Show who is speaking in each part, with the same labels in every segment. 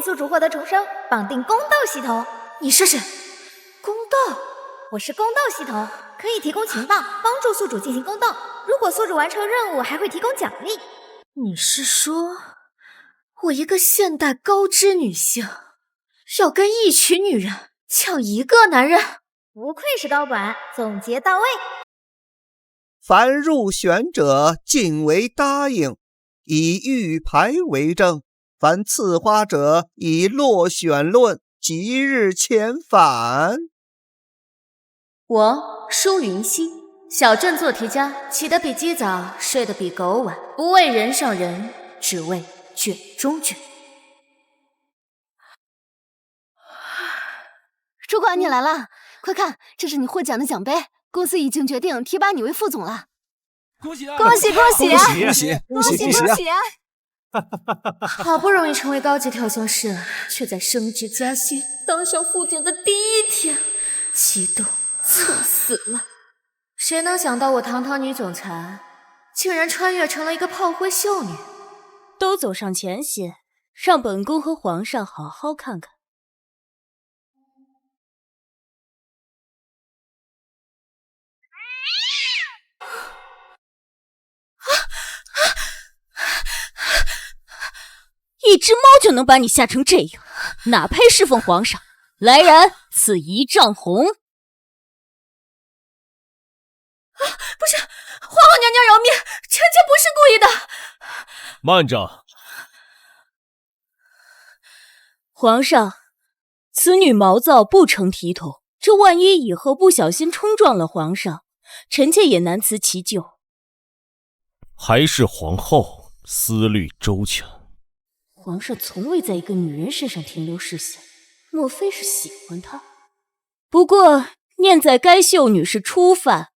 Speaker 1: 喜宿主获得重生，绑定宫斗系统。
Speaker 2: 你是谁？宫斗？
Speaker 1: 我是宫斗系统，可以提供情报，帮助宿主进行宫斗。如果宿主完成任务，还会提供奖励。
Speaker 2: 你是说，我一个现代高知女性，要跟一群女人抢一个男人？
Speaker 1: 不愧是高管，总结到位。
Speaker 3: 凡入选者尽为答应，以玉牌为证。凡赐花者以落选论，即日遣返。
Speaker 2: 我舒云熙，小镇做题家，起得比鸡早，睡得比狗晚，不为人上人，只为卷中卷。
Speaker 4: 主管你来了，快看，这是你获奖的奖杯，公司已经决定提拔你为副总了。
Speaker 5: 恭喜啊！
Speaker 4: 恭喜恭喜
Speaker 5: 啊！
Speaker 4: 恭喜啊！
Speaker 2: 好不容易成为高级调香师，却在升职加薪当上副总的第一天，激动猝死了。谁能想到我堂堂女总裁，竟然穿越成了一个炮灰秀女？
Speaker 6: 都走上前些，让本宫和皇上好好看看。一只猫就能把你吓成这样，哪配侍奉皇上？来人，赐1丈红！
Speaker 2: 不是，皇后娘娘饶命，臣妾不是故意的。
Speaker 5: 慢着，
Speaker 6: 皇上，此女毛躁不成体统，这万一以后不小心冲撞了皇上，臣妾也难辞其咎。
Speaker 5: 还是皇后思虑周全。
Speaker 6: 皇上从未在一个女人身上停留视线，莫非是喜欢她？不过念在该秀女是初犯，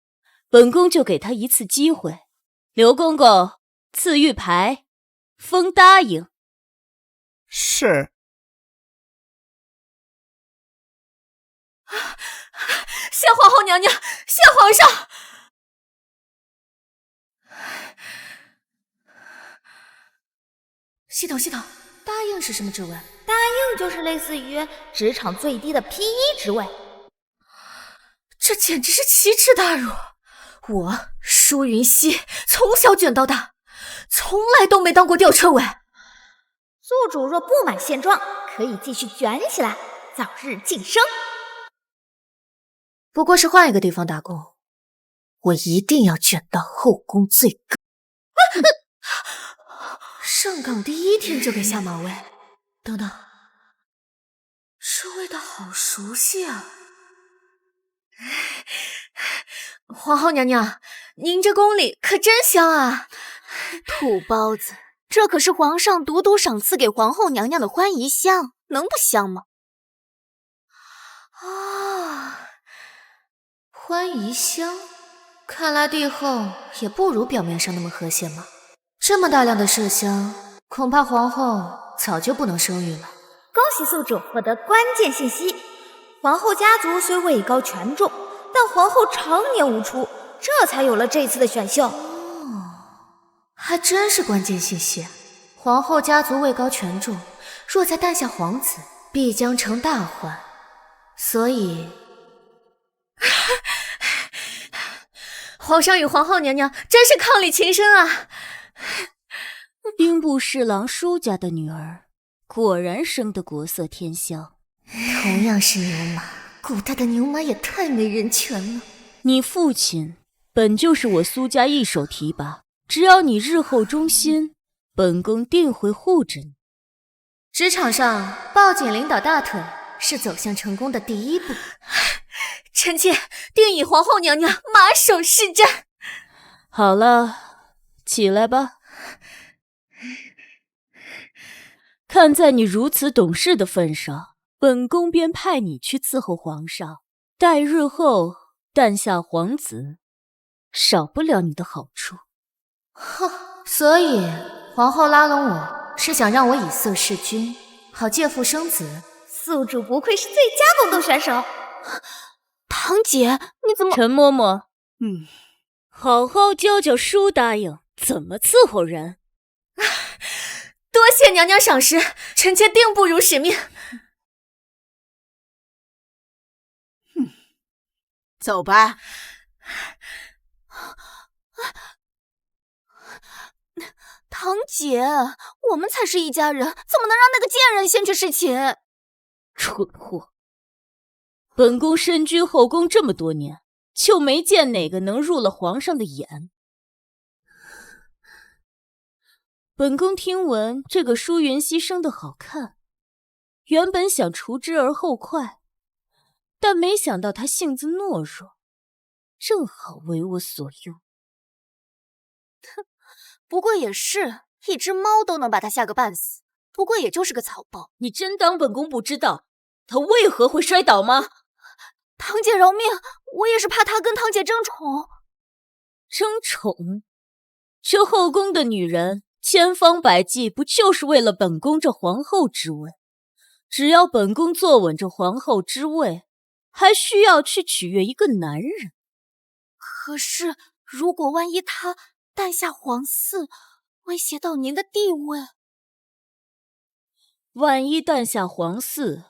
Speaker 6: 本宫就给她一次机会。刘公公，赐玉牌，封答应。
Speaker 3: 是。
Speaker 2: 谢皇后娘娘，谢皇上。系统，答应是什么职位？
Speaker 1: 答应就是类似于职场最低的 P1 职位。
Speaker 2: 这简直是奇耻大辱！我舒云熙从小卷到大，从来都没当过吊车尾。
Speaker 1: 宿主若不满现状，可以继续卷起来，早日晋升。
Speaker 2: 不过是换一个地方打工，我一定要卷到后宫最高。上岗第一天就给下马威，等等，这味道好熟悉啊！皇后娘娘，您这宫里可真香啊！
Speaker 4: 土包子，这可是皇上独独赏赐给皇后娘娘的欢宜香，能不香吗？
Speaker 2: 啊，欢宜香，看来帝后也不如表面上那么和谐嘛。这么大量的麝香，恐怕皇后早就不能生育了。
Speaker 1: 恭喜宿主获得关键信息：皇后家族虽位高权重，但皇后常年无出，这才有了这次的选秀。
Speaker 2: 还真是关键信息。皇后家族位高权重，若再诞下皇子，必将成大患。所以，皇上与皇后娘娘真是伉俪情深啊！
Speaker 6: 兵部侍郎舒家的女儿，果然生得国色天香。
Speaker 2: 同样是牛马，古代的牛马也太没人权了。
Speaker 6: 你父亲本就是我苏家一手提拔，只要你日后忠心，本宫定会护着你。
Speaker 2: 职场上抱紧领导大腿是走向成功的第一步。臣妾定以皇后娘娘马首是瞻。
Speaker 6: 好了，起来吧。看在你如此懂事的份上，本宫便派你去伺候皇上，待日后诞下皇子，少不了你的好处。
Speaker 2: 哼，所以皇后拉拢我是想让我以色侍君，好借腹生子。
Speaker 1: 宿主不愧是最佳宫斗选手。
Speaker 4: 堂姐，你怎么……
Speaker 6: 陈嬷嬷，好好教教舒答应怎么伺候人。
Speaker 2: 多谢娘娘赏识，臣妾定不辱使命。
Speaker 7: 走吧。
Speaker 4: 堂姐，我们才是一家人，怎么能让那个贱人先去侍寝？
Speaker 6: 蠢货！本宫身居后宫这么多年，就没见哪个能入了皇上的眼。本宫听闻这个舒云熙生得好看，原本想除之而后快，但没想到他性子懦弱，正好为我所用。
Speaker 4: 不过也是，一只猫都能把他吓个半死，不过也就是个草包。
Speaker 6: 你真当本宫不知道他为何会摔倒吗？
Speaker 4: 堂姐饶命，我也是怕他跟堂姐争宠。
Speaker 6: 争宠？这后宫的女人千方百计不就是为了本宫这皇后之位？只要本宫坐稳这皇后之位，还需要去取悦一个男人。
Speaker 4: 可是如果万一他诞下皇嗣，威胁到您的地位，
Speaker 6: 万一诞下皇嗣，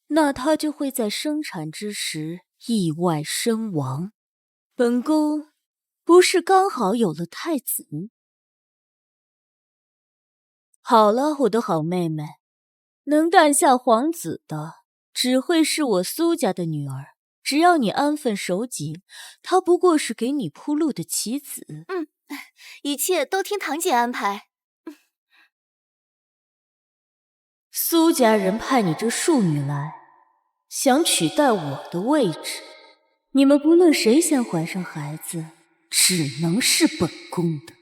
Speaker 6: 那他就会在生产之时意外身亡。本宫不是刚好有了太子？好了，我的好妹妹，能诞下皇子的只会是我苏家的女儿。只要你安分守己，她不过是给你铺路的棋子。
Speaker 4: 一切都听堂姐安排。
Speaker 6: 苏家人派你这庶女来，想取代我的位置。你们不论谁先怀上孩子，只能是本宫的。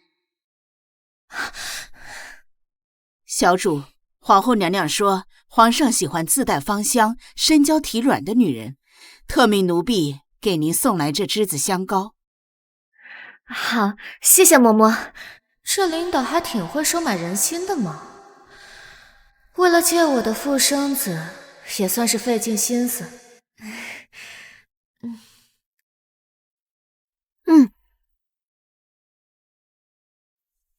Speaker 7: 小主，皇后娘娘说，皇上喜欢自带芳香、身娇体软的女人，特命奴婢给您送来这栀子香膏。
Speaker 2: 好，谢谢嬷嬷。这领导还挺会收买人心的嘛。为了接我的附生子，也算是费尽心思。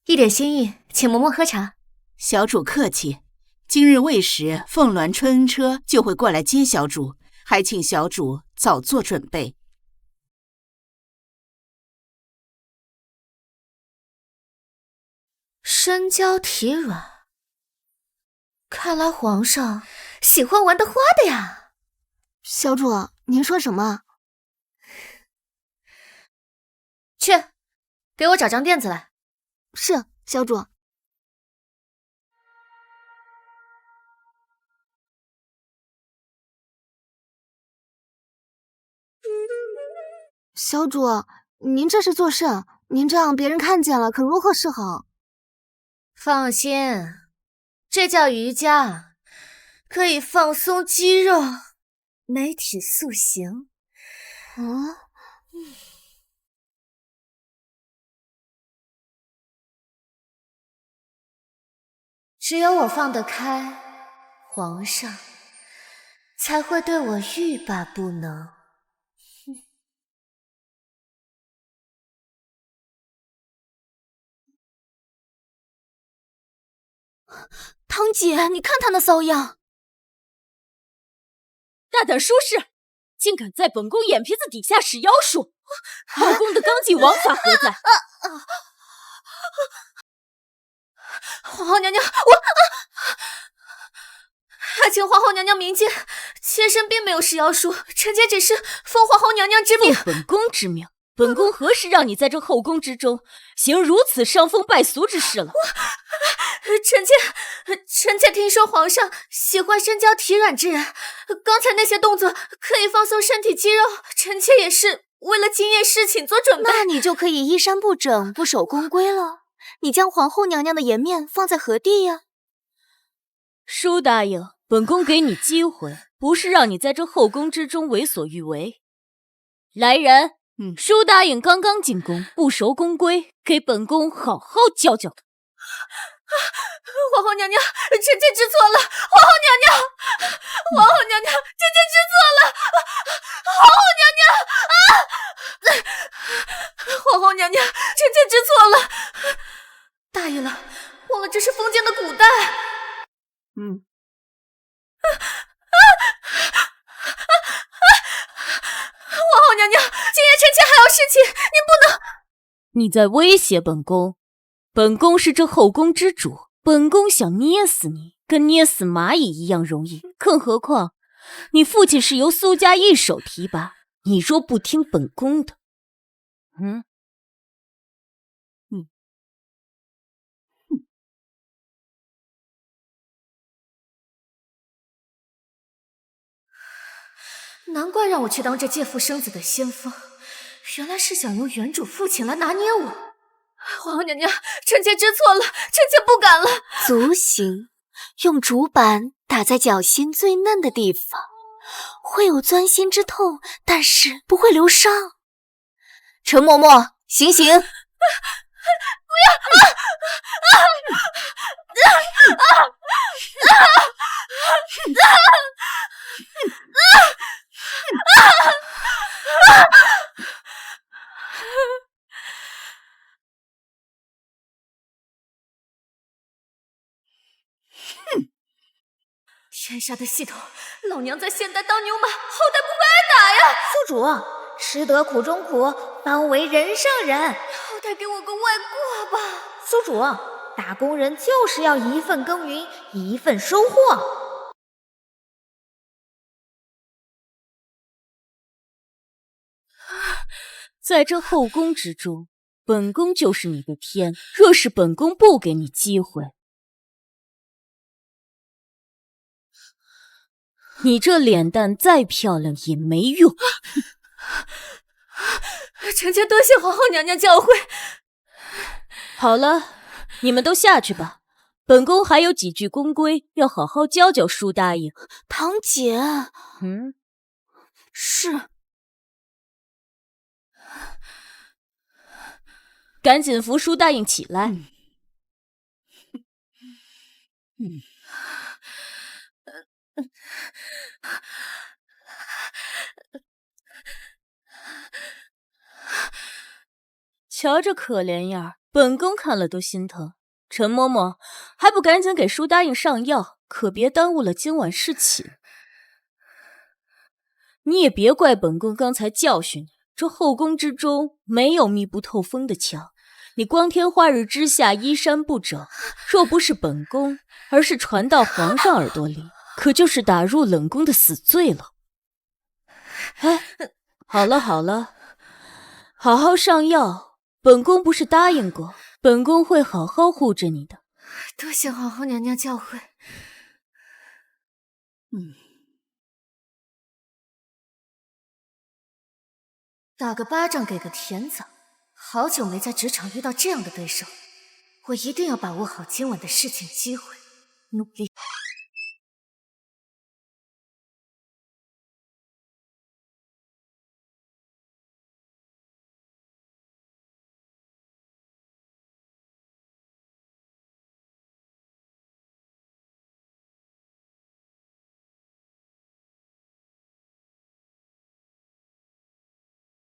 Speaker 2: 一点心意，请嬷嬷喝茶。
Speaker 7: 小主客气，今日未时，凤鸾春恩车就会过来接小主，还请小主早做准备。
Speaker 2: 身娇体软，看来皇上喜欢玩得花的呀。
Speaker 4: 小主，您说什么？
Speaker 2: 去，给我找张垫子来。
Speaker 4: 是，小主。小主，您这是做甚？您这样别人看见了，可如何是好？
Speaker 2: 放心，这叫瑜伽，可以放松肌肉，美体塑形。只有我放得开，皇上才会对我欲罢不能。
Speaker 4: 堂姐，你看他那骚样！
Speaker 6: 大胆舒适，竟敢在本宫眼皮子底下使妖术！后宫的纲纪王法何在？
Speaker 2: 皇后娘娘，还请皇后娘娘明鉴，妾身并没有施妖术，臣妾只是奉皇后娘娘之命。
Speaker 6: 奉本宫之命，本宫何时让你在这后宫之中行如此伤风败俗之事了？
Speaker 2: 臣妾听说皇上喜欢身娇体软之人，刚才那些动作可以放松身体肌肉，臣妾也是为了今夜侍寝做准备。
Speaker 4: 那你就可以衣衫不整，不守宫规了。你将皇后娘娘的颜面放在何地呀？
Speaker 6: 舒答应，本宫给你机会，不是让你在这后宫之中为所欲为。来人，舒答应刚刚进宫，不守宫规，给本宫好好教教他。
Speaker 2: 皇后娘娘，臣妾知错了。皇后娘娘，皇后娘娘，臣妾知错了。皇后娘娘，皇后娘娘，臣妾知错了。答应了，忘了这是封建的古代。皇后娘娘，今夜臣妾还有事情，您不能……
Speaker 6: 你在威胁本宫？本宫是这后宫之主，本宫想捏死你，跟捏死蚂蚁一样容易。更何况，你父亲是由苏家一手提拔，你若不听本宫的，
Speaker 2: 难怪让我去当这借腹生子的先锋，原来是想用原主父亲来拿捏我。皇后娘娘，臣妾知错了，臣妾不敢了。
Speaker 4: 足行，用竹板打在脚心最嫩的地方，会有钻心之痛，但是不会留伤。陈嬷嬷，行刑！不要！
Speaker 2: 天杀的系统，老娘在现代当牛马，好歹不会挨打呀！
Speaker 1: 宿主，吃得苦中苦，方为人上人。
Speaker 2: 好歹给我个外挂吧！
Speaker 1: 宿主，打工人就是要一份耕耘一份收获。
Speaker 6: 在这后宫之中，本宫就是你的天。若是本宫不给你机会，你这脸蛋再漂亮也没用。
Speaker 2: 臣妾多谢皇后娘娘教诲。
Speaker 6: 好了，你们都下去吧。本宫还有几句宫规要好好教教舒答应。
Speaker 4: 堂姐，
Speaker 6: 是。赶紧扶舒答应起来。瞧这可怜样，本宫看了都心疼。陈嬷嬷，还不赶紧给舒答应上药，可别耽误了今晚侍寝。你也别怪本宫刚才教训你，这后宫之中没有密不透风的墙，你光天化日之下衣衫不整，若不是本宫，而是传到皇上耳朵里，可就是打入冷宫的死罪了。哎，好了好了，好好上药，本宫不是答应过，本宫会好好护着你的。
Speaker 2: 多谢皇后娘娘教诲。打个巴掌给个甜枣，好久没在职场遇到这样的对手，我一定要把握好今晚的侍寝机会，努力。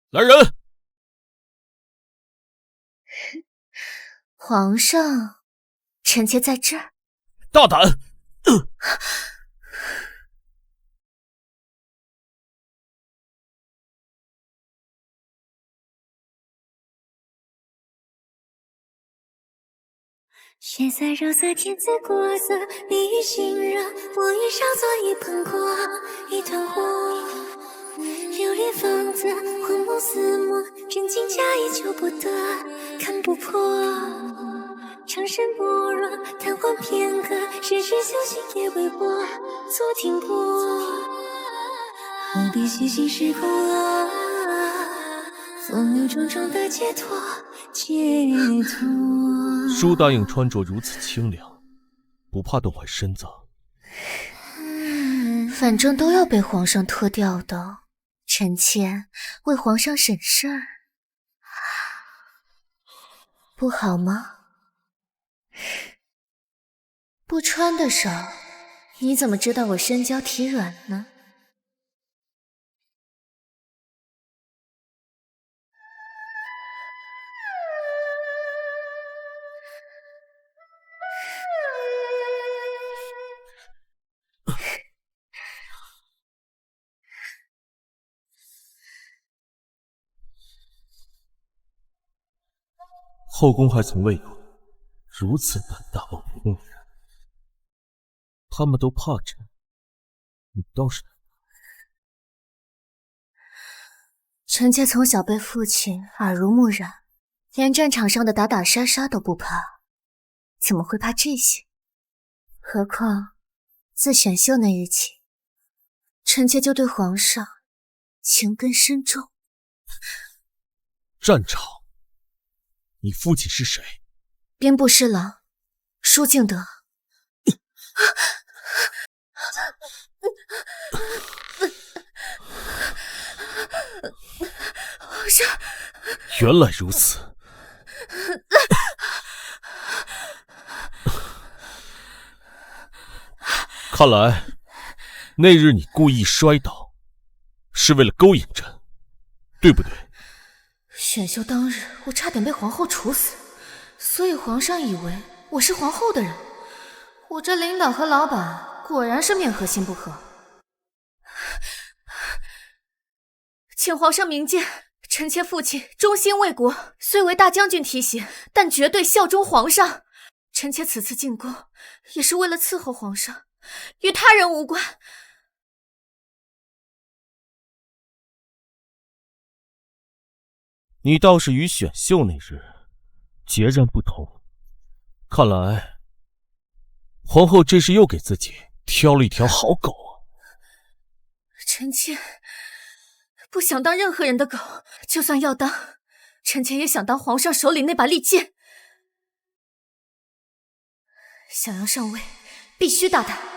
Speaker 5: 来人！
Speaker 2: 皇上，臣妾在这儿。
Speaker 5: 大胆！
Speaker 8: 血色肉色天姿国色，你与心热，我已烧作一盆锅，一团火。琉璃房子，荒漠似墨，真情假意求不得，看不破。长生不若，贪欢片刻，世事修行也微薄，做停泊。何必虚心时空啊，风雨重重的解脱，解脱。
Speaker 5: 舒答应穿着如此清凉，不怕冻坏身子？
Speaker 2: 反正都要被皇上脱掉的，臣妾为皇上省事儿，不好吗？不穿的少，你怎么知道我身娇体软呢？
Speaker 5: 后宫还从未有如此胆大妄为的女人，他们都怕朕，你倒是……
Speaker 2: 臣妾从小被父亲耳濡目染，连战场上的打打杀杀都不怕，怎么会怕这些？何况自选秀那日起，臣妾就对皇上情根深重。
Speaker 5: 战场，你父亲是谁？
Speaker 2: 兵部侍郎舒敬德。皇上，
Speaker 5: 原来如此。看来那日你故意摔倒，是为了勾引朕，对不对？
Speaker 2: 选秀当日，我差点被皇后处死，所以皇上以为我是皇后的人。我这领导和老板果然是面和心不和。请皇上明鉴，臣妾父亲忠心为国，虽为大将军提携，但绝对效忠皇上。臣妾此次进宫，也是为了伺候皇上，与他人无关。
Speaker 5: 你倒是与选秀那日截然不同。看来皇后这是又给自己挑了一条好狗啊！
Speaker 2: 臣妾不想当任何人的狗，就算要当，臣妾也想当皇上手里那把利剑。想要上位，必须大胆。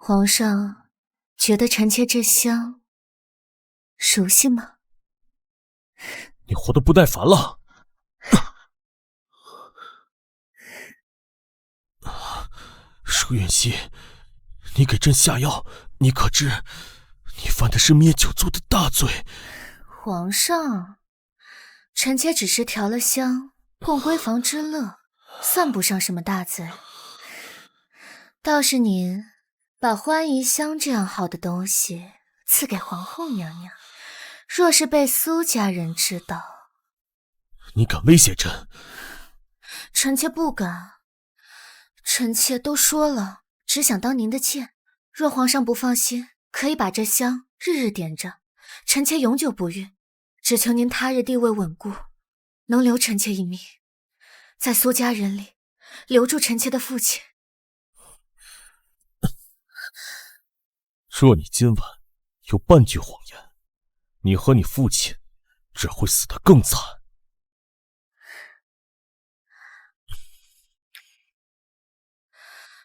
Speaker 2: 皇上觉得臣妾这香熟悉吗？
Speaker 5: 你活得不耐烦了？舒云熙，你给朕下药，你可知你犯的是灭九族的大罪？
Speaker 2: 皇上，臣妾只是调了香，供闺房之乐，算不上什么大罪。倒是您把欢宜香这样好的东西赐给皇后娘娘，若是被苏家人知道，
Speaker 5: 你敢威胁朕？
Speaker 2: 臣妾不敢。臣妾都说了，只想当您的妾。若皇上不放心，可以把这香日日点着，臣妾永久不孕。只求您他日地位稳固，能留臣妾一命，在苏家人里留住臣妾的父亲。
Speaker 5: 若你今晚有半句谎言，你和你父亲只会死得更惨。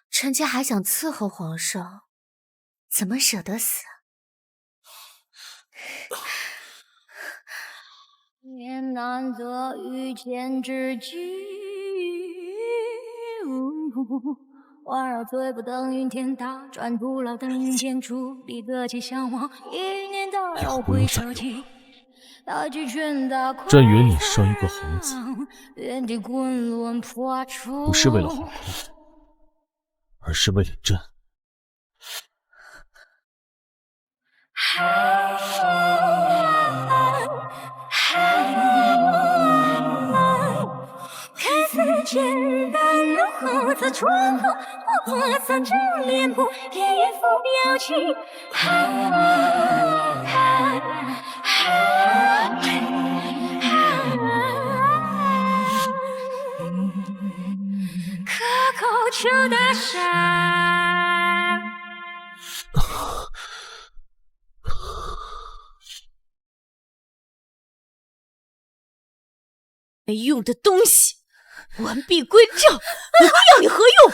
Speaker 2: 臣妾还想伺候皇上，怎么舍得死啊？
Speaker 8: 面难得遇见知己，环绕最不等云天大，转不老等云间处，离隔起相望，一念到老会舍弃。
Speaker 5: 朕允你生一个皇子，不是为了皇后，而是为了朕。
Speaker 8: 看似简单如何在窗口，划破三张脸谱，一副表情。可口吃的山。
Speaker 6: 没用的东西，完璧归赵，我要你何用？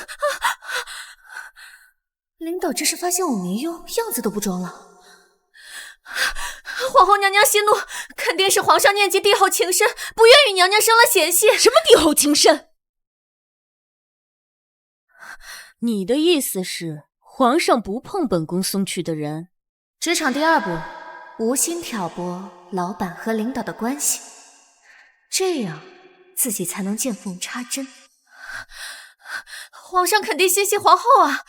Speaker 2: 领导这是发现我没用，样子都不装了。皇后娘娘息怒，肯定是皇上念及帝后情深，不愿与娘娘生了嫌隙。
Speaker 6: 什么帝后情深？你的意思是皇上不碰本宫送去的人？
Speaker 2: 职场第2步，无心挑拨老板和领导的关系，这样自己才能见缝插针。
Speaker 1: 皇上肯定心系皇后啊！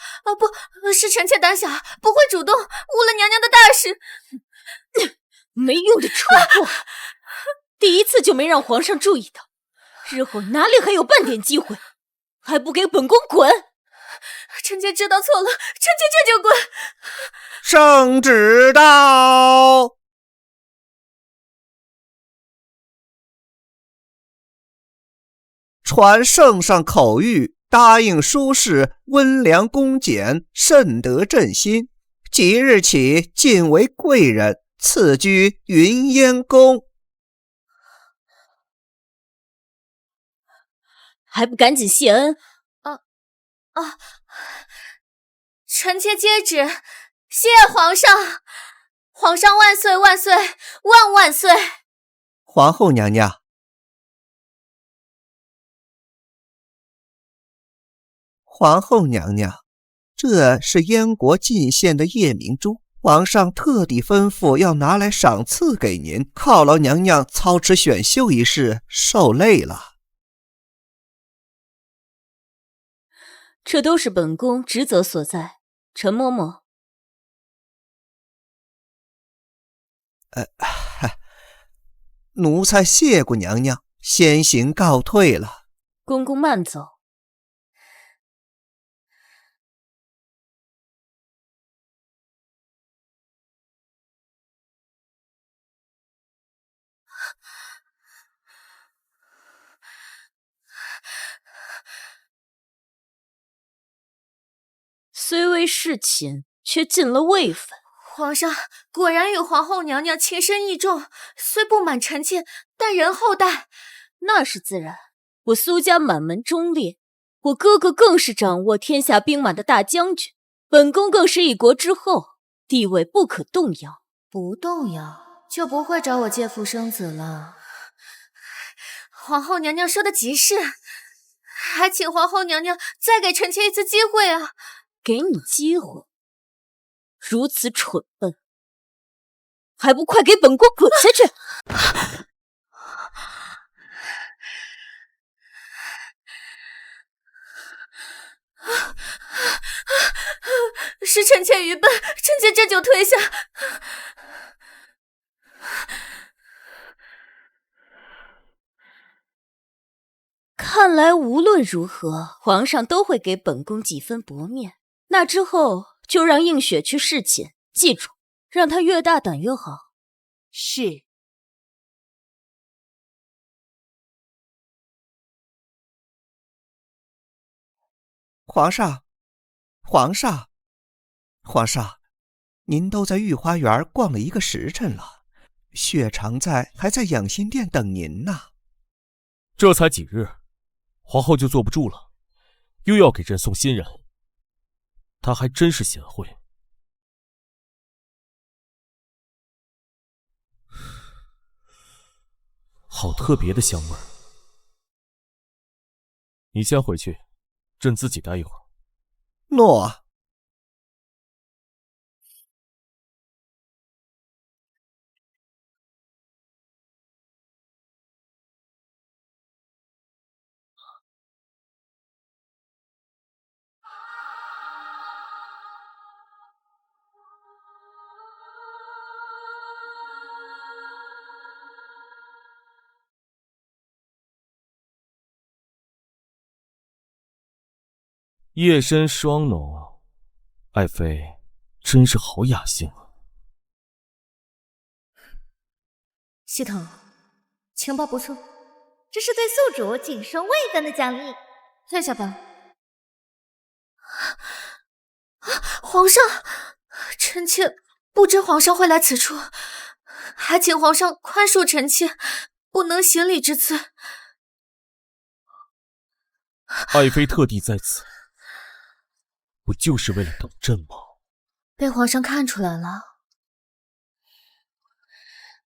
Speaker 1: 不是臣妾胆小，不会主动误了娘娘的大事。
Speaker 6: 没用的蠢货，第一次就没让皇上注意到，日后哪里还有半点机会？还不给本宫滚！
Speaker 1: 臣妾知道错了，臣妾这就滚。
Speaker 3: 圣旨到。传圣上口谕，答应舒氏温良恭俭，甚得朕心。即日起晋为贵人，赐居云烟宫。
Speaker 6: 还不赶紧谢恩！
Speaker 1: 臣妾接旨，谢皇上！皇上万岁万岁万万岁！
Speaker 3: 皇后娘娘，皇后娘娘，这是燕国进献的夜明珠，皇上特地吩咐要拿来赏赐给您，犒劳娘娘操持选秀一事受累了。
Speaker 6: 这都是本宫职责所在。陈嬷嬷，
Speaker 3: 奴才谢过娘娘，先行告退了。
Speaker 6: 公公慢走。虽为侍寝，却进了位分。
Speaker 1: 皇上果然与皇后娘娘情深意重，虽不满臣妾，但仍厚待。
Speaker 6: 那是自然。我苏家满门忠烈，我哥哥更是掌握天下兵马的大将军，本宫更是一国之后，地位不可动摇。
Speaker 2: 不动摇，就不会找我借腹生子了。
Speaker 1: 皇后娘娘说的极是，还请皇后娘娘再给臣妾一次机会啊！
Speaker 6: 给你机会？如此蠢笨，还不快给本宫滚下去！
Speaker 1: 是臣妾愚笨，臣妾这就退下。
Speaker 6: 看来无论如何，皇上都会给本宫几分薄面。那之后就让映雪去侍寝，记住，让她越大胆越好。
Speaker 7: 是。
Speaker 3: 皇上，皇上，皇上，您都在御花园逛了1个时辰了，雪常在还在养心殿等您呢。
Speaker 5: 这才几日，皇后就坐不住了，又要给朕送新人。她还真是贤惠。好特别的香味儿。你先回去，朕自己待一会儿。
Speaker 3: 诺。
Speaker 5: 夜深霜浓，爱妃真是好雅兴啊。
Speaker 2: 系统，情报不错，
Speaker 1: 这是对宿主晋升位分的奖励。
Speaker 2: 退下吧。
Speaker 1: 皇上，臣妾不知皇上会来此处，还请皇上宽恕臣妾不能行礼至此。
Speaker 5: 爱妃特地在此，不就是为了等朕吗？
Speaker 2: 被皇上看出来了。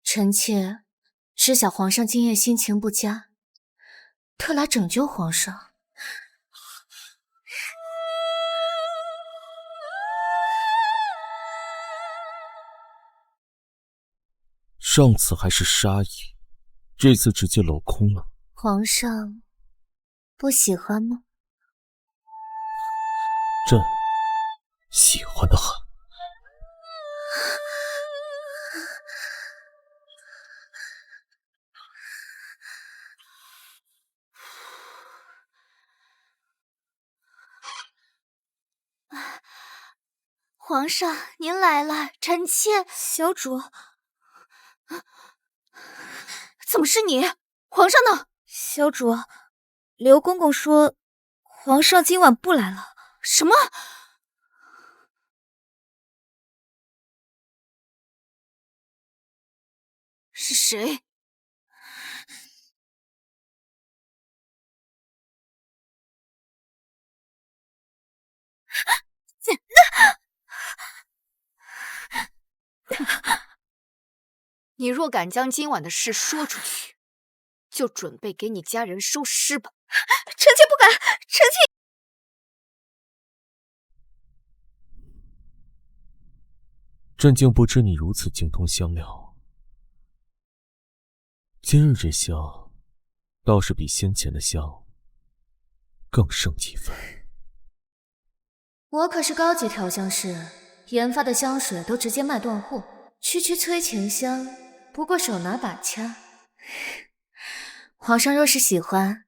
Speaker 2: 臣妾知晓皇上今夜心情不佳，特来拯救皇上。
Speaker 5: 上次还是杀意，这次直接镂空了。
Speaker 1: 皇上不喜欢吗？
Speaker 5: 朕喜欢的很。
Speaker 4: 皇上，您来了，臣妾。
Speaker 1: 小主，
Speaker 4: 怎么是你？皇上呢？
Speaker 1: 小主，刘公公说皇上今晚不来了。
Speaker 4: 什么？是谁？你若敢将今晚的事说出去，就准备给你家人收尸吧。
Speaker 1: 臣妾不敢，臣妾。
Speaker 5: 朕竟不知你如此精通香料，今日这香倒是比先前的香更胜几分。
Speaker 2: 我可是高级调香师，研发的香水都直接卖断货，区区催情香不过手拿把掐。皇上若是喜欢，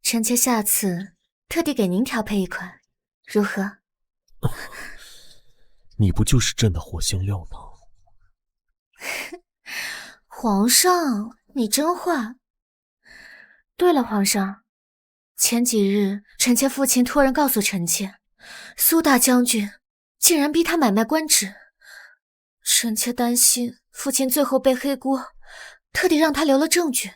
Speaker 2: 臣妾下次特地给您调配一款，如何？
Speaker 5: 你不就是朕的活香料吗？
Speaker 2: 皇上，你真坏。对了，皇上，前几日臣妾父亲托人告诉臣妾，苏大将军竟然逼他买卖官职，臣妾担心父亲最后背黑锅，特地让他留了证据。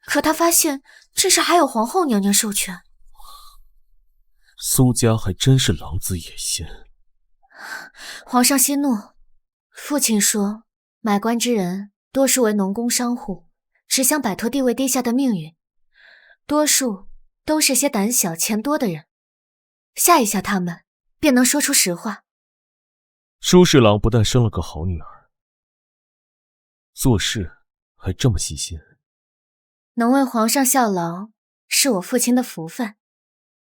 Speaker 2: 可他发现这事还有皇后娘娘授权。
Speaker 5: 苏家还真是狼子野心。
Speaker 2: 皇上息怒，父亲说买官之人多数为农工商户，只想摆脱地位低下的命运，多数都是些胆小钱多的人，吓一吓他们便能说出实话。
Speaker 5: 舒侍郎不但生了个好女儿，做事还这么细心。
Speaker 2: 能为皇上效劳是我父亲的福分，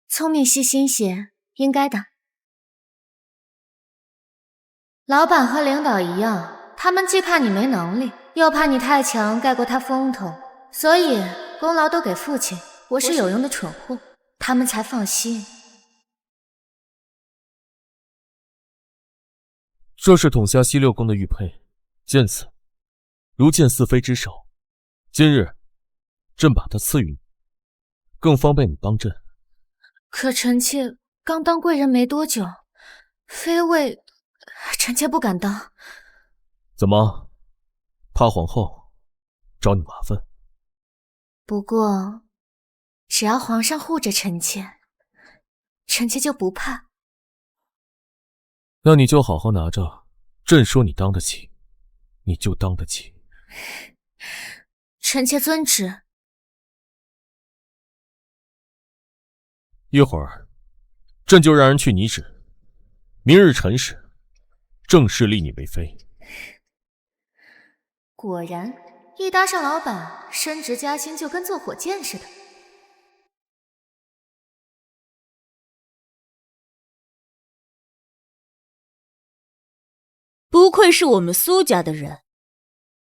Speaker 2: 聪明细心些应该的。老板和领导一样，他们既怕你没能力，又怕你太强盖过他风头，所以功劳都给父亲，我是有用的蠢货，他们才放心。
Speaker 5: 这是统辖西六宫的玉佩，见此，如见四妃之首。今日朕把它赐予你，更方便你帮朕。
Speaker 2: 可臣妾刚当贵人没多久，妃位臣妾不敢当。
Speaker 5: 怎么，怕皇后找你麻烦？
Speaker 2: 不过只要皇上护着臣妾，臣妾就不怕。
Speaker 5: 那你就好好拿着，朕说你当得起，你就当得起。
Speaker 2: 臣妾遵旨。
Speaker 5: 一会儿，朕就让人去拟旨，明日辰时，正式立你为妃。
Speaker 2: 果然，一搭上老板，升职加薪就跟坐火箭似的。
Speaker 6: 不愧是我们苏家的人，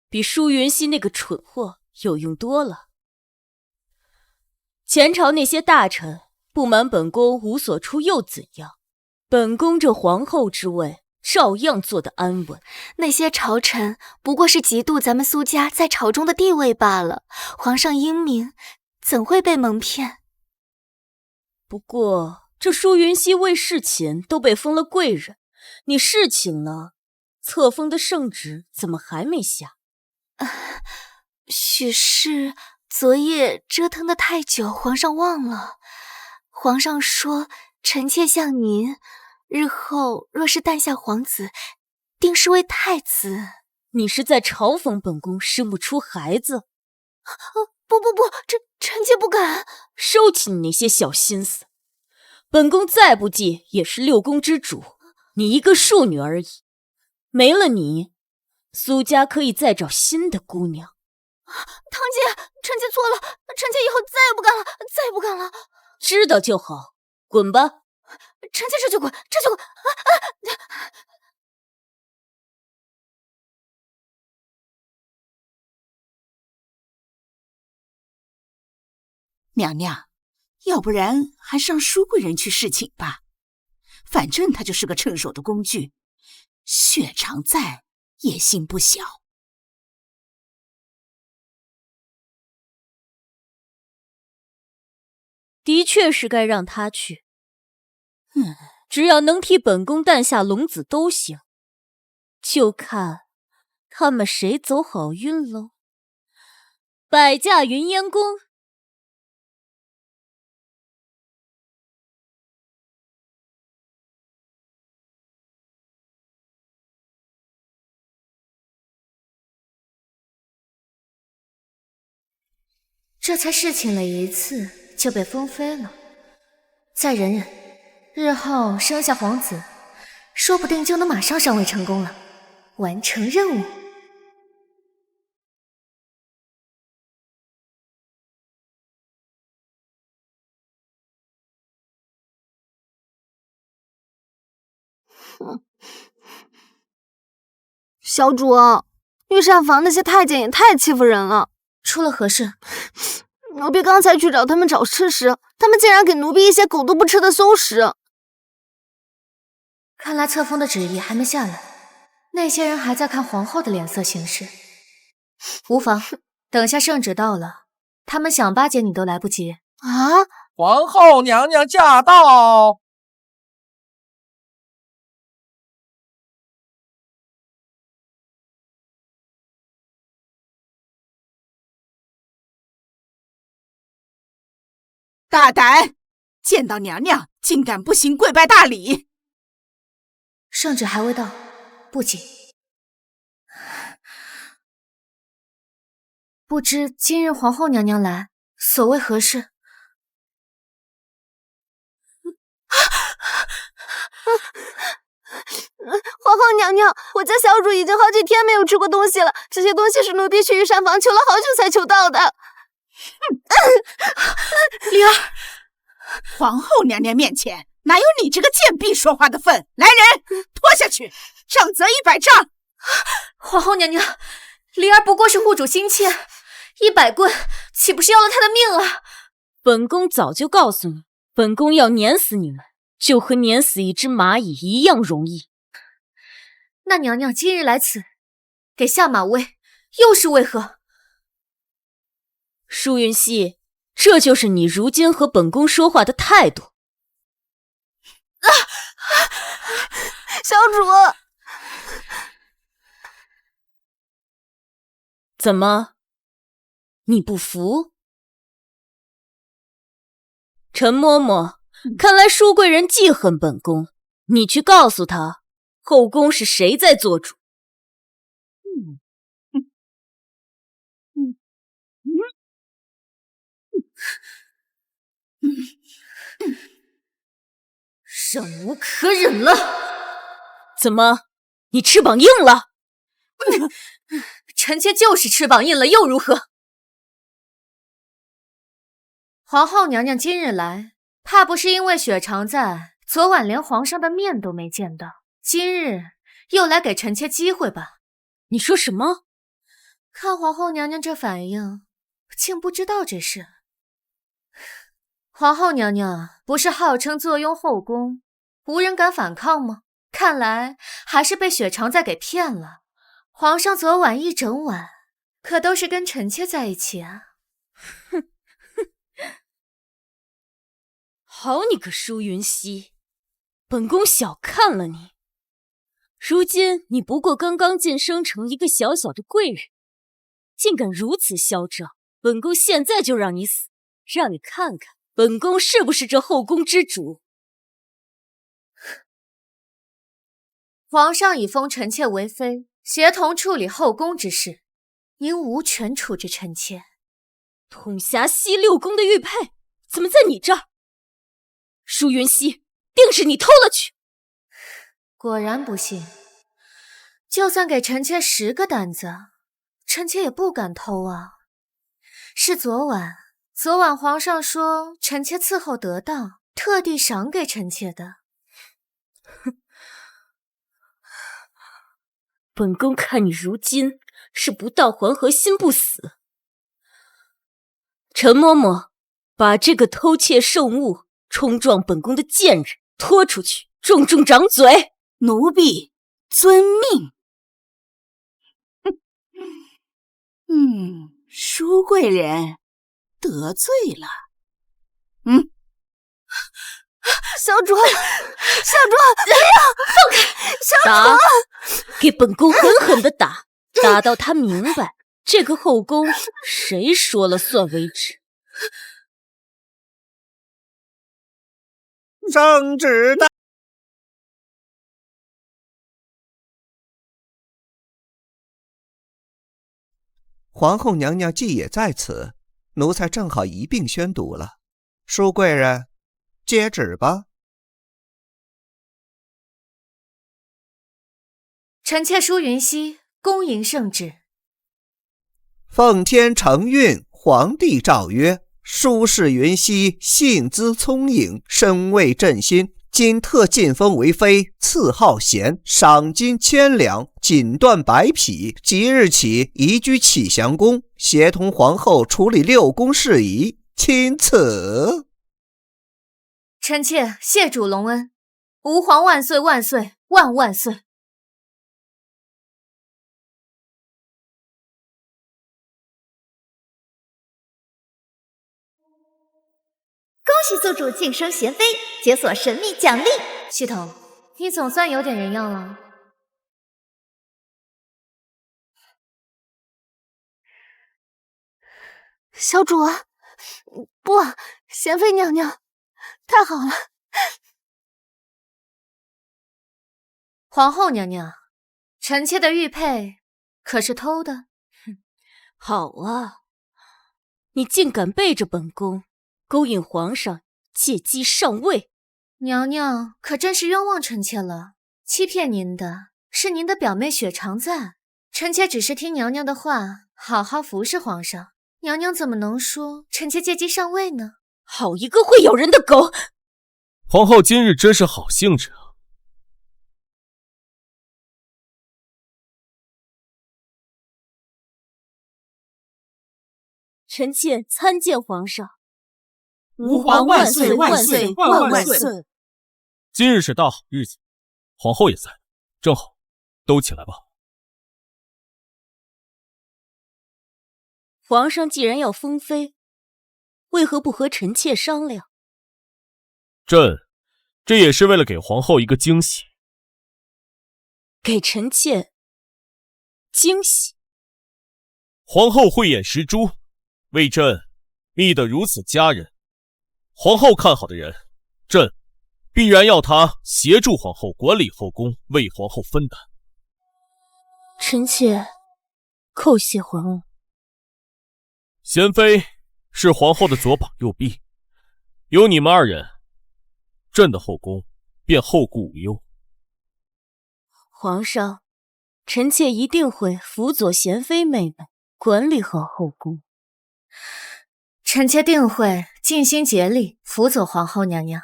Speaker 6: 比舒云熙那个蠢货有用多了。前朝那些大臣不满本宫无所出又怎样？本宫这皇后之位照样做得安稳。
Speaker 4: 那些朝臣不过是嫉妒咱们苏家在朝中的地位罢了，皇上英明，怎会被蒙骗？
Speaker 6: 不过这舒云熙为侍寝都被封了贵人，你侍寝了，册封的圣旨怎么还没下？
Speaker 4: 许是昨夜折腾得太久，皇上忘了。皇上说，臣妾像您，日后若是诞下皇子，定是为太子。
Speaker 6: 你是在嘲讽本宫生不出孩子？
Speaker 4: 不，臣妾不敢。
Speaker 6: 收起你那些小心思，本宫再不济也是六宫之主，你一个庶女而已。没了你，苏家可以再找新的姑娘。
Speaker 4: 堂姐，臣妾错了，臣妾以后再也不干了，再也不干了。
Speaker 6: 知道就好，滚吧！
Speaker 4: 臣妾这就滚，这就滚！
Speaker 7: 娘娘，要不然还是让淑贵人去侍寝吧，反正他就是个趁手的工具。雪常在，野心不小。
Speaker 6: 的确是该让他去。只要能替本宫诞下龙子都行，就看他们谁走好运喽。百驾云烟宫。
Speaker 2: 这才侍寝了一次就被封妃了，再忍忍，日后生下皇子，说不定就能马上上位成功了，完成任务。
Speaker 4: 小主，御膳房那些太监也太欺负人了。
Speaker 2: 出了何事？
Speaker 4: 奴婢刚才去找他们找吃食，他们竟然给奴婢一些狗都不吃的馊食。
Speaker 2: 看来册封的旨意还没下来，那些人还在看皇后的脸色行事。无妨，等下圣旨到了，他们想巴结你都来不及。
Speaker 4: 啊！
Speaker 9: 皇后娘娘驾到！
Speaker 7: 大胆！见到娘娘竟敢不行跪拜大礼！
Speaker 2: 圣旨还未到，不急。不知今日皇后娘娘来，所谓何事？
Speaker 4: 皇后娘娘，我家小主已经好几天没有吃过东西了，这些东西是奴婢去御膳房求了好久才求到的。
Speaker 7: 灵儿，皇后娘娘面前哪有你这个贱婢说话的份？来人，拖下去，杖责100杖。
Speaker 2: 皇后娘娘，灵儿不过是护主心切，100棍岂不是要了她的命啊？
Speaker 6: 本宫早就告诉你，本宫要碾死你们，就和碾死一只蚂蚁一样容易。
Speaker 2: 那娘娘今日来此，给下马威，又是为何？
Speaker 6: 舒云熙，这就是你如今和本宫说话的态度。
Speaker 4: 小主，
Speaker 6: 怎么？你不服？陈嬷嬷，看来舒贵人记恨本宫，你去告诉她，后宫是谁在做主。
Speaker 2: 忍无可忍了！
Speaker 6: 怎么，你翅膀硬了？
Speaker 2: 臣妾就是翅膀硬了又如何？皇后娘娘今日来，怕不是因为雪常在，昨晚连皇上的面都没见到，今日又来给臣妾机会吧？
Speaker 6: 你说什么？
Speaker 2: 看皇后娘娘这反应，竟不知道这事。皇后娘娘不是号称坐拥后宫，无人敢反抗吗？看来还是被雪常在给骗了。皇上昨晚一整晚可都是跟臣妾在一起啊。
Speaker 6: 好你个舒云熙，本宫小看了你。如今你不过刚刚晋升成一个小小的贵人，竟敢如此嚣张，本宫现在就让你死，让你看看本宫是不是这后宫之主。
Speaker 2: 皇上已封臣妾为妃，协同处理后宫之事，您无权处置臣妾。
Speaker 6: 统辖西六宫的玉佩怎么在你这儿？舒云熙，定是你偷了去。
Speaker 2: 果然不信，
Speaker 1: 就算给臣妾10个胆子，臣妾也不敢偷啊。是昨晚皇上说臣妾伺候得当，特地赏给臣妾的。
Speaker 6: 本宫看你如今是不到黄河心不死。陈嬷嬷，把这个偷窃圣物、冲撞本宫的贱人拖出去，重重掌嘴！
Speaker 7: 奴婢遵命。淑贵人得罪了。
Speaker 4: 小主，不要放开！小
Speaker 6: 主，给本宫狠狠的打，打到他明白这个后宫谁说了算为止。
Speaker 3: 圣旨的。皇后娘娘既也在此，奴才正好一并宣读了。淑贵人，接旨吧。
Speaker 1: 臣妾舒云熙恭迎圣旨。
Speaker 3: 奉天承运，皇帝诏曰：舒氏云熙性姿聪颖，身为朕心，今特晋封为妃，赐号贤，赏金1000两，锦缎100匹。即日起移居启祥宫，协同皇后处理6宫事宜。钦此。
Speaker 1: 臣妾谢主隆恩，吾皇万岁万岁万万岁！
Speaker 4: 恭喜宿主晋升贤妃，解锁神秘奖励。
Speaker 1: 系统，你总算有点人样了。
Speaker 4: 小主啊，不，贤妃娘娘，太好了！
Speaker 1: 皇后娘娘，臣妾的玉佩可是偷的？
Speaker 6: 好啊，你竟敢背着本宫勾引皇上，借机上位！
Speaker 1: 娘娘可真是冤枉臣妾了。欺骗您的是您的表妹雪常在，臣妾只是听娘娘的话，好好服侍皇上。娘娘怎么能说臣妾借机上位呢？
Speaker 6: 好一个会咬人的狗！
Speaker 5: 皇后今日真是好兴致啊！
Speaker 6: 臣妾参见皇上。
Speaker 9: 吾皇万岁万岁万万岁！
Speaker 5: 今日是大好日子，皇后也在，正好，都起来吧。
Speaker 6: 皇上既然要封妃，为何不和臣妾商量？
Speaker 5: 这也是为了给皇后一个惊喜。
Speaker 6: 给臣妾惊喜？
Speaker 5: 皇后慧眼识珠，为朕觅得如此佳人，皇后看好的人，朕必然要她协助皇后管理后宫，为皇后分担。
Speaker 6: 臣妾叩谢皇恩。
Speaker 5: 贤妃是皇后的左膀右臂，有你们2人，朕的后宫便后顾无忧。
Speaker 6: 皇上，臣妾一定会辅佐贤妃妹妹管理好后宫。
Speaker 1: 臣妾定会尽心竭力辅佐皇后娘娘，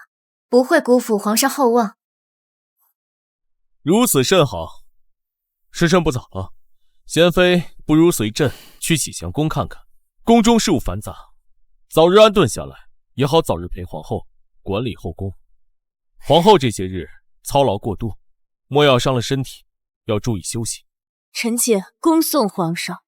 Speaker 1: 不会辜负皇上厚望。
Speaker 5: 如此甚好。时辰不早了，贤妃不如随朕去启祥宫看看。宫中事务繁杂，早日安顿下来，也好早日陪皇后管理后宫。皇后这些日操劳过度，莫要伤了身体，要注意休息。
Speaker 6: 臣妾恭送皇上。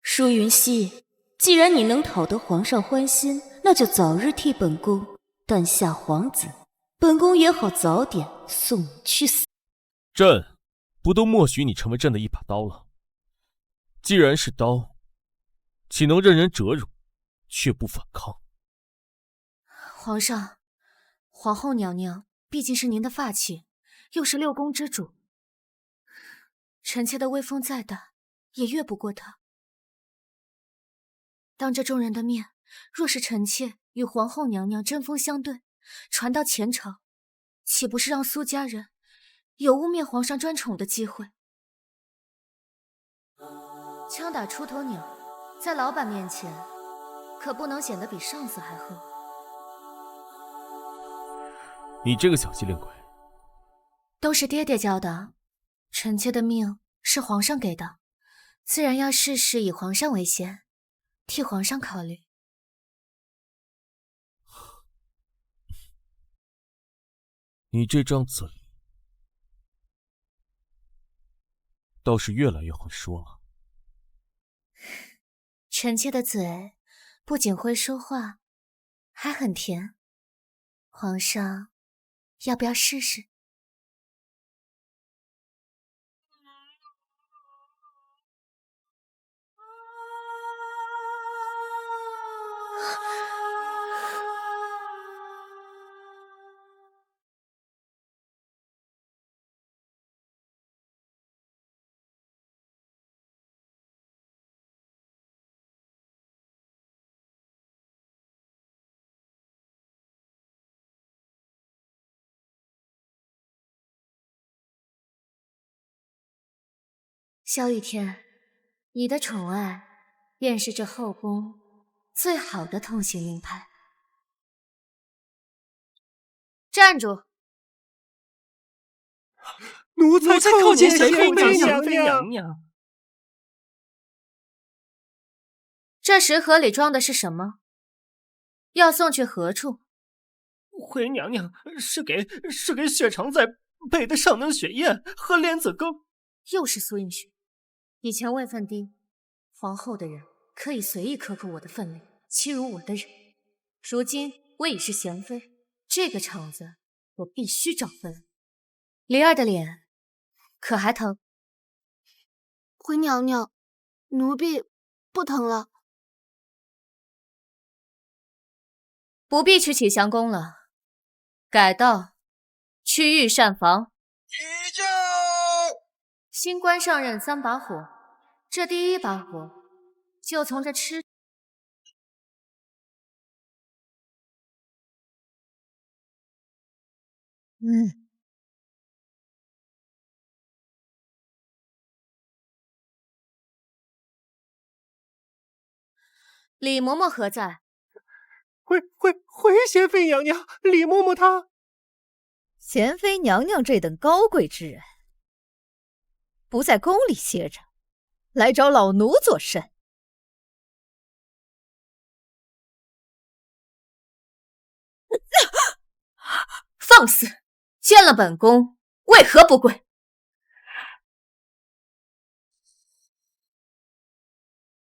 Speaker 6: 舒云熙，既然你能讨得皇上欢心，那就早日替本宫诞下皇子，本宫也好早点送你去死。
Speaker 5: 朕不都默许你成为朕的一把刀了？既然是刀，岂能任人折辱，却不反抗？
Speaker 1: 皇上，皇后娘娘毕竟是您的发妻，又是6宫之主，臣妾的威风再大，也越不过她。当着众人的面，若是臣妾与皇后娘娘针锋相对，
Speaker 2: 传到前朝，岂不是让苏家人有污蔑皇上专宠的机会？枪打出头鸟，在老板面前可不能显得比上司还横。
Speaker 5: 你这个小机灵鬼，
Speaker 2: 都是爹爹教的。臣妾的命是皇上给的，自然要事事以皇上为先，替皇上考虑。
Speaker 5: 你这张嘴倒是越来越会说了。
Speaker 2: 臣妾的嘴不仅会说话，还很甜。皇上，要不要试试？萧雨天，你的宠爱便是这后宫最好的通行令牌。站住！
Speaker 10: 奴才叩见贤妃
Speaker 9: 娘
Speaker 10: 娘。
Speaker 2: 这食盒里装的是什么？要送去何处？
Speaker 10: 回娘娘，是给雪常在备的上等雪宴和莲子羹。
Speaker 2: 又是苏映雪。以前位分低，皇后的人可以随意克扣我的分量，欺辱我的人。如今我已是贤妃，这个场子我必须找分。梨儿的脸可还疼？
Speaker 4: 回娘娘，奴婢不疼了。
Speaker 2: 不必去启祥宫了，改道去御膳房。
Speaker 3: 提轿。
Speaker 2: 新官上任3把火，这第1把火就从这吃。李嬷嬷何在？
Speaker 10: 回贤妃娘娘，李嬷嬷她。
Speaker 11: 贤妃娘娘这等高贵之人，不在宫里歇着，来找老奴作甚？
Speaker 2: 放肆！见了本宫，为何不跪？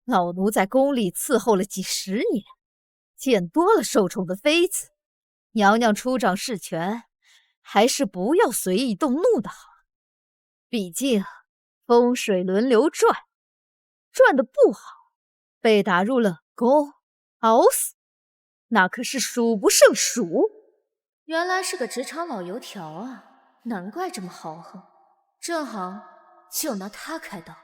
Speaker 11: 老奴在宫里伺候了几10年，见多了受宠的妃子，娘娘出掌事权，还是不要随意动怒的好。毕竟风水轮流转，转得不好，被打入冷宫，熬死，那可是数不胜数。
Speaker 2: 原来是个职场老油条啊，难怪这么豪横。正好就拿他开刀。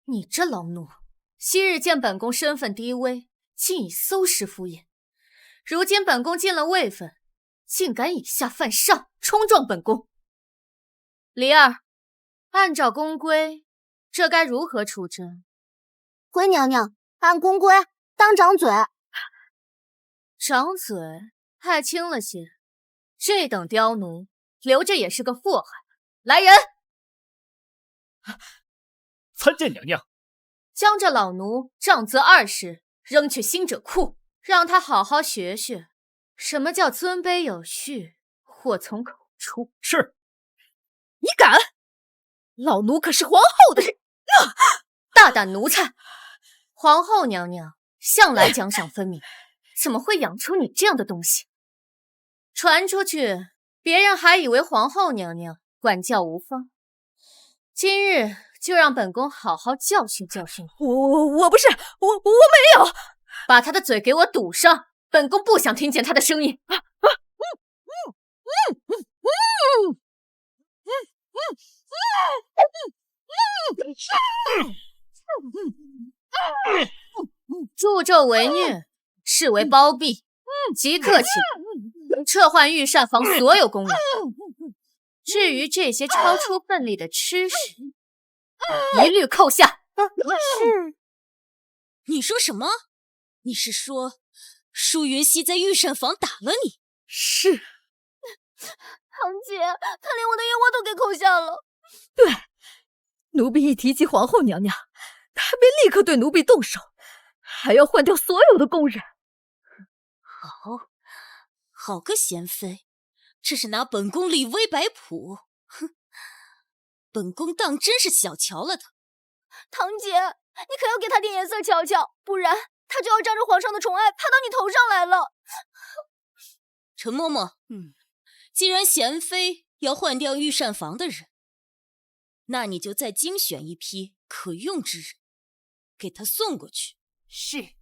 Speaker 2: 你这老奴，昔日见本宫身份低微，竟以搜尸敷衍；如今本宫进了位分，竟敢以下犯上，冲撞本宫。梨儿，按照宫规，这该如何处置？
Speaker 4: 回娘娘，按宫规当掌嘴。
Speaker 2: 掌嘴太轻了些，这等刁奴留着也是个祸害。来人！
Speaker 10: 参见娘娘。
Speaker 2: 将这老奴杖责20，扔去新者库，让他好好学学什么叫尊卑有序，祸从口出。
Speaker 10: 是。
Speaker 11: 你敢？老奴可是皇后的人！
Speaker 2: 大胆奴才！皇后娘娘向来奖赏分明，怎么会养出你这样的东西？传出去，别人还以为皇后娘娘管教无方。今日就让本宫好好教训教训你。
Speaker 11: 我不是，我没有。
Speaker 2: 把他的嘴给我堵上，本宫不想听见他的声音。助纣为虐，视为包庇。
Speaker 1: 即刻起来，撤换御膳房所有工人。至于这些超出分例的吃食，一律扣下。
Speaker 6: 是。你说什么？你是说舒云熙在御膳房打了你？
Speaker 11: 是。
Speaker 2: 堂姐，他连我的冤枉都给扣下了。
Speaker 11: 对，奴婢一提及皇后娘娘，他便立刻对奴婢动手，还要换掉所有的工人。
Speaker 6: 好个贤妃，这是拿本宫立威摆谱。哼，本宫当真是小瞧了他。
Speaker 2: 堂姐，你可要给他点颜色瞧瞧，不然他就要仗着皇上的宠爱爬到你头上来了。
Speaker 6: 陈嬷嬷，既然贤妃要换掉御膳房的人，那你就再精选一批可用之人，给他送过去。
Speaker 7: 是。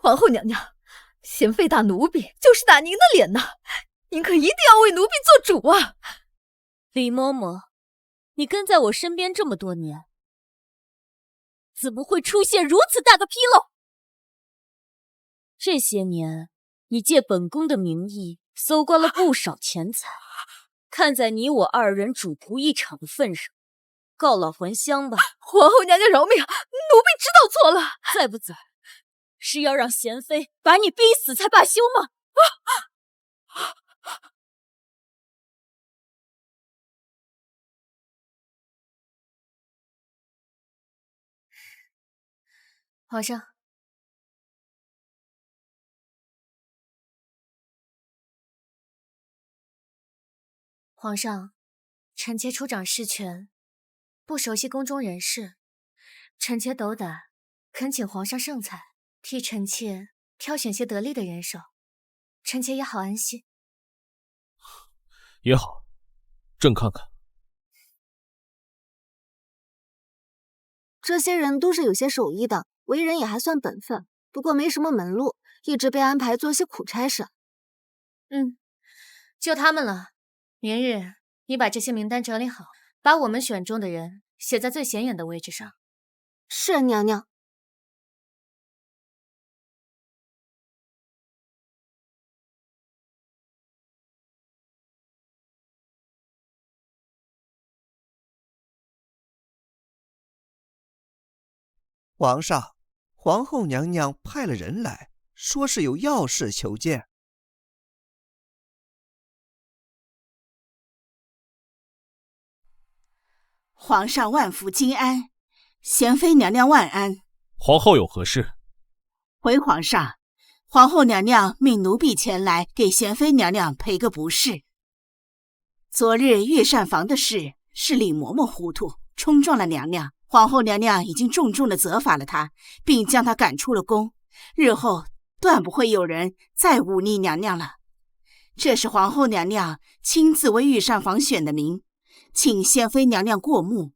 Speaker 11: 皇后娘娘，贤妃打奴婢就是打您的脸呐，您可一定要为奴婢做主啊！
Speaker 6: 李嬷嬷，你跟在我身边这么多年，怎么会出现如此大的纰漏？这些年，你借本宫的名义搜刮了不少钱财，看在你我二人主仆一场的份上，告老还乡吧。
Speaker 11: 皇后娘娘饶命，奴婢知道错了。
Speaker 6: 再不走，是要让贤妃把你逼死才罢休吗？
Speaker 1: 皇上，皇上，臣妾出掌失权，不熟悉宫中人事，臣妾斗胆，恳请皇上圣裁，替臣妾挑选些得力的人手，臣妾也好安心。
Speaker 5: 也好，朕看看。
Speaker 12: 这些人都是有些手艺的，为人也还算本分，不过没什么门路，一直被安排做些苦差事。
Speaker 1: 就他们了。明日你把这些名单整理好，把我们选中的人写在最显眼的位置上。
Speaker 12: 是，娘娘。
Speaker 3: 皇上，皇后娘娘派了人来，说是有要事求见。
Speaker 7: 皇上万福金安，贤妃娘娘万安。
Speaker 5: 皇后有何事？
Speaker 7: 回皇上，皇后娘娘命奴婢前来给贤妃娘娘赔个不是。昨日御膳房的事是李嬷嬷糊涂，冲撞了娘娘。皇后娘娘已经重重的责罚了她，并将她赶出了宫，日后断不会有人再忤逆娘娘了。这是皇后娘娘亲自为御膳房选的名，请贤妃娘娘过目。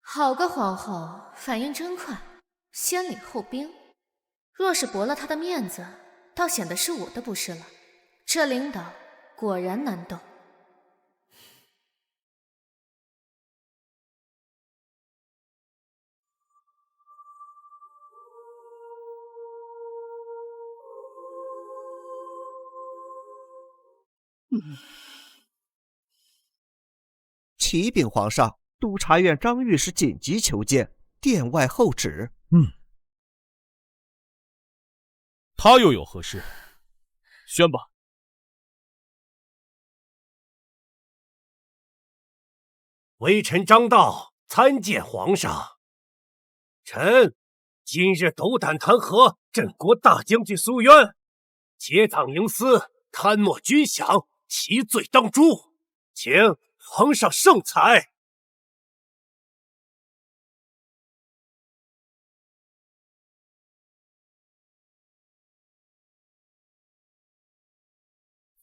Speaker 1: 好个皇后，反应真快，先礼后兵。若是驳了她的面子，倒显得是我的不是了。这领导果然难斗。
Speaker 3: 启禀皇上，督察院张御史紧急求见，殿外候旨。
Speaker 5: 他又有何事？宣吧。
Speaker 13: 微臣张道参见皇上。臣今日斗胆弹劾镇国大将军苏渊，结党营私，贪墨军饷，其罪当诛，请皇上圣裁。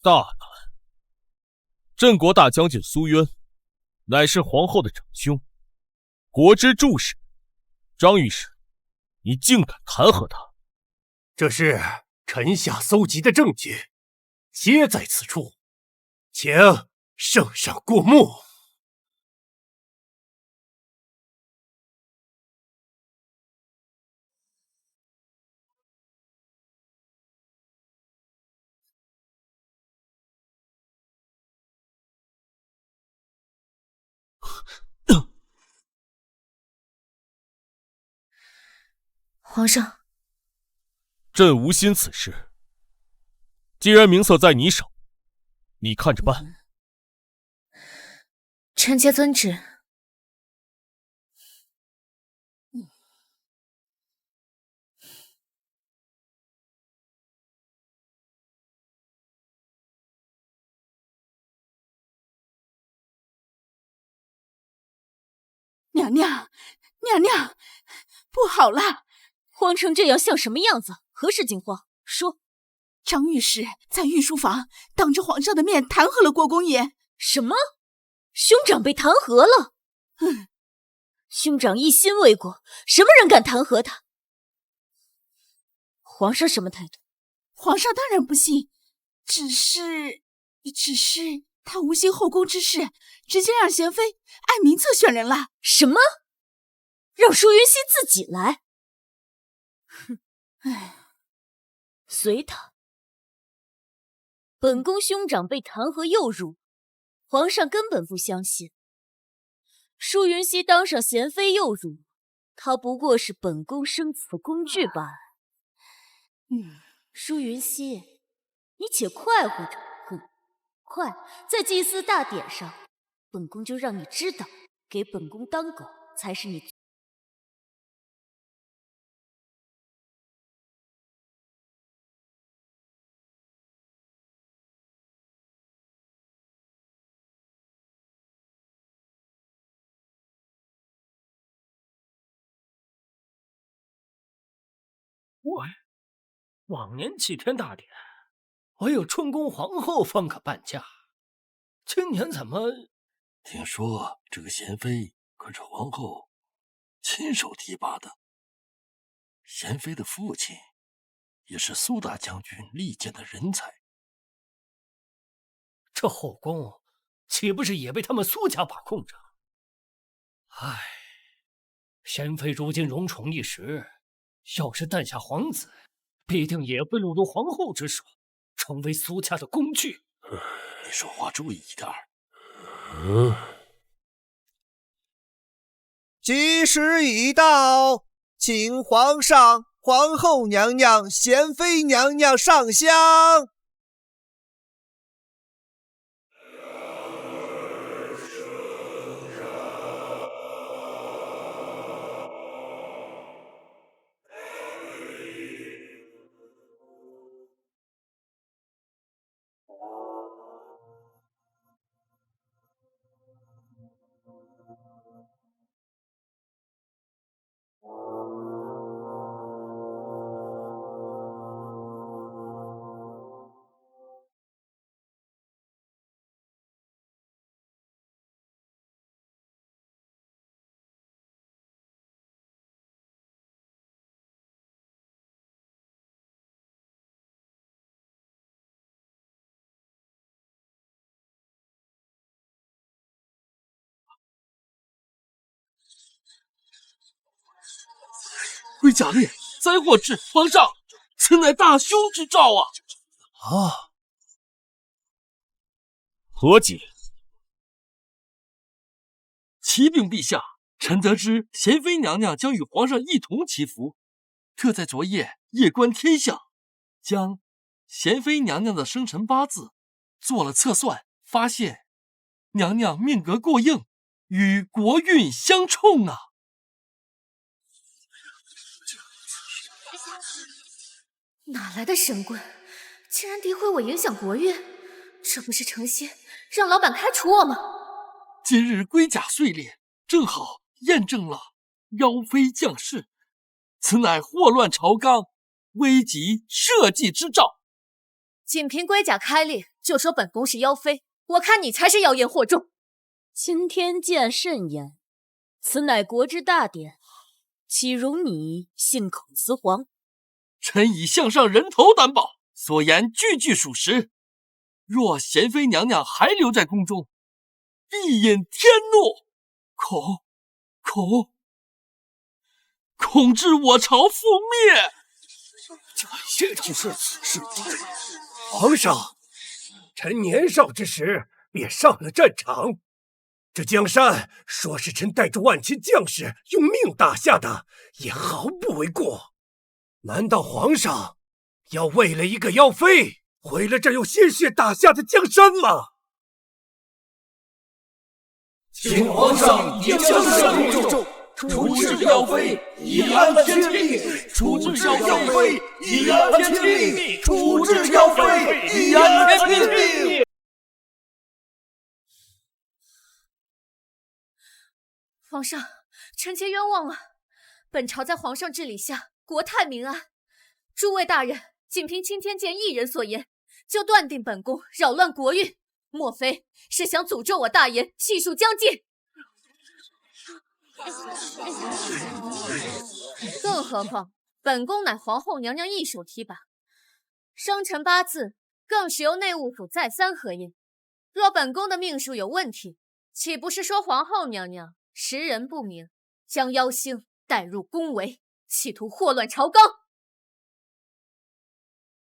Speaker 5: 大胆！镇国大将军苏渊，乃是皇后的长兄，国之柱石。张御史，你竟敢弹劾他？
Speaker 13: 这是臣下搜集的证据，皆在此处，请圣上过目。
Speaker 1: 皇上，
Speaker 5: 朕无心此事，既然名册在你手，你看着办。
Speaker 1: 臣妾遵旨。
Speaker 7: 娘娘，娘娘，不好了！
Speaker 6: 慌成这样像什么样子？何事惊慌？说。
Speaker 7: 张御史在御书房当着皇上的面弹劾了国公爷。
Speaker 6: 什么？兄长被弹劾了？兄长一心为国，什么人敢弹劾他？皇上什么态度？
Speaker 7: 皇上当然不信，只是他无心后宫之事，直接让贤妃按名册选人了。
Speaker 6: 什么？让舒云熙自己来？哼，随他。本宫兄长被弹劾诱辱，皇上根本不相信。舒云熙当上贤妃诱辱，他不过是本宫生词工具罢了。舒云熙，你且快活着。快，在祭祀大典上，本宫就让你知道，给本宫当狗才是你。
Speaker 10: 喂，往年7天大典，唯有春宫皇后方可伴驾，今年怎么？
Speaker 14: 听说这个贤妃可是皇后亲手提拔的，贤妃的父亲也是苏大将军力荐的人才。
Speaker 10: 这后宫岂不是也被他们苏家把控着？唉，贤妃如今荣宠一时，要是诞下皇子，必定也会落入皇后之手，成为苏家的工具。
Speaker 14: 你说话注意一点。
Speaker 3: 吉时已到，请皇上、皇后娘娘、贤妃娘娘上香。
Speaker 14: 龟甲烈，灾祸至！皇上，此乃大凶之兆啊！
Speaker 5: 何解？
Speaker 14: 启禀陛下，臣得知贤妃娘娘将与皇上一同祈福，特在昨夜夜观天象，将贤妃娘娘的生辰八字做了测算，发现娘娘命格过硬，与国运相冲啊！
Speaker 1: 哪来的神棍，竟然诋毁我，影响国运？这不是成心让老板开除我吗？
Speaker 14: 今日龟甲碎裂，正好验证了妖妃降世，此乃祸乱朝纲、危及社稷之兆。
Speaker 1: 仅凭龟甲开裂，就说本宫是妖妃，我看你才是妖言惑众。
Speaker 6: 今天见甚言，此乃国之大典，岂容你信口雌黄？
Speaker 14: 臣以项上人头担保，所言句句属实。若贤妃娘娘还留在宫中，必引天怒，恐致我朝覆灭。
Speaker 13: 这就是此事。皇上，臣年少之时便上了战场，这江山说是臣带着万千将士用命打下的，也毫不为过。难道皇上要为了一个妖妃，毁了这用鲜血打下的江山吗？
Speaker 9: 请皇上以江山为重，处置妖妃，以安天命；处置妖妃，以安天命；处置妖妃，以安天命。
Speaker 2: 皇上，臣妾冤枉了。本朝在皇上治理下，国泰民安。诸位大人，仅凭青天剑一人所言，就断定本宫扰乱国运，莫非是想诅咒我大言细数将尽？更何况，本宫乃皇后娘娘一手提拔，生辰八字更是由内务府再三核验。若本宫的命数有问题，岂不是说皇后娘娘识人不明，将妖星带入宫闱，企图祸乱朝纲？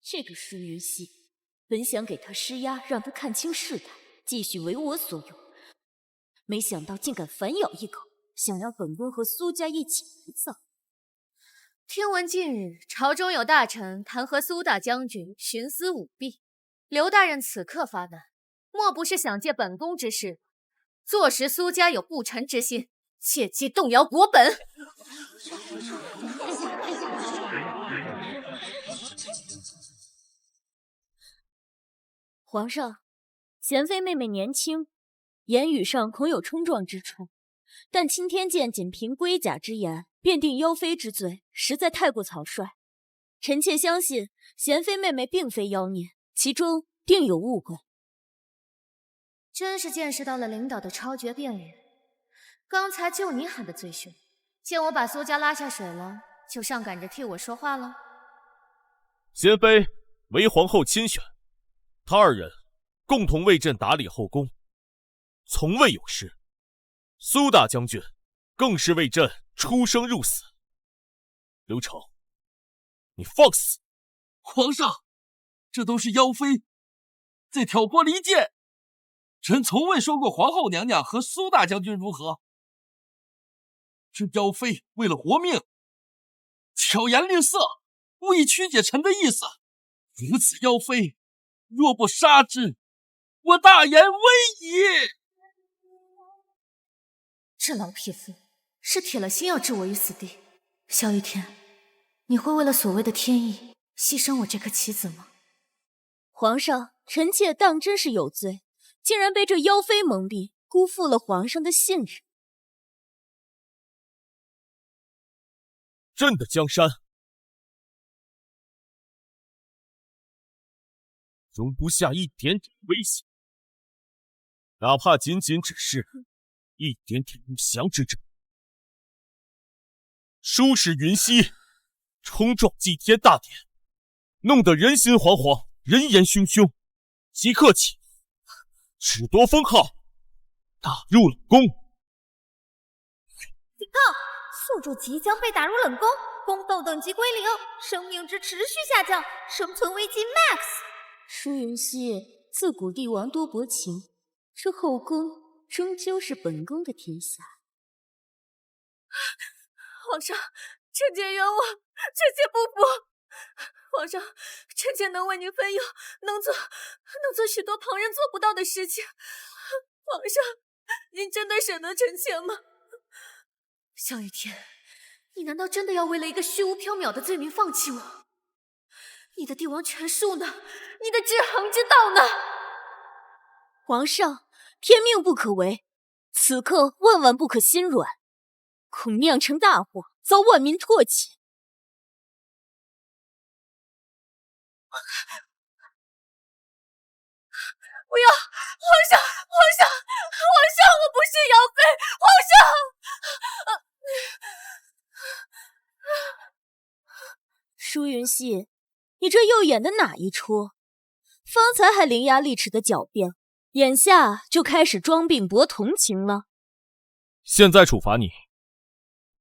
Speaker 6: 这个舒云熙，本想给他施压，让他看清事态，继续为我所用，没想到竟敢反咬一口，想要本宫和苏家一起埋葬。
Speaker 2: 听闻近日朝中有大臣弹劾苏大将军徇私舞弊，刘大人此刻发难，莫不是想借本宫之事，坐实苏家有不臣之心，借机动摇国本？
Speaker 6: 皇上，贤妃妹妹年轻，言语上恐有冲撞之处，但青天剑仅凭龟甲之言便定妖妃之罪，实在太过草率。臣妾相信贤妃妹妹并非妖孽，其中定有误会。
Speaker 2: 真是见识到了领导的超绝辩语。刚才就你喊得最凶，见我把苏家拉下水了，就上赶着替我说话了。
Speaker 5: 贤妃为皇后亲选，他二人共同为朕打理后宫，从未有失。苏大将军更是为朕出生入死。刘成，你放肆！
Speaker 14: 皇上，这都是妖妃在挑拨离间。臣从未说过皇后娘娘和苏大将军如何。这妖妃为了活命，巧言令色，故意曲解臣的意思。如此妖妃，若不杀之，我大言危矣。
Speaker 2: 这老匹夫是铁了心要置我于死地。萧雨天，你会为了所谓的天意牺牲我这颗棋子吗？
Speaker 6: 皇上，臣妾当真是有罪，竟然被这妖妃蒙蔽，辜负了皇上的信任。
Speaker 5: 朕的江山容不下一点点危险，哪怕仅仅只是一点点不祥之兆。舒氏云溪冲撞祭天大典，弄得人心惶惶，人言汹汹，即刻起褫夺封号，打入冷宫。
Speaker 15: 警告！宿主即将被打入冷宫，宫斗等级归0，生命值持续下降，生存危机 MAX。
Speaker 6: 舒云熙自古帝王多薄情，这后宫终究是本宫的天下。
Speaker 2: 皇上，臣妾冤枉，臣妾不服。皇上，臣妾能为您分忧，能做许多旁人做不到的事情。皇上，您真的舍得臣妾吗？萧雨天，你难道真的要为了一个虚无缥缈的罪名放弃我？你的帝王权术呢？你的制衡之道呢？
Speaker 6: 皇上，天命不可违，此刻万万不可心软，恐酿成大祸，遭万民唾弃。
Speaker 2: 不要！皇上，我不是妖妃！皇上！
Speaker 6: 舒云熙，你这又演的哪一出？方才还伶牙俐齿的狡辩，眼下就开始装病博同情了。
Speaker 5: 现在处罚你，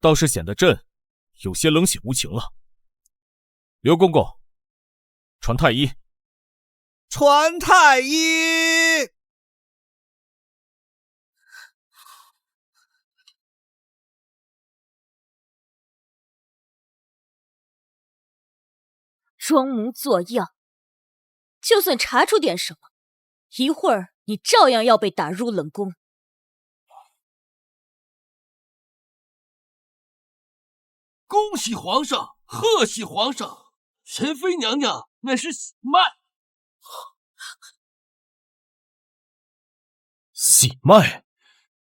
Speaker 5: 倒是显得朕有些冷血无情了。刘公公，传太医。
Speaker 3: 传太医。
Speaker 6: 装模作样，就算查出点什么，一会儿你照样要被打入冷宫。
Speaker 14: 恭喜皇上，贺喜皇上！贤妃娘娘乃是喜脉。
Speaker 5: 喜脉？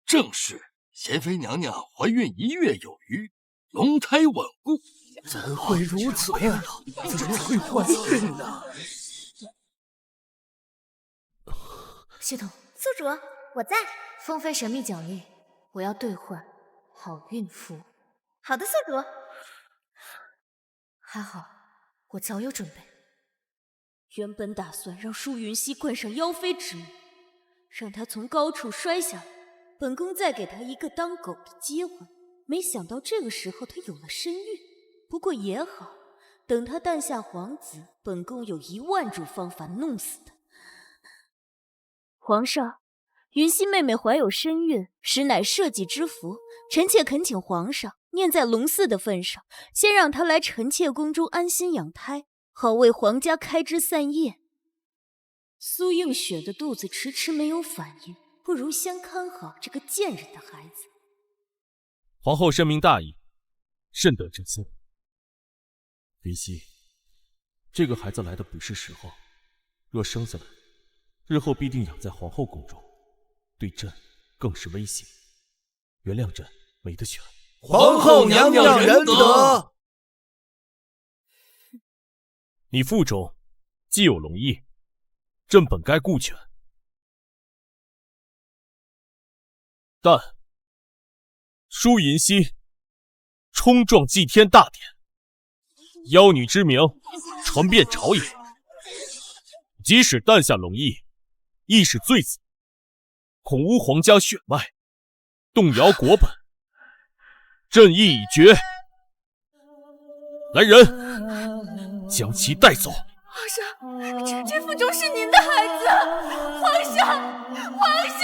Speaker 14: 正是，贤妃娘娘怀孕1月有余，龙胎稳固。
Speaker 9: 怎会如此呀？怎么会怀孕呢？
Speaker 1: 系统，
Speaker 15: 宿主，我在。
Speaker 1: 封妃神秘奖励，我要兑换好运符。
Speaker 15: 好的，宿主。
Speaker 1: 还好，我早有准备。
Speaker 6: 原本打算让舒云熙冠上妖妃之名，让她从高处摔下来，本宫再给她一个当狗的机会。没想到这个时候她有了身孕。不过也好，等她诞下皇子，本宫有10000种方法弄死她。皇上，云溪妹妹怀有身孕，实乃社稷之福，臣妾恳请皇上念在龙嗣的份上，先让她来臣妾宫中安心养胎，好为皇家开枝散叶。苏映雪的肚子迟迟没有反应，不如先看好这个贱人的孩子。
Speaker 5: 皇后深明大义，甚得朕心。云溪，这个孩子来的不是时候，若生下来，日后必定养在皇后宫中，对朕更是威胁。原谅朕没得选。
Speaker 3: 皇后娘娘仁德。
Speaker 5: 你腹中既有龙翼，朕本该顾全，但舒云熙冲撞祭天大典，妖女之名传遍朝野，即使诞下龙翼，亦是罪子，恐污皇家血脉，动摇国本，朕意已决。来人，将其带走。
Speaker 15: 皇上，臣妾腹中是您的孩子，皇上，皇上，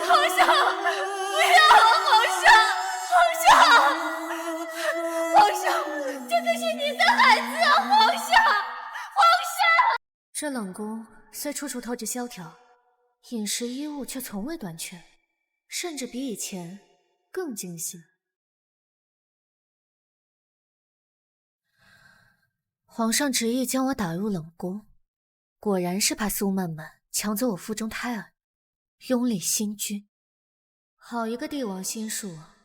Speaker 15: 皇上，不要，皇上，皇上，皇上，这可是您的孩子啊，皇上，皇上。
Speaker 1: 这冷宫虽处处透着萧条，饮食衣物却从未短缺，甚至比以前更精细。皇上执意将我打入冷宫，果然是怕苏曼曼抢走我腹中胎儿，拥立新君。好一个帝王心术啊！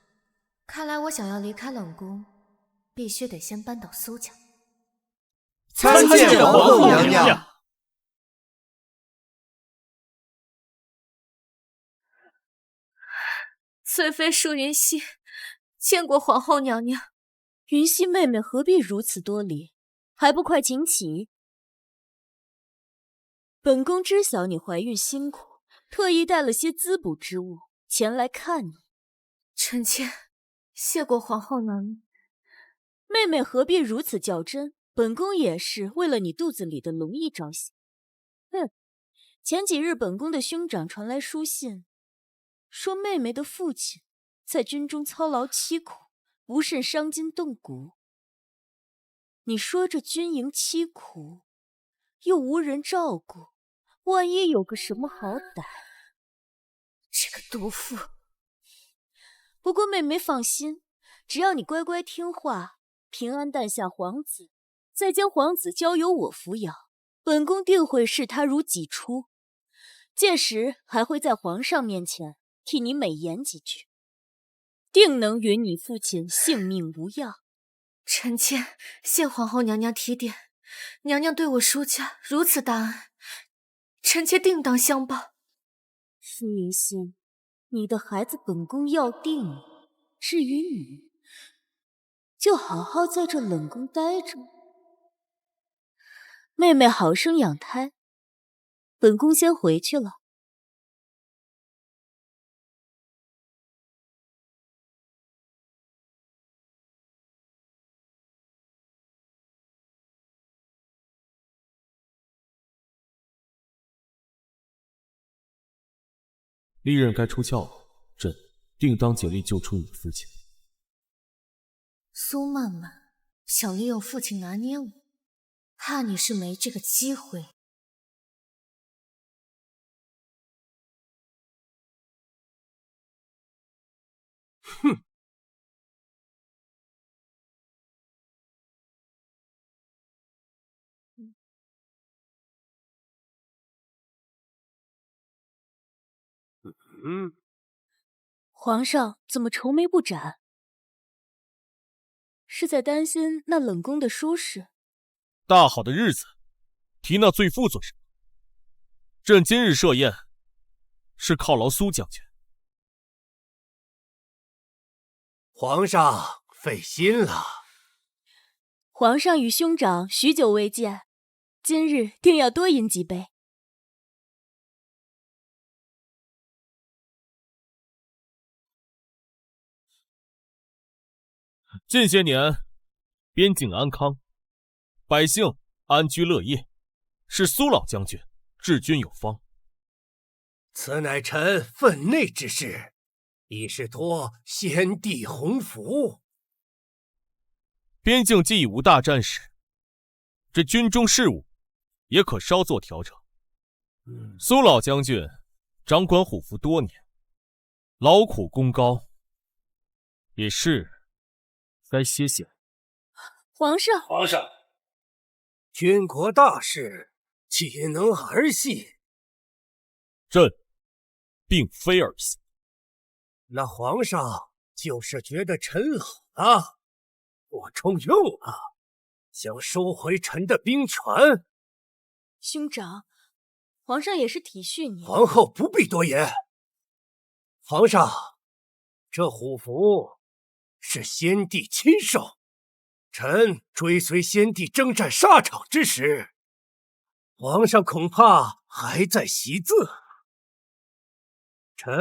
Speaker 1: 看来我想要离开冷宫，必须得先扳倒苏家。
Speaker 3: 参见皇后娘娘。
Speaker 1: 翠妃舒云熙，见过皇后娘娘。
Speaker 6: 云溪妹妹何必如此多礼？还不快请起！本宫知晓你怀孕辛苦，特意带了些滋补之物前来看你。
Speaker 1: 臣妾谢过皇后娘娘。
Speaker 6: 妹妹何必如此较真？本宫也是为了你肚子里的龙翼着想。前几日本宫的兄长传来书信，说妹妹的父亲在军中操劳凄苦，不慎伤筋动骨。你说这军营凄苦，又无人照顾，万一有个什么好歹……
Speaker 1: 这个毒妇！
Speaker 6: 不过妹妹放心，只要你乖乖听话，平安诞下皇子，再将皇子交由我抚养，本宫定会视他如己出。届时还会在皇上面前替你美言几句，定能允你父亲性命无恙。
Speaker 1: 臣妾谢皇后娘娘提点，娘娘对我舒家如此大恩，臣妾定当相报。
Speaker 6: 舒云熙，你的孩子本宫要定你，至于你，就好好在这冷宫待着，妹妹好生养胎，本宫先回去了。
Speaker 5: 利刃该出鞘了，朕定当竭力救出你的父亲。
Speaker 1: 苏曼曼，想利用父亲拿捏我，怕你是没这个机会。
Speaker 13: 哼！
Speaker 6: 皇上怎么愁眉不展？是在担心那冷宫的舒适？
Speaker 5: 大好的日子，提那罪妇做什么？朕今日设宴，是犒劳苏将军。
Speaker 13: 皇上费心了。
Speaker 6: 皇上与兄长许久未见，今日定要多饮几杯。
Speaker 5: 近些年，边境安康，百姓安居乐业，是苏老将军治军有方。
Speaker 13: 此乃臣分内之事，已是托先帝洪福。
Speaker 5: 边境既已无大战事，这军中事务也可稍作调整。苏老将军掌管虎符多年，劳苦功高，也是该歇歇。
Speaker 6: 皇上，
Speaker 13: 皇上，军国大事岂能儿戏？
Speaker 5: 朕并非儿戏。
Speaker 13: 那皇上就是觉得臣老了，我冲用了，想收回臣的兵权。
Speaker 6: 兄长，皇上也是体恤你。
Speaker 13: 皇后不必多言。皇上，这虎符是先帝亲授，臣追随先帝征战沙场之时，皇上恐怕还在习字。臣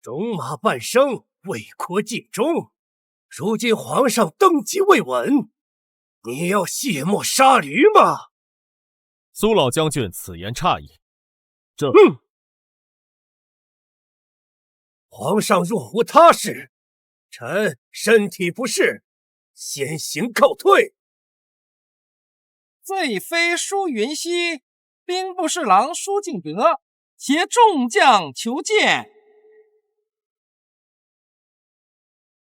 Speaker 13: 种马半生，为国尽忠，如今皇上登基未稳，你要卸磨杀驴吗？
Speaker 5: 苏老将军此言差矣。这
Speaker 13: 皇上若无他事，臣身体不适，先行告退。
Speaker 16: 罪妃舒云熙，兵部侍郎舒敬德携众将求见。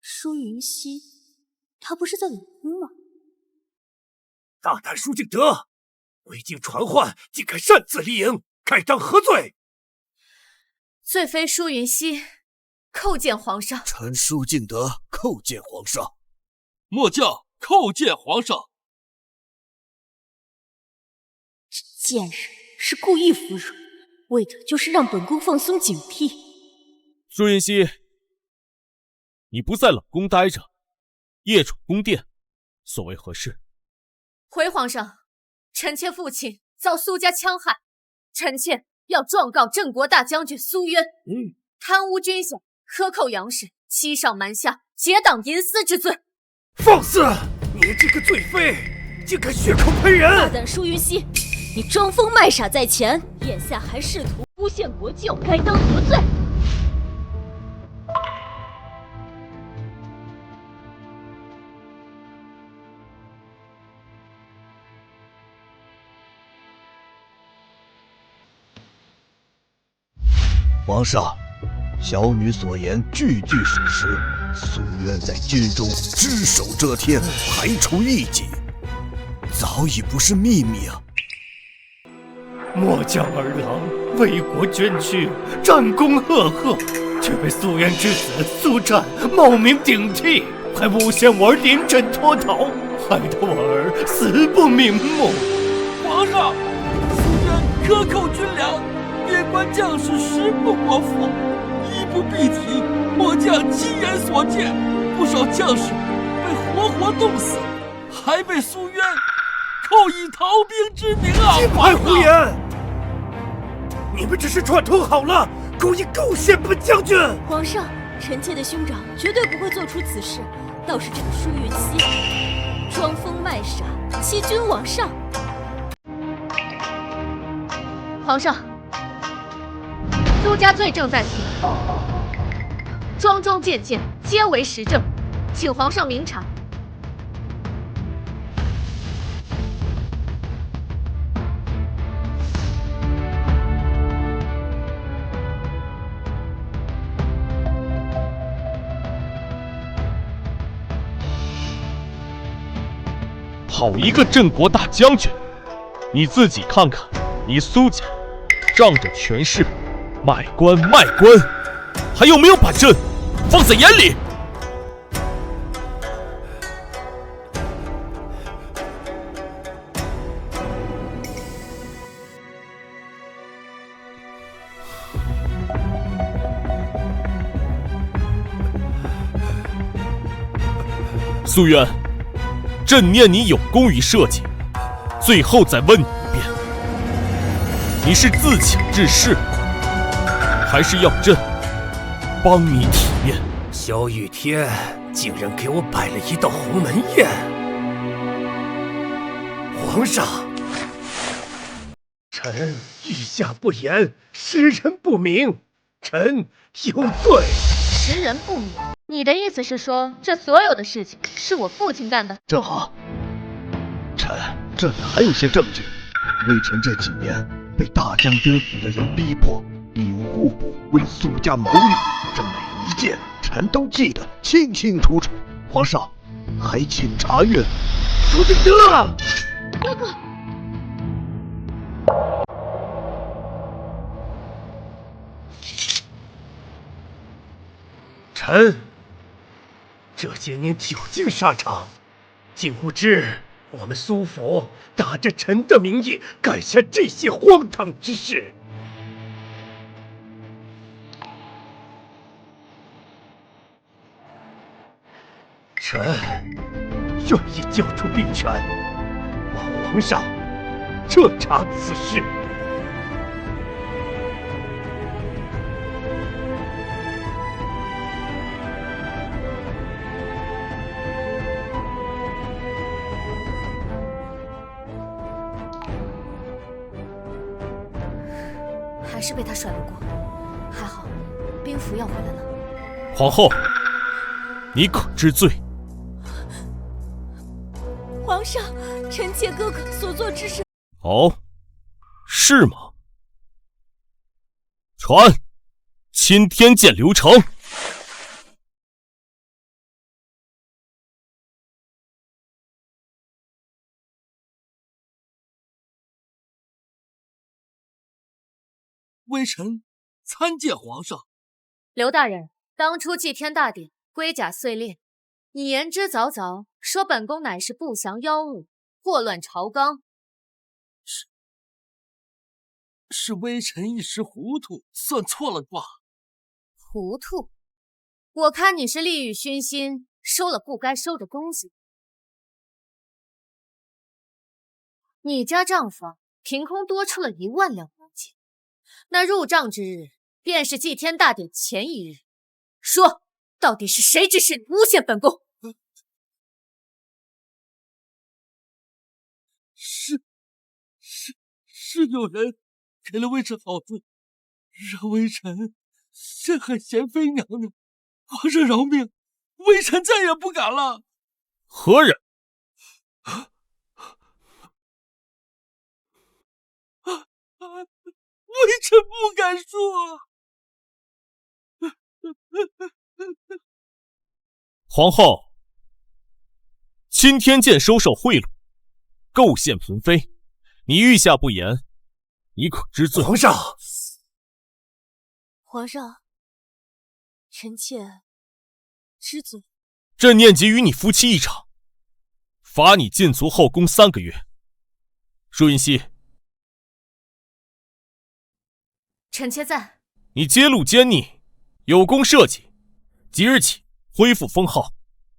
Speaker 6: 舒云熙，他不是在冷宫吗？
Speaker 13: 大胆舒敬德，未经传唤，竟敢擅自离营，开张何罪？
Speaker 1: 罪妃舒云熙，叩见皇上。
Speaker 3: 臣舒敬德叩见皇上。
Speaker 14: 末将叩见皇上。
Speaker 6: 这贱人是故意服软，为的就是让本宫放松警惕。
Speaker 5: 舒云熙，你不在冷宫待着，夜闯宫殿，所为何事？
Speaker 1: 回皇上，臣妾父亲遭苏家戕害，臣妾要状告镇国大将军苏渊，贪污军饷，克扣粮食，欺上瞒下，结党营私之罪。
Speaker 13: 放肆！你这个罪妃，竟敢血口喷人！
Speaker 6: 大胆舒云熙，你装疯卖傻在前，眼下还试图诬陷国舅，该当何罪？
Speaker 3: 皇上，小女所言句句属实。苏渊在军中只手遮天，排除异己，早已不是秘密啊！
Speaker 10: 末将儿郎为国捐躯，战功赫赫，却被苏渊之子苏战冒名顶替，还诬陷我儿临阵脱逃，害得我儿死不瞑目。
Speaker 16: 皇上，苏渊克扣军粮，边关将士食不果腹，衣不蔽体。末将亲眼所见，不少将士被活活冻死，还被苏渊扣以逃兵之名啊！
Speaker 13: 尽快胡言！你们这是串通好了，故意构陷本将军。
Speaker 6: 皇上，臣妾的兄长绝对不会做出此事，倒是这个舒云熙装疯卖傻，欺君罔上。
Speaker 1: 皇上，苏家罪证在庭，桩桩件件皆为实证，请皇上明察。
Speaker 5: 好一个镇国大将军！你自己看看，你苏家仗着权势卖官卖官，还有没有把朕放在眼里？苏渊，朕念你有功于社稷，最后再问你一遍，你是自请致仕，还是要朕帮你体面？
Speaker 13: 萧雨天竟然给我摆了一道鸿门宴！皇上，臣御下不严，识人不明，臣有罪。
Speaker 1: 识人不明，你的意思是说，这所有的事情是我父亲干的？
Speaker 17: 正好，臣这里还有些证据。微臣这几年被大将军府的人逼迫，义无互补，为苏家谋利，这每一件臣都记得清清楚楚。皇上，还请查阅。苏敬德，
Speaker 1: 哥哥。
Speaker 13: 臣这些年久经沙场，竟不知我们苏府打着臣的名义干下这些荒唐之事。臣愿意交出兵权，望皇上彻查此事。
Speaker 2: 还是被他甩了锅，还好兵符要回来了。
Speaker 5: 皇后，你可知罪？
Speaker 6: 皇上，臣妾哥哥所做之事……
Speaker 5: 哦，是吗？传，钦天监刘成。
Speaker 16: 微臣参见皇上。
Speaker 1: 刘大人，当初祭天大典，龟甲碎裂，你言之凿凿，说本宫乃是不祥妖物，祸乱朝纲。
Speaker 16: 是微臣一时糊涂，算错了卦。
Speaker 1: 糊涂？我看你是利欲熏心，收了不该收的东西。你家账房凭空多出了1万两黄金。那入账之日，便是祭天大典前一日。说，到底是谁指使你诬陷本宫？
Speaker 16: 是有人给了微臣好处，让微臣陷害贤妃娘娘。皇上饶命，微臣再也不敢了。
Speaker 5: 何人？
Speaker 16: 微臣不敢说。
Speaker 5: 皇后，钦天监收受贿赂，构陷嫔妃，你御下不严，你可知罪？
Speaker 13: 皇上，
Speaker 6: 皇上，臣妾知罪。
Speaker 5: 朕念及与你夫妻一场，罚你禁足后宫3个月。舒云熙，
Speaker 1: 臣妾在。
Speaker 5: 你揭露奸逆，有功社稷，即日起恢复封号，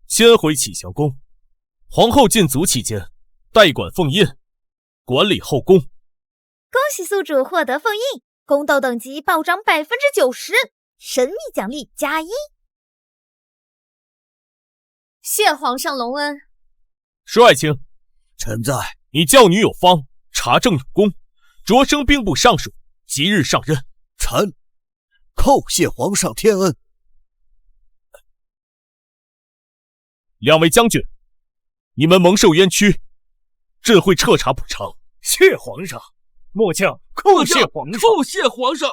Speaker 5: 迁回启祥宫。皇后禁足期间，代管凤印，管理后宫。
Speaker 11: 恭喜宿主获得凤印，宫斗等级暴涨90%，神秘奖励+1。
Speaker 1: 谢皇上隆恩。
Speaker 5: 施爱卿，
Speaker 3: 臣在。
Speaker 5: 你教女有方，查证有功，擢升兵部尚书，即日上任。
Speaker 3: 臣叩谢皇上天恩。
Speaker 5: 两位将军，你们蒙受冤屈，朕会彻查补偿。
Speaker 10: 谢皇上，末将叩谢皇上。
Speaker 16: 叩谢皇上。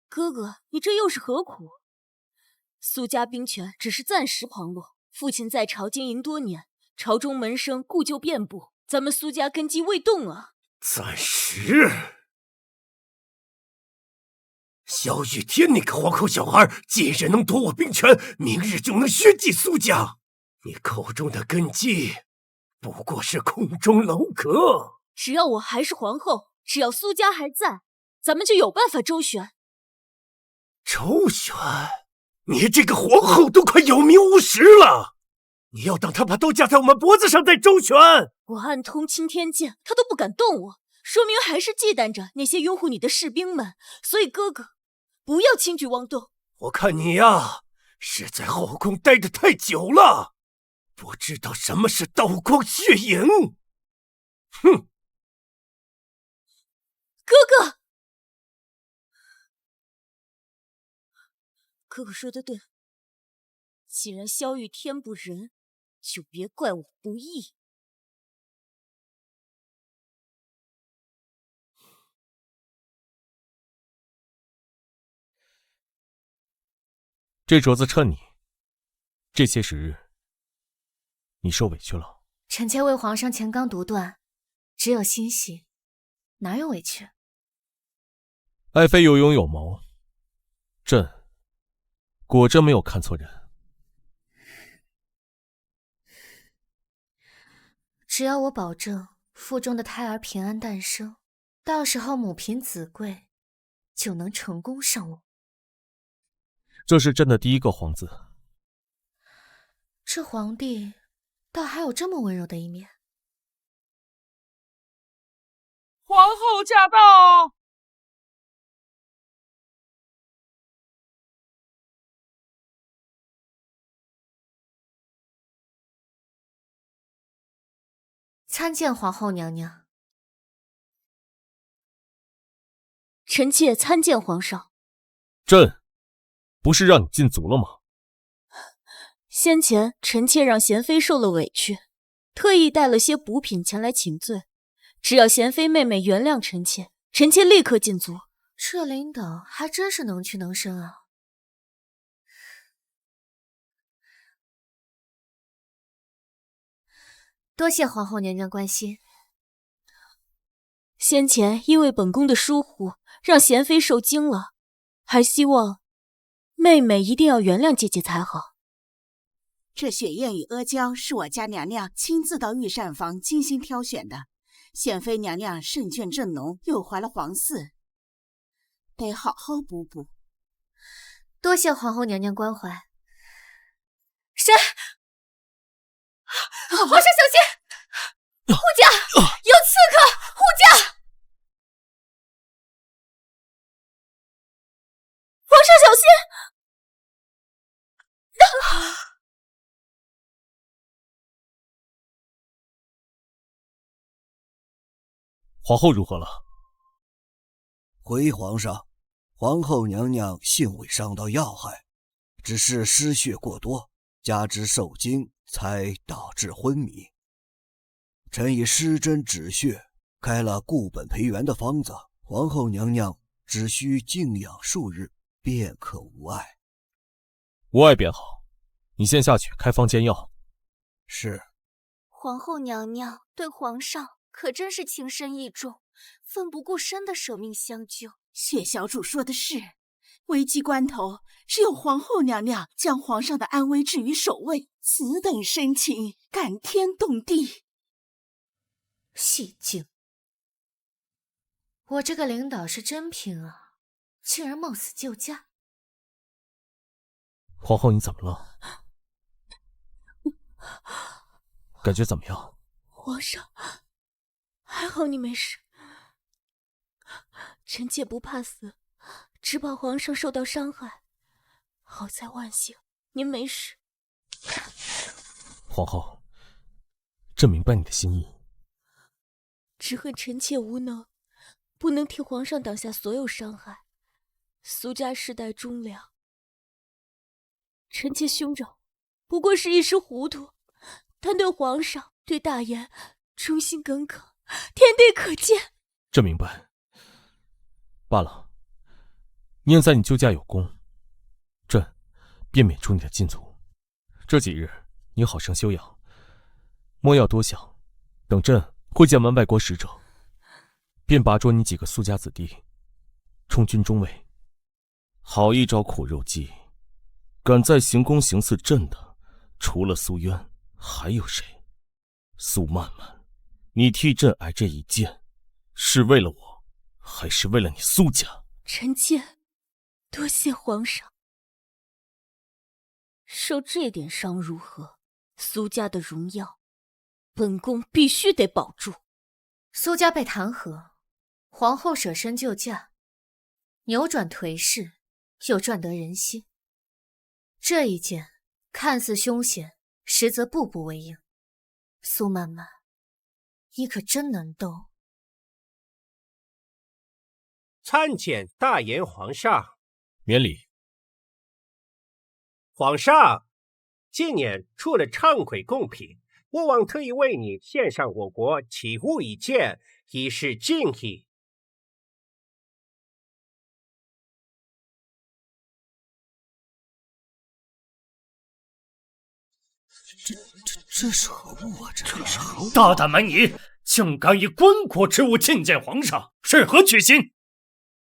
Speaker 6: 哥哥，你这又是何苦？苏家兵权只是暂时旁落，父亲在朝经营多年，朝中门生故旧遍布，咱们苏家根基未动啊。
Speaker 13: 暂时？萧雨天那个皇后小孩，今日能夺我兵权，明日就能血祭苏家。你口中的根基，不过是空中楼阁。
Speaker 6: 只要我还是皇后，只要苏家还在，咱们就有办法周旋。
Speaker 13: 周旋？你这个皇后都快有名无实了，你要等他把刀架在我们脖子上再周旋？
Speaker 6: 我暗通青天剑，他都不敢动我，说明还是忌惮着那些拥护你的士兵们。所以哥哥，不要轻举妄动。
Speaker 13: 我看你呀，是在后宫待得太久了，不知道什么是刀光血影。哼！
Speaker 6: 哥哥，哥哥说的对，既然萧玉天不仁，就别怪我不义。
Speaker 5: 这镯子衬你，这些时日你受委屈了。
Speaker 1: 臣妾为皇上乾纲独断，只有欣喜，哪有委屈？
Speaker 5: 爱妃有勇有谋，朕果真没有看错人。
Speaker 1: 只要我保证腹中的胎儿平安诞生，到时候母凭子贵，就能成功上位。
Speaker 5: 这是朕的第一个皇子。
Speaker 1: 这皇帝倒还有这么温柔的一面。
Speaker 16: 皇后驾到！
Speaker 1: 参见皇后娘娘。
Speaker 6: 臣妾参见皇上。
Speaker 5: 朕不是让你禁足了吗？
Speaker 6: 先前臣妾让贤妃受了委屈，特意带了些补品前来请罪。只要贤妃妹妹原谅臣妾，臣妾立刻禁足。
Speaker 1: 这领导还真是能屈能伸啊！多谢皇后娘娘关心。
Speaker 6: 先前因为本宫的疏忽，让贤妃受惊了，还希望妹妹一定要原谅姐姐才好。
Speaker 7: 这雪燕与阿胶是我家娘娘亲自到御膳房精心挑选的，贤妃娘娘圣眷正浓，又怀了皇嗣，得好好补补。
Speaker 1: 多谢皇后娘娘关怀。
Speaker 2: 谁？皇上小心！护驾，有刺客！护驾！皇上小心！
Speaker 5: 皇后如何了？
Speaker 3: 回皇上，皇后娘娘幸未伤到要害，只是失血过多，加之受惊，才导致昏迷。臣已施针止血，开了固本培元的方子，皇后娘娘只需静养数日，便可无碍。
Speaker 5: 无碍便好，你先下去开方煎药。
Speaker 3: 是。
Speaker 4: 皇后娘娘对皇上可真是情深意重，奋不顾身的舍命相救。
Speaker 7: 薛小主说的是，危急关头，只有皇后娘娘将皇上的安危置于首位，此等深情，感天动地。
Speaker 1: 戏精！我这个领导是真拼啊，竟然冒死救驾。
Speaker 5: 皇后，你怎么了？感觉怎么样？
Speaker 6: 皇上，还好你没事。臣妾不怕死，只怕皇上受到伤害。好在万幸，您没事。
Speaker 5: 皇后，朕明白你的心意，
Speaker 6: 只恨臣妾无能，不能替皇上挡下所有伤害。苏家世代忠良，臣妾兄长不过是一时糊涂，但对皇上对大言忠心耿耿，天地可见。
Speaker 5: 朕明白。罢了，念在你救驾有功，朕便免除你的禁足。这几日你好生休养，莫要多想。等朕会见完外国使者，便拔擢你几个苏家子弟，充军中尉。好一招苦肉计！敢在行宫行刺朕的，除了苏渊，还有谁？苏曼曼，你替朕挨这一剑，是为了我，还是为了你苏家？
Speaker 6: 臣妾多谢皇上。受这点伤如何？苏家的荣耀，本宫必须得保住。
Speaker 1: 苏家被弹劾，皇后舍身救驾，扭转颓势，又赚得人心。这一剑看似凶险，实则步步为营。苏曼曼，你可真能斗。
Speaker 13: 参见大言皇上。
Speaker 5: 免礼。
Speaker 13: 皇上，今年除了常规贡品，我王特意为你献上我国奇物一件，以示敬意。
Speaker 3: 这是何物啊？这是何物？
Speaker 10: 大胆蛮夷，竟敢以棺椁之物觐见皇上，是何居心？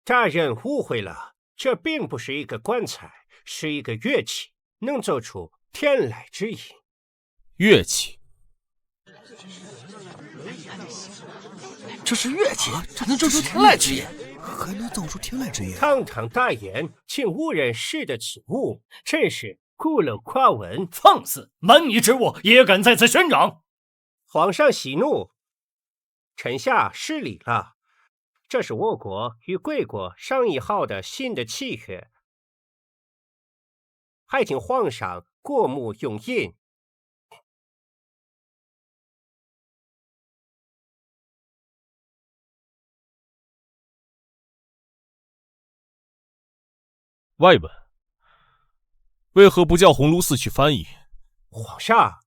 Speaker 13: 大人误会了，这并不是一个棺材，是一个乐器，能奏出天籁之音。
Speaker 5: 乐器？
Speaker 17: 这是乐器，这能奏出天籁之音，还能奏出天籁之音。
Speaker 13: 堂堂大言，竟无人识得此物，真是孤陋寡闻！
Speaker 10: 放肆！蛮夷之物也敢在此宣扬？
Speaker 13: 皇上息怒，臣下失礼了。这是我国与贵国商议好的新的契约，还请皇上过目用印。
Speaker 5: 外文为何不叫鸿胪寺去翻译？
Speaker 13: 皇上，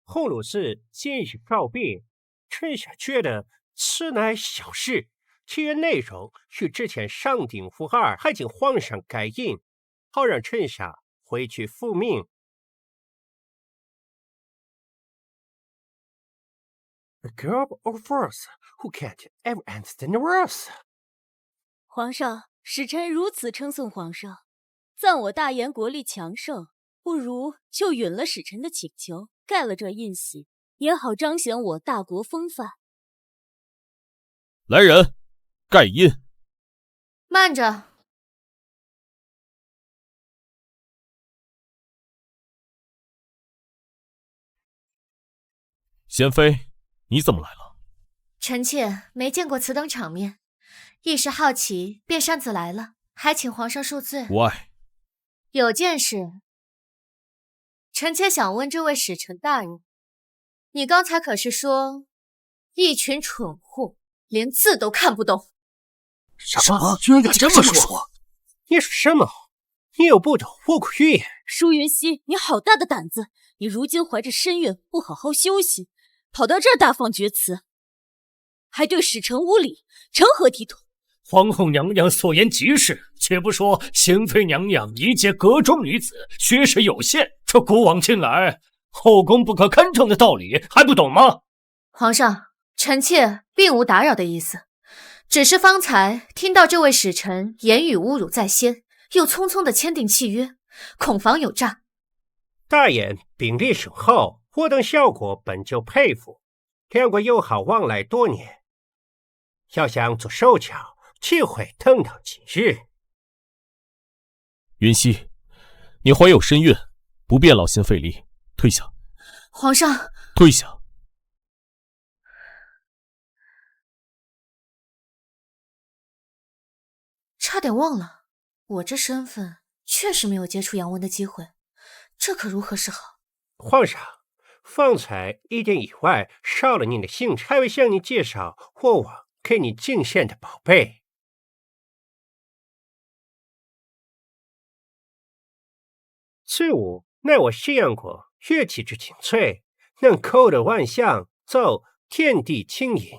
Speaker 13: 鸿胪寺今日召病，臣下觉得此乃小事。契约内容与之前商定无二，还请皇上改印，好让臣下回去复命。A girl or verse who can't ever understand the words。
Speaker 6: 皇上，使臣如此称颂皇上，赞我大言国力强盛，不如就允了使臣的请求，盖了这印玺，也好彰显我大国风范。
Speaker 5: 来人，盖印。
Speaker 1: 慢着！
Speaker 5: 贤妃，你怎么来了？
Speaker 1: 臣妾没见过此等场面，一时好奇，便擅自来了，还请皇上恕罪。
Speaker 5: 无碍。
Speaker 1: 有件事，臣妾想问这位使臣大人，你刚才可是说，一群蠢货连字都看不懂？
Speaker 17: 什么？居然敢这么说？
Speaker 13: 你说什么？你又不懂倭国语言？
Speaker 6: 舒云熙，你好大的胆子！你如今怀着身孕，不好好休息，跑到这儿大放厥词，还对使臣无礼，成何体统？
Speaker 10: 皇后娘娘所言极是，且不说贤妃娘娘一介阁中女子，学识有限，这古往今来后宫不可堪称的道理还不懂吗？
Speaker 1: 皇上，臣妾并无打扰的意思，只是方才听到这位使臣言语侮辱在先，又匆匆的签订契约，恐防有诈。
Speaker 13: 大言秉力守候，我等小国本就佩服，两国友好往来多年，要想做手脚，岂会等到今日？
Speaker 5: 云溪，你怀有身孕，不便劳心费力，退下。
Speaker 1: 皇上，
Speaker 5: 退下。
Speaker 1: 差点忘了，我这身份确实没有接触杨温的机会，这可如何是好？
Speaker 13: 皇上，方才一点意外，少了您的行程，还未向你介绍国王给你进献的宝贝。此物乃我西洋国乐器之精粹，能扣得万象，奏天地清音。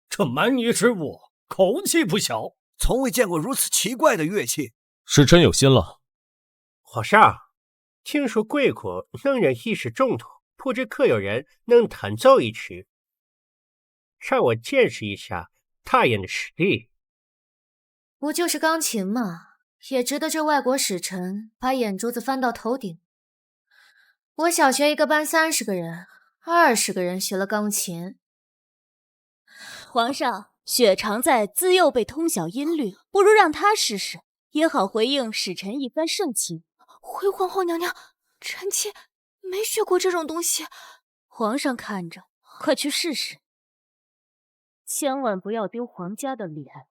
Speaker 10: 这蛮夷之物，口气不小，
Speaker 3: 从未见过如此奇怪的乐器。
Speaker 5: 使臣有心了。
Speaker 13: 皇上，听说贵国能人一时中毒，不知可有人能弹奏一曲，让我见识一下大人的实力。
Speaker 1: 不就是钢琴吗？也值得这外国使臣把眼珠子翻到头顶。我小学一个班30个人，20个人学了钢琴。
Speaker 6: 皇上，雪常在自幼被通晓音律，不如让他试试，也好回应使臣一番盛情。
Speaker 4: 回皇后娘娘，臣妾没学过这种东西。
Speaker 6: 皇上看着，快去试试，千万不要丢皇家的脸。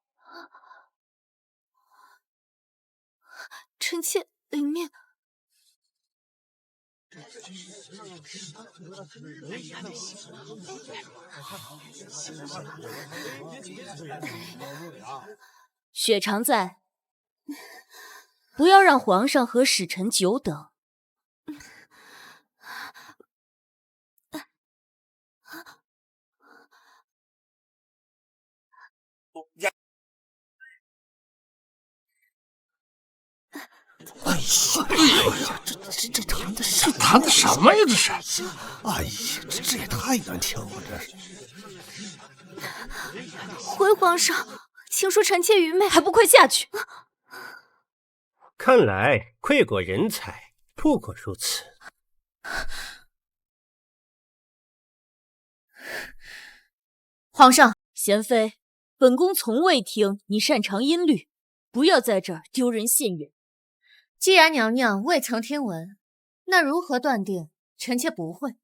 Speaker 4: 臣妾领命。
Speaker 6: 雪常在，不要让皇上和使臣久等。
Speaker 9: 哎呀，这弹的什么？弹的什么呀？这是！哎呀，这也太难听了，这是！
Speaker 4: 回皇上，请恕臣妾愚昧，
Speaker 6: 还不快下去！
Speaker 13: 看来贵国人才不过如此。
Speaker 1: 皇上，
Speaker 6: 贤妃，本宫从未听你擅长音律，不要在这儿丢人现眼。
Speaker 1: 既然娘娘未曾听闻，那如何断定臣妾不会？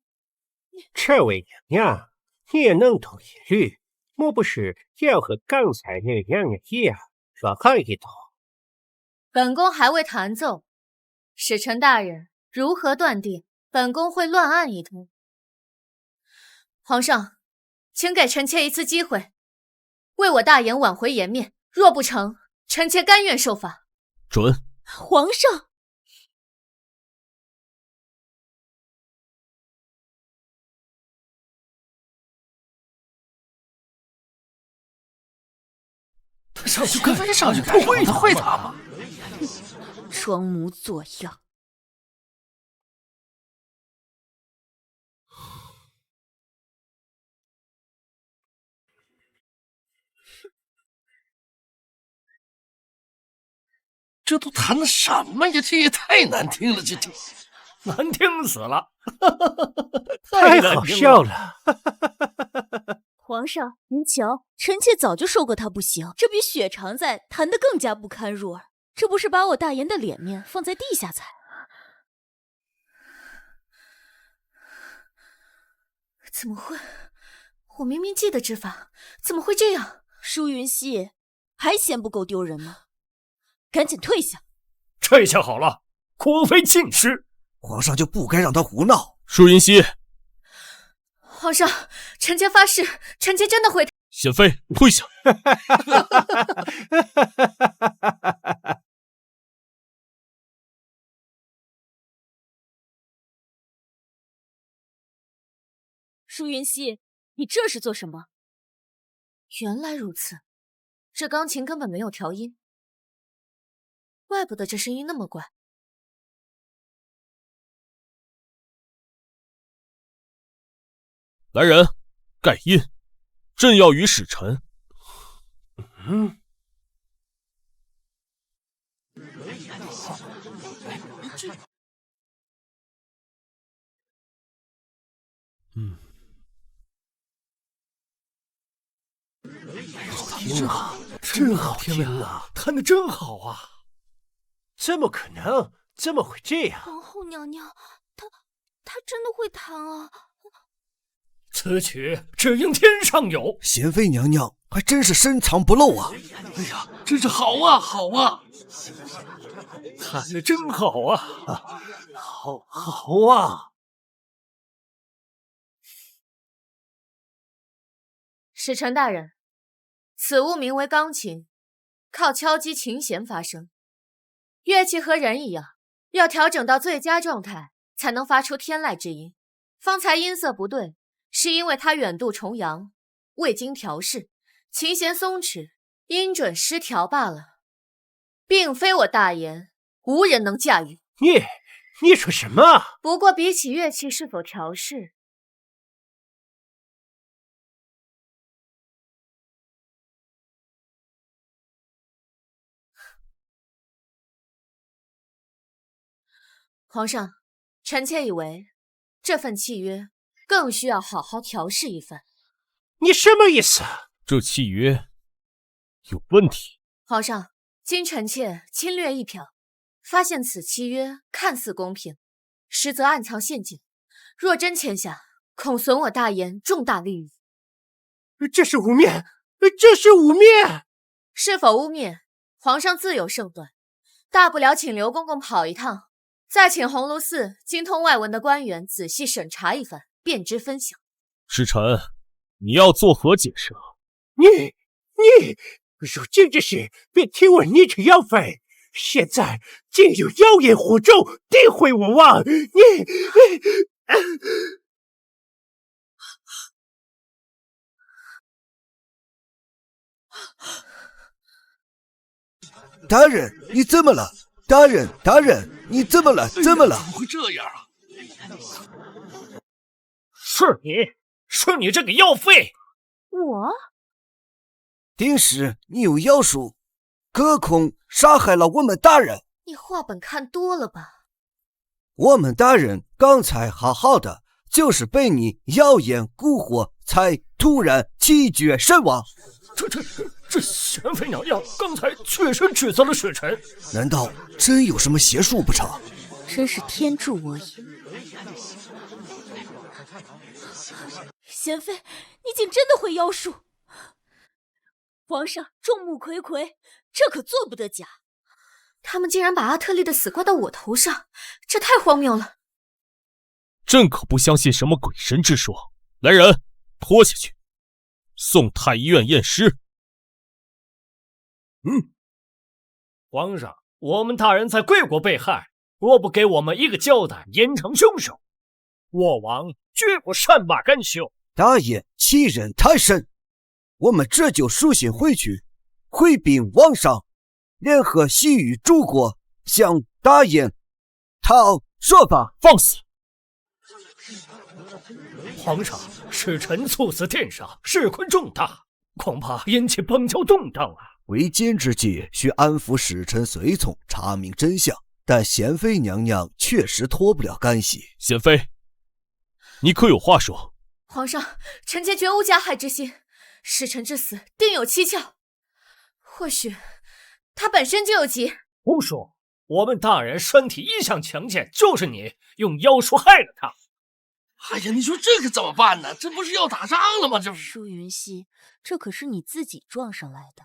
Speaker 13: 这位娘娘，你也能懂音律，莫不是也要和刚才那个娘娘一样乱喊一通？
Speaker 1: 本宫还未弹奏，使臣大人如何断定本宫会乱按一通？皇上，请给臣妾一次机会，为我大言挽回颜面，若不成，臣妾甘愿受罚。
Speaker 5: 准。
Speaker 6: 皇上，
Speaker 9: 上去干上去干会他会他吗？
Speaker 6: 装模作样。
Speaker 9: 这都弹的什么呀？这也太难听了，这
Speaker 10: 难听死了！
Speaker 13: 太好笑了！
Speaker 6: 皇上，您瞧，臣妾早就说过他不行，这比雪常在弹得更加不堪入耳，这不是把我大言的脸面放在地下踩？
Speaker 1: 怎么会？我明明记得之法，怎么会这样？
Speaker 6: 舒云溪，还嫌不够丢人吗？赶紧退下！
Speaker 10: 这下好了，国妃尽失。
Speaker 3: 皇上就不该让他胡闹。
Speaker 5: 舒云溪，
Speaker 1: 皇上，臣妾发誓，臣妾真的会。
Speaker 5: 贤妃，退下！
Speaker 6: 舒云溪，你这是做什么？
Speaker 1: 原来如此，这钢琴根本没有调音。怪不得这声音那么怪。
Speaker 5: 来人，盖印，朕要与使臣。
Speaker 9: 好听啊，真好听啊，弹得真好啊！
Speaker 13: 怎么可能？怎么会这样？
Speaker 4: 皇后娘娘，她真的会弹啊！
Speaker 10: 此曲只应天上有。
Speaker 3: 贤妃娘娘还真是深藏不露啊！
Speaker 16: 哎呀，真是好啊，好啊！
Speaker 10: 弹得真好啊！
Speaker 13: 好啊！
Speaker 1: 使臣大人，此物名为钢琴，靠敲击琴弦发声。乐器和人一样，要调整到最佳状态，才能发出天籁之音。方才音色不对，是因为它远渡重洋，未经调试，琴弦松弛，音准失调罢了，并非我大言无人能驾驭。
Speaker 13: 你说什么？
Speaker 1: 不过比起乐器是否调试，皇上，臣妾以为这份契约更需要好好调试一番。
Speaker 13: 你什么意思？
Speaker 5: 这契约有问题。
Speaker 1: 皇上，经臣妾亲略一瞟，发现此契约看似公平，实则暗藏陷阱。若真签下，恐损我大言重大利益。
Speaker 13: 这是污蔑！这是污蔑！
Speaker 1: 是否污蔑，皇上自有胜断。大不了请刘公公跑一趟，再请鸿胪寺精通外文的官员仔细审查一番，便知分晓。
Speaker 5: 使臣，你要作何解释？
Speaker 13: 你如今之事便听闻你这妖妃，现在竟有妖言惑众，诋毁我王！
Speaker 3: 大人，你怎么了？大人，你怎么了？怎么了？
Speaker 16: 怎么会这样啊？
Speaker 10: 是你这个妖妃！
Speaker 4: 我？
Speaker 3: 丁氏，你有妖术，隔空杀害了我们大人。
Speaker 1: 你话本看多了吧？
Speaker 3: 我们大人刚才好好的，就是被你妖言蛊惑，才突然气绝身亡。
Speaker 10: 这贤妃娘娘刚才确实指责了使臣，
Speaker 3: 难道真有什么邪术不成？
Speaker 6: 真是天助我也！贤妃，你竟真的会妖术！皇上众目睽睽，这可做不得假。
Speaker 1: 他们竟然把阿特丽的死怪到我头上，这太荒谬了！
Speaker 5: 朕可不相信什么鬼神之说。来人，拖下去，送太医院验尸。
Speaker 10: 皇上，我们大人在贵国被害，若不给我们一个交代，严惩凶手，我王绝不善罢甘休。
Speaker 3: 大爷欺人太甚，我们这就书信回去，回禀王上，联合西域诸国向大燕讨说法。
Speaker 5: 放肆！
Speaker 10: 皇上，使臣猝死殿上，事关重大，恐怕引起邦交动荡啊！
Speaker 3: 为奸之计，需安抚使臣随从，查明真相。但贤妃娘娘确实脱不了干系。
Speaker 5: 贤妃，你可有话说？
Speaker 1: 皇上，臣妾绝无加害之心，使臣之死定有蹊跷。或许他本身就有疾。
Speaker 10: 胡说！我们大人身体一向强健，就是你用妖术害了他。
Speaker 16: 哎呀，你说这可怎么办呢？这不是要打仗了吗？这是。
Speaker 6: 舒云熙，这可是你自己撞上来的，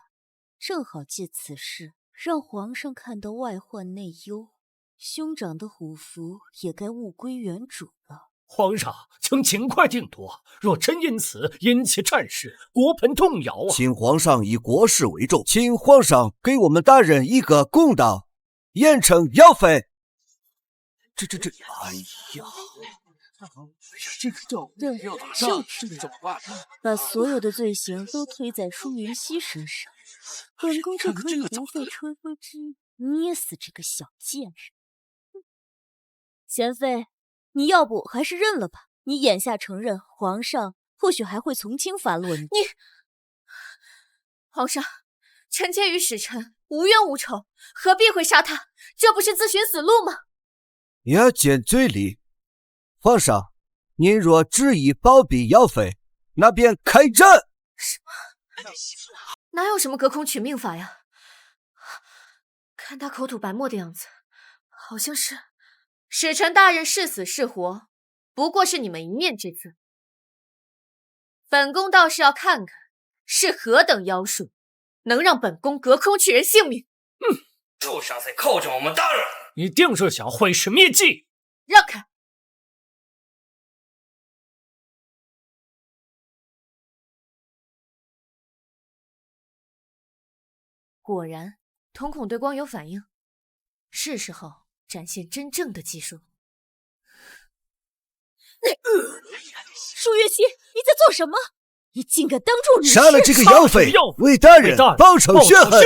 Speaker 6: 正好借此事让皇上看到外患内忧，兄长的虎符也该物归原主了。
Speaker 10: 皇上，请尽快定夺，若真因此引起战事，国盆动摇啊！
Speaker 3: 请皇上以国事为重，请皇上给我们大人一个公道，严惩妖妃。
Speaker 16: 哎呀，这个要打仗，这个怎么办呢？
Speaker 6: 把所有的罪行都推在舒云熙身上，本宫就可以不费吹灰之力捏死这个小贱人。贤妃，你要不还是认了吧？你眼下承认，皇上或许还会从轻发落你。
Speaker 1: 皇上，臣妾与使臣无冤无仇，何必会杀他？这不是自寻死路吗？
Speaker 3: 牙尖嘴利，皇上，您若执意包庇妖妃，那便开战。
Speaker 1: 什么？哪有什么隔空取命法呀？看他口吐白沫的样子，好像是。使臣大人是死是活，不过是你们一面之词。本宫倒是要看看，是何等妖术，能让本宫隔空取人性命。
Speaker 10: 就想再靠近我们大人，一定是想毁尸灭迹。
Speaker 1: 让开！果然，瞳孔对光有反应，是时候展现真正的技术。
Speaker 6: 舒月溪，你在做什么？你竟敢当众女士！
Speaker 3: 杀了这个妖妃，为大人报仇雪恨！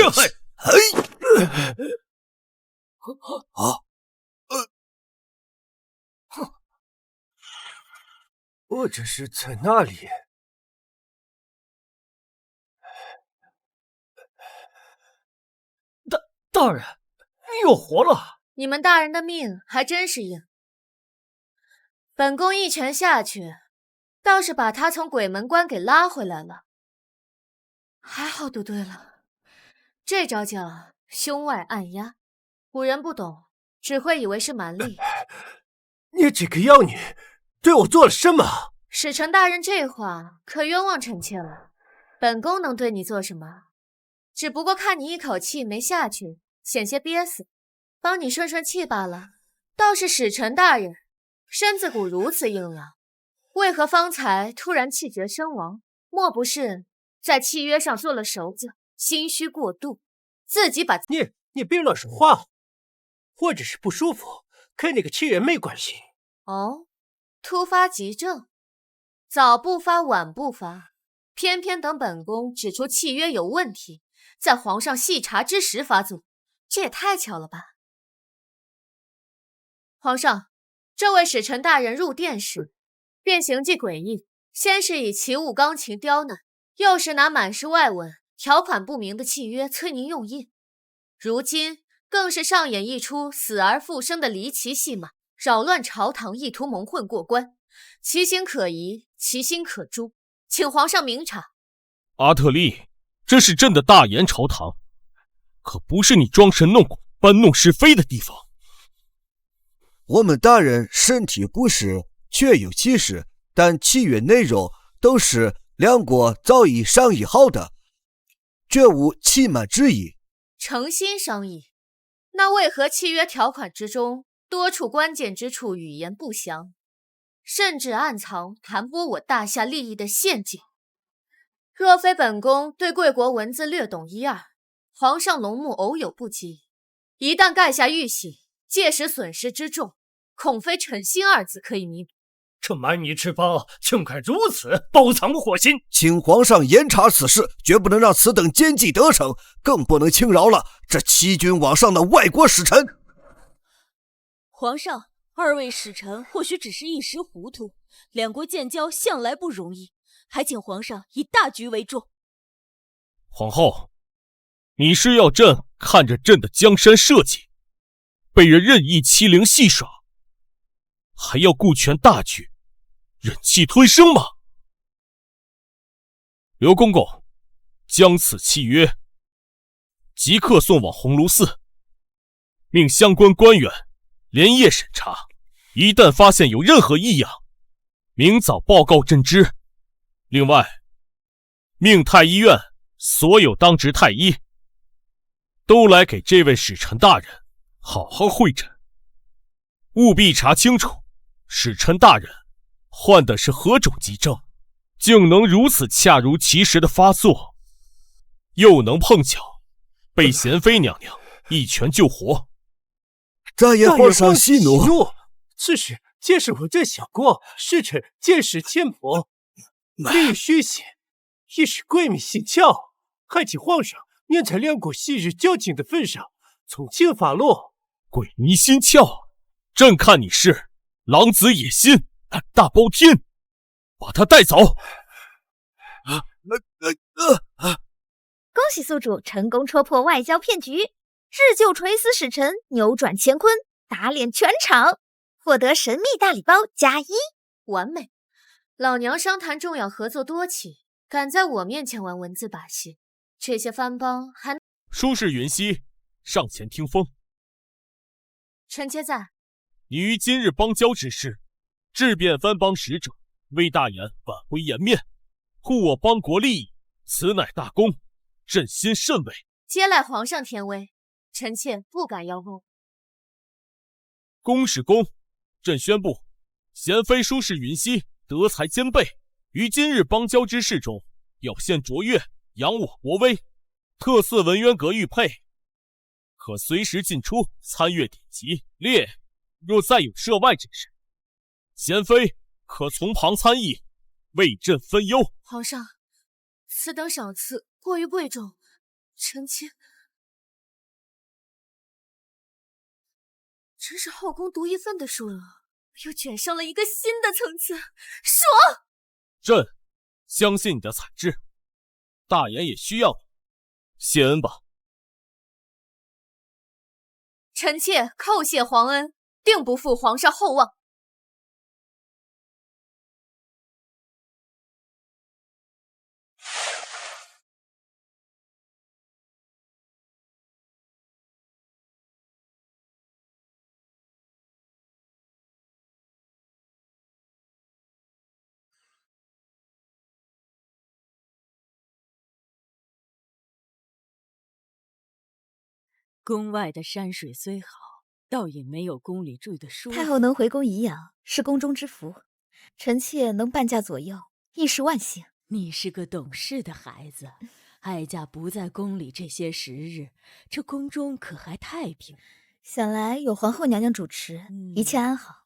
Speaker 13: 我这是在哪里？
Speaker 10: 大人，你又活了！
Speaker 1: 你们大人的命还真是硬。本宫一拳下去，倒是把他从鬼门关给拉回来了。还好赌对了，这招叫胸外按压，古人不懂，只会以为是蛮力。
Speaker 13: 你这个妖女，对我做了什么？
Speaker 1: 使臣大人这话可冤枉臣妾了。本宫能对你做什么？只不过看你一口气没下去，险些憋死，帮你顺顺气罢了。倒是使臣大人身子骨如此硬朗，为何方才突然气绝身亡？莫不是在契约上做了熟子，心虚过度，自己把……
Speaker 13: 你别乱说话，或者是不舒服，跟那个契约没关系。
Speaker 1: 哦，突发急症，早不发晚不发，偏偏等本宫指出契约有问题，在皇上细查之时发作，这也太巧了吧！皇上，这位使臣大人入殿时，便行迹诡异，先是以奇物钢琴刁难，又是拿满是外文、条款不明的契约催您用印，如今更是上演一出死而复生的离奇戏码，扰乱朝堂，意图蒙混过关，其行可疑，其心可诛，请皇上明察。
Speaker 5: 阿特利，这是朕的大言朝堂，可不是你装神弄鬼、搬弄是非的地方。
Speaker 3: 我们大人身体不适，确有其事，但契约内容都是两国早已商议好的，绝无欺瞒之意。
Speaker 1: 诚心商议，那为何契约条款之中多处关键之处语言不详，甚至暗藏弹拨我大夏利益的陷阱？若非本宫对贵国文字略懂一二，皇上龙目偶有不及，一旦盖下玉玺，届时损失之重，恐非诚心二字可以弥补。
Speaker 10: 这蛮夷之邦竟敢如此包藏祸心，
Speaker 3: 请皇上严查此事，绝不能让此等奸计得逞，更不能轻饶了这欺君罔上的外国使臣。
Speaker 6: 皇上，二位使臣或许只是一时糊涂，两国建交向来不容易，还请皇上以大局为重。
Speaker 5: 皇后，你是要朕看着朕的江山社稷被人任意欺凌戏耍，还要顾全大局，忍气吞声吗？刘公公，将此契约即刻送往鸿胪寺，命相关官员连夜审查，一旦发现有任何异样，明早报告朕知。另外，命太医院所有当值太医都来给这位使臣大人好好会诊，务必查清楚使臣大人患的是何种疾症，竟能如此恰如其时的发作，又能碰巧被贤妃娘娘一拳救活。
Speaker 3: 大爷皇上息怒，
Speaker 13: 此事皆是我这小过，使臣见识浅薄，利益虚显，一时闺蜜心窍，还请皇上念在两国昔日交情的份上，从轻发落。
Speaker 5: 鬼迷心窍，朕看你是狼子野心，胆大包天，把他带走。
Speaker 11: 恭喜宿主成功戳破外交骗局，日救垂死使臣，扭转乾坤，打脸全场，获得神秘大礼包+1，
Speaker 1: 完美！老娘商谈重要合作多期，敢在我面前玩文字把戏，这些番邦还……
Speaker 5: 舒适云溪，上前听风。
Speaker 1: 臣妾在。
Speaker 5: 你于今日邦交之事，质变藩邦使者，为大言挽回颜面，护我邦国利益，此乃大功，朕心甚慰。
Speaker 1: 接赖皇上天威，臣妾不敢邀功。
Speaker 5: 功是功，朕宣布，贤妃舒氏云溪德才兼备，于今日邦交之事中表现卓越，扬我国威，特赐文渊阁玉佩，可随时进出参阅典籍。列若再有涉外之事，贤妃可从旁参议，为朕分忧。
Speaker 1: 皇上，此等赏赐过于贵重，臣妾真是后宫独一份的殊荣，又卷上了一个新的层次，爽！
Speaker 5: 朕相信你的才智，大言也需要你，谢恩吧。
Speaker 1: 臣妾叩谢皇恩，定不负皇上厚望。
Speaker 6: 宫外的山水虽好，倒也没有宫里住的舒服。
Speaker 11: 太后能回宫颐养，是宫中之福。臣妾能伴驾左右，亦是万幸。
Speaker 6: 你是个懂事的孩子，哀家不在宫里这些时日，这宫中可还太平？
Speaker 11: 想来有皇后娘娘主持，一切安好。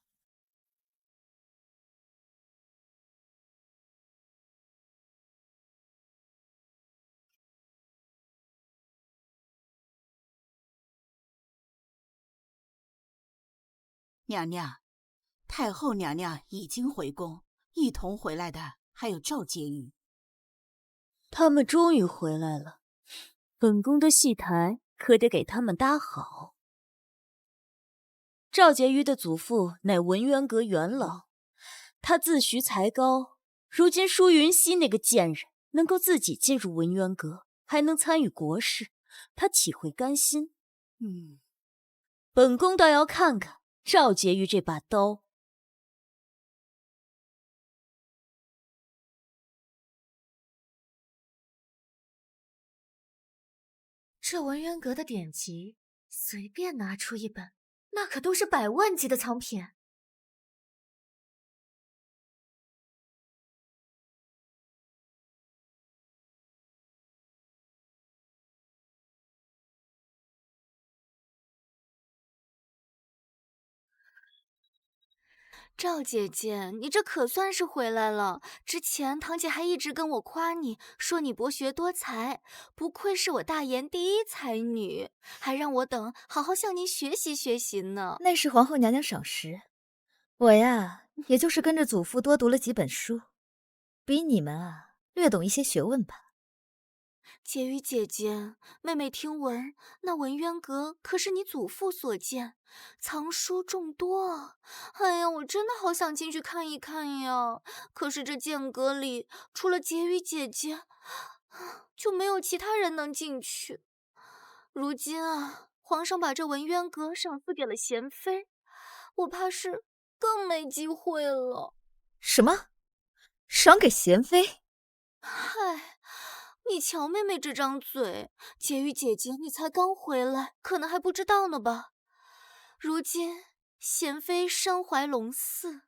Speaker 7: 娘娘，太后娘娘已经回宫，一同回来的还有赵婕妤。
Speaker 6: 他们终于回来了，本宫的戏台可得给他们搭好。赵婕妤的祖父乃文渊阁元老，他自诩才高，如今舒云溪那个贱人能够自己进入文渊阁，还能参与国事，他岂会甘心？本宫倒要看看赵婕妤这把刀。
Speaker 1: 这文渊阁的典籍，随便拿出一本，那可都是百万级的藏品。
Speaker 12: 赵姐姐，你这可算是回来了。之前堂姐还一直跟我夸你，说你博学多才，不愧是我大言第一才女，还让我等好好向您学习学习呢。
Speaker 11: 那是皇后娘娘赏识，我呀，也就是跟着祖父多读了几本书，比你们啊略懂一些学问吧。
Speaker 12: 婕妤姐姐，妹妹听闻那文渊阁可是你祖父所建，藏书众多啊！哎呀，我真的好想进去看一看呀！可是这剑阁里除了婕妤姐姐，就没有其他人能进去。如今啊，皇上把这文渊阁赏赐给了贤妃，我怕是更没机会了。
Speaker 11: 什么？赏给贤妃？
Speaker 12: 嗨，你瞧妹妹这张嘴，婕妤姐姐你才刚回来，可能还不知道呢吧？如今贤妃身怀龙嗣，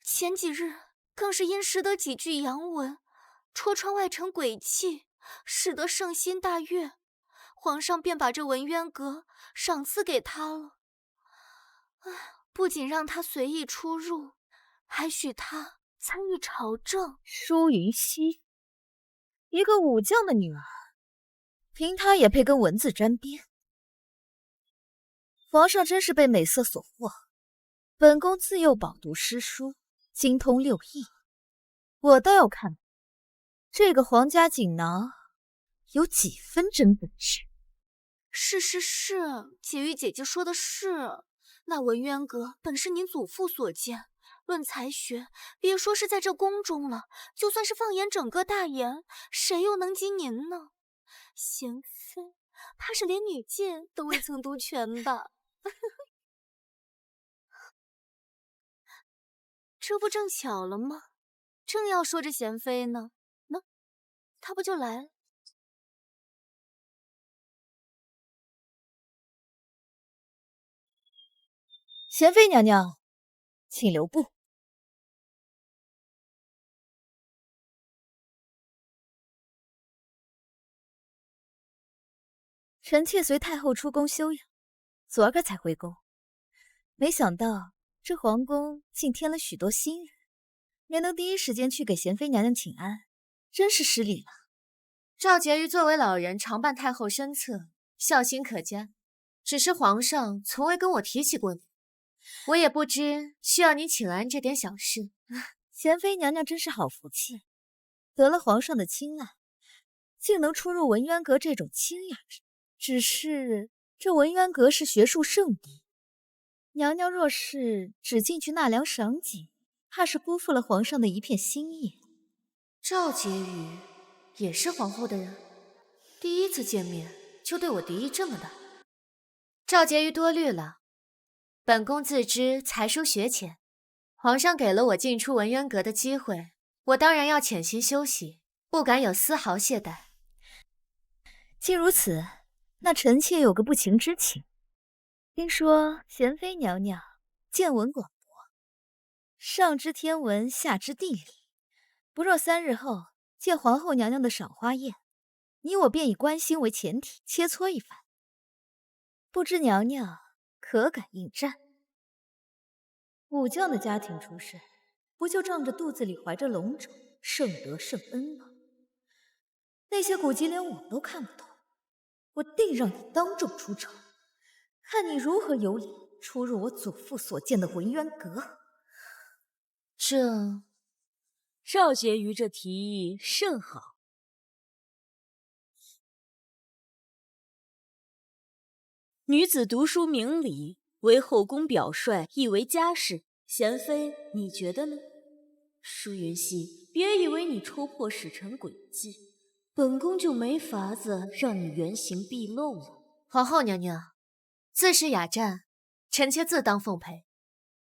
Speaker 12: 前几日更是因识得几句洋文，戳穿外臣诡计，使得圣心大悦，皇上便把这文渊阁赏赐给她了。不仅让她随意出入，还许她参与朝政。
Speaker 11: 舒云溪，一个武将的女儿，凭她也配跟文字沾边？皇上真是被美色所惑。本宫自幼饱读诗书，精通六艺，我倒要看这个皇家锦囊有几分真本事。
Speaker 12: 是，婕妤姐姐说的是，那文渊阁本是您祖父所建，论才学，别说是在这宫中了，就算是放眼整个大研，谁又能及您呢？贤妃，怕是连女进都未曾读全吧？这不正巧了吗？正要说着贤妃呢，那他不就来了？
Speaker 11: 贤妃娘娘，请留步。臣妾随太后出宫休养，昨儿个才回宫，没想到这皇宫竟添了许多新人，没能第一时间去给贤妃娘娘请安，真是失礼了。
Speaker 1: 赵婕妤作为老人，常伴太后身侧，孝心可嘉。只是皇上从未跟我提起过你，我也不知需要你请安这点小事。
Speaker 11: 贤妃娘娘真是好福气，得了皇上的青睐，竟能出入文渊阁这种清雅之地。只是这文渊阁是学术圣地，娘娘若是只进去纳凉赏景，怕是辜负了皇上的一片心意。
Speaker 1: 赵婕妤也是皇后的人，第一次见面就对我敌意这么大。赵婕妤多虑了，本宫自知才疏学浅，皇上给了我进出文渊阁的机会，我当然要潜心修习，不敢有丝毫懈怠。
Speaker 11: 既如此，那臣妾有个不情之请。听说贤妃娘娘见闻广博，上知天文，下知地理，不若3日后借皇后娘娘的赏花宴，你我便以观星为前提，切磋一番。不知娘娘可敢应战？武将的家庭出身，不就仗着肚子里怀着龙种，圣德圣恩吗？那些古籍连我都看不懂，我定让你当众出丑，看你如何有理出入我祖父所建的文渊阁。
Speaker 6: 赵婕妤这提议甚好。女子读书明理，为后宫表率，亦为家事。贤妃，你觉得呢？舒云熙，别以为你戳破使臣诡计，本宫就没法子让你原形毕露了。
Speaker 1: 皇后娘娘，自是雅战，臣妾自当奉陪。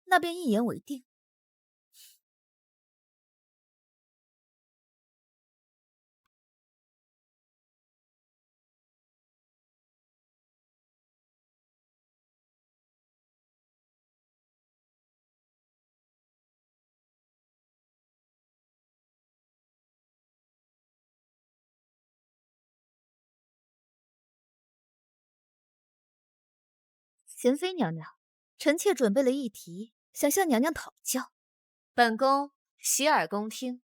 Speaker 11: 那便一言为定。贤妃娘娘，臣妾准备了一题，想向娘娘讨教。
Speaker 1: 本宫洗耳恭听。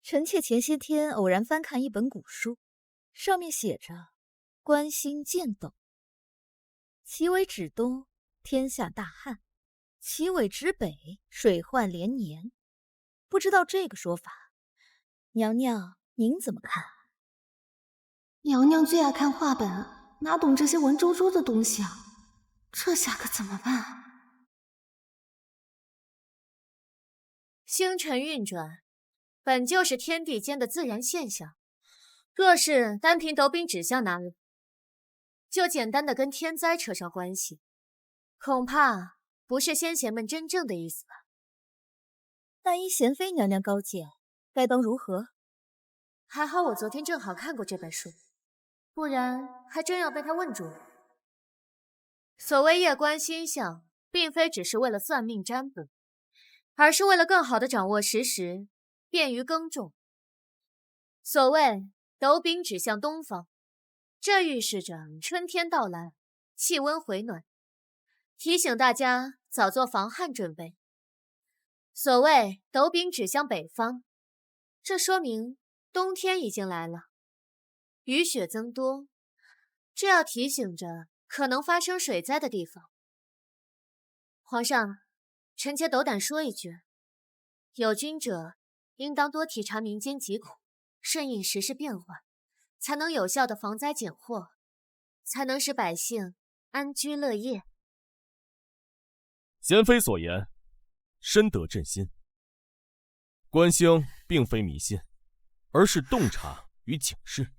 Speaker 11: 臣妾前些天偶然翻看一本古书，上面写着“观星见斗”，其为指东，天下大旱；其为指北，水患连年。不知道这个说法，娘娘您怎么看？
Speaker 2: 娘娘最爱看画本，哪懂这些文绉绉的东西啊？这下可怎么办？
Speaker 1: 星辰运转，本就是天地间的自然现象。若是单凭斗柄指向哪里，就简单的跟天灾扯上关系，恐怕不是先贤们真正的意思吧。
Speaker 11: 那依贤妃娘娘高见，该当如何？
Speaker 1: 还好我昨天正好看过这本书，不然还真要被他问住了。所谓夜观星象，并非只是为了算命占卜，而是为了更好地掌握时时，便于耕种。所谓斗柄指向东方，这预示着春天到来，气温回暖，提醒大家早做防旱准备。所谓斗柄指向北方，这说明冬天已经来了，雨雪增多，这要提醒着可能发生水灾的地方。皇上，臣妾斗胆说一句，有君者应当多体察民间疾苦，顺应时事变化，才能有效的防灾减祸，才能使百姓安居乐业。
Speaker 5: 贤妃所言深得朕心。观星并非迷信，而是洞察与警示，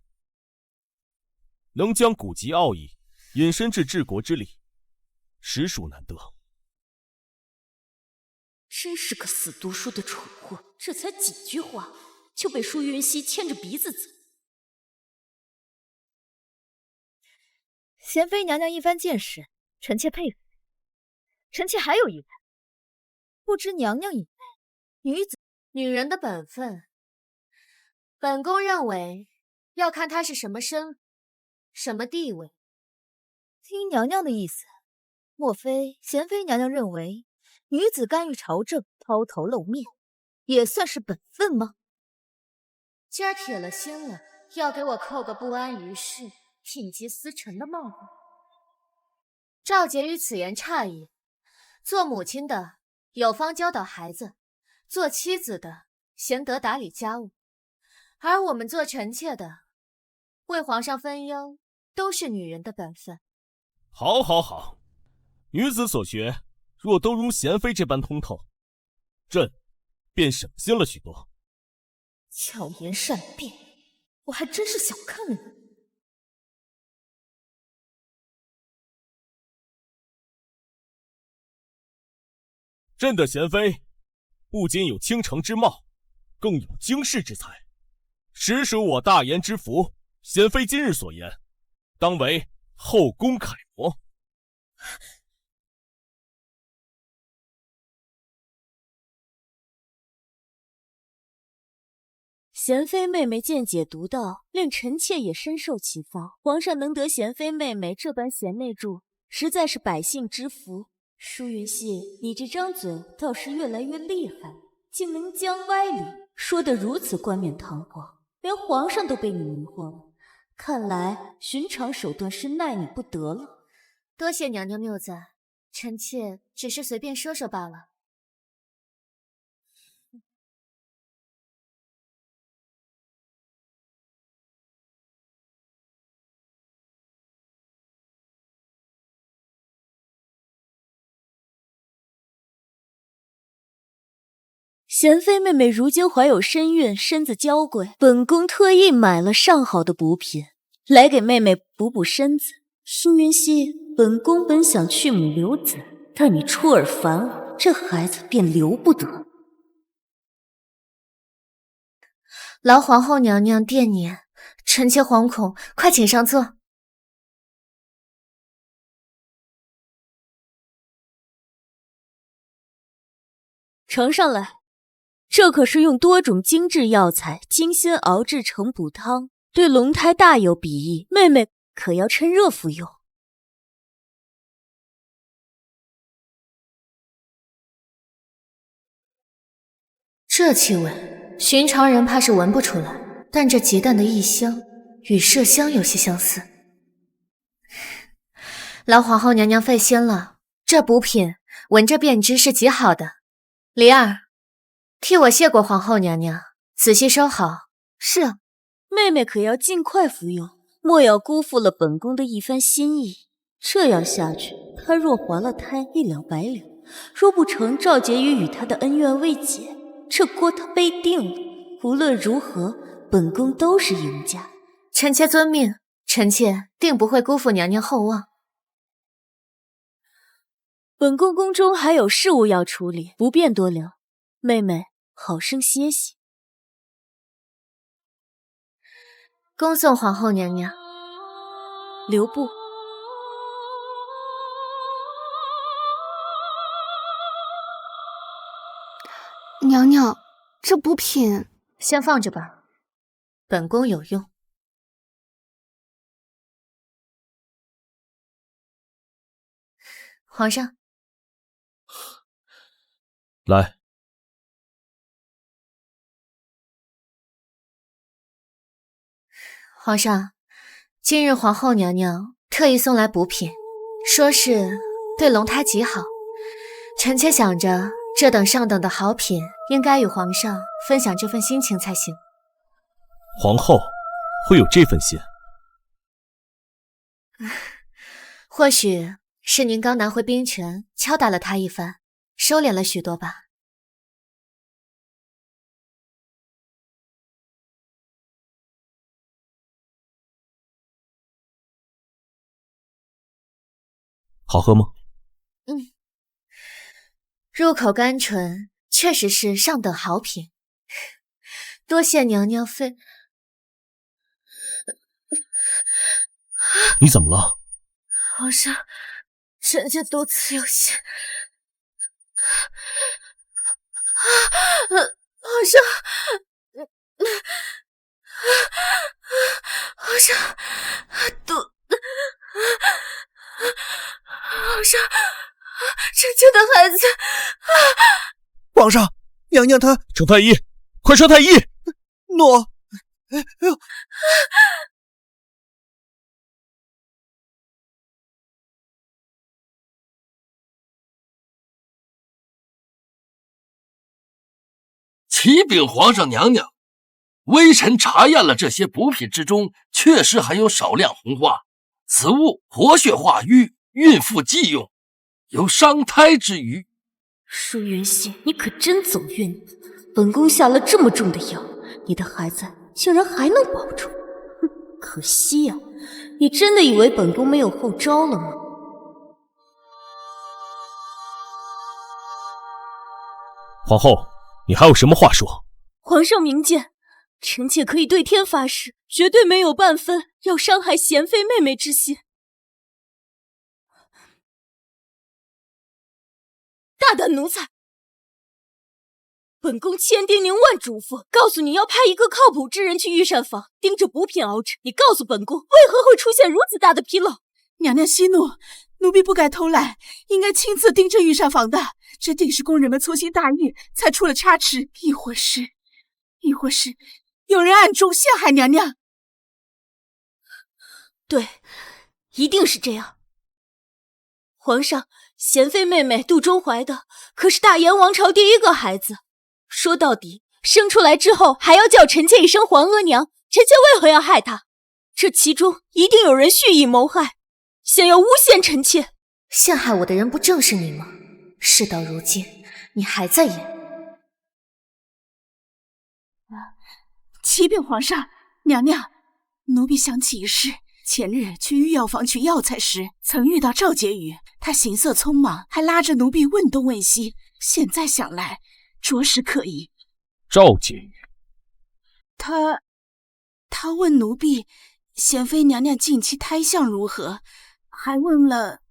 Speaker 5: 能将古籍奥义隐身至治国之力，实属难得。
Speaker 6: 真是个死读书的蠢货，这才几句话就被舒云熙牵着鼻子走。
Speaker 11: 贤妃娘娘一番见识，臣妾佩服。臣妾还有疑问，不知娘娘以为
Speaker 1: 女人的本分，本宫认为要看她是什么身份、什么地位。
Speaker 11: 听娘娘的意思，莫非贤妃娘娘认为女子干预朝政、抛头露面，也算是本分吗？
Speaker 1: 今儿铁了心了，要给我扣个不安于世、品级司臣的帽子。赵婕妤此言差矣，做母亲的有方教导孩子，做妻子的贤德打理家务，而我们做臣妾的为皇上分忧，都是女人的本分。
Speaker 5: 好，好，好，女子所学若都如贤妃这般通透，朕便省心了许多。
Speaker 11: 巧言善辩，我还真是小看了你。
Speaker 5: 朕的贤妃不仅有倾城之貌，更有经世之才，实属我大言之福。贤妃今日所言，当为后宫楷模。
Speaker 6: 贤妃妹妹见解独到，令臣妾也深受启发。皇上能得贤妃妹妹这般贤内助，实在是百姓之福。舒云熙，你这张嘴倒是越来越厉害，竟能将歪理说得如此冠冕堂皇，连皇上都被你迷惑了。看来寻常手段是奈你不得了。
Speaker 1: 多谢娘娘谬赞，臣妾只是随便说说罢了。
Speaker 6: 贤妃妹妹如今怀有身孕，身子娇贵，本宫特意买了上好的补品，来给妹妹补补身子。舒云熙，本宫本想去母留子，但你出尔反尔，这孩子便留不得。
Speaker 1: 劳皇后娘娘惦念，臣妾惶恐，快请上座。
Speaker 6: 呈上来。这可是用多种精致药材精心熬制成补汤，对龙胎大有裨益，妹妹可要趁热服用。
Speaker 1: 这气味，寻常人怕是闻不出来，但这极淡的异香与麝香有些相似。劳皇后娘娘费心了，这补品闻着便知是极好的。梨儿，替我谢过皇后娘娘，仔细收好。
Speaker 6: 是啊，妹妹可要尽快服用，莫要辜负了本宫的一番心意。这样下去，她若怀了胎，1两百两；若不成，赵婕妤与她的恩怨未解，这锅她背定了。无论如何，本宫都是赢家。
Speaker 1: 臣妾遵命，臣妾定不会辜负娘娘厚望。
Speaker 6: 本宫宫中还有事务要处理，不便多聊。妹妹好生歇息。
Speaker 1: 恭送皇后娘娘。
Speaker 6: 留步。
Speaker 12: 娘娘，这补品
Speaker 1: 先放着吧，本宫有用。皇上，
Speaker 5: 来。
Speaker 1: 皇上，今日皇后娘娘特意送来补品，说是对龙胎极好。臣妾想着，这等上等的好品，应该与皇上分享这份心情才行。
Speaker 5: 皇后会有这份心？
Speaker 1: 或许是您刚拿回兵权，敲打了他一番，收敛了许多吧。
Speaker 5: 好喝吗？
Speaker 1: 入口甘醇，确实是上等好品。多谢娘娘妃。
Speaker 5: 你怎么了？
Speaker 2: 皇上，臣妾多次有心。皇上，皇上，皇上，臣妾的孩子。
Speaker 3: 皇上，娘娘她……
Speaker 5: 程太医，快传太医！
Speaker 3: 诺。哎呦！
Speaker 14: 启禀皇上娘娘，微臣查验了这些补品之中，确实含有少量红花，此物活血化瘀，孕妇忌用，有伤胎之虞。
Speaker 6: 舒云熙，你可真走运！本宫下了这么重的药，你的孩子竟然还能保住。哼，可惜呀，你真的以为本宫没有后招了吗？
Speaker 5: 皇后，你还有什么话说？
Speaker 6: 皇上明鉴，臣妾可以对天发誓，绝对没有半分要伤害贤妃妹妹之心。大胆奴才！本宫千叮咛万嘱咐，告诉你要派一个靠谱之人去御膳房盯着补品熬制。你告诉本宫，为何会出现如此大的纰漏？
Speaker 7: 娘娘息怒，奴婢不该偷懒，应该亲自盯着御膳房的。这定是宫人们粗心大意，才出了差池，亦或是有人暗中陷害娘娘。
Speaker 6: 对，一定是这样。皇上，贤妃妹妹肚中怀的可是大燕王朝第一个孩子，说到底，生出来之后还要叫臣妾一声皇额娘，臣妾为何要害她？这其中一定有人蓄意谋害，想要诬陷臣妾。
Speaker 1: 陷害我的人不正是你吗？事到如今，你还在演。
Speaker 7: 启禀皇上，娘娘，奴婢想起一事。前日去御药房取药材时，曾遇到赵婕妤，她行色匆忙，还拉着奴婢问东问西。现在想来，着实可疑。
Speaker 5: 赵婕妤，
Speaker 7: 她问奴婢，贤妃娘娘近期胎相如何，还问了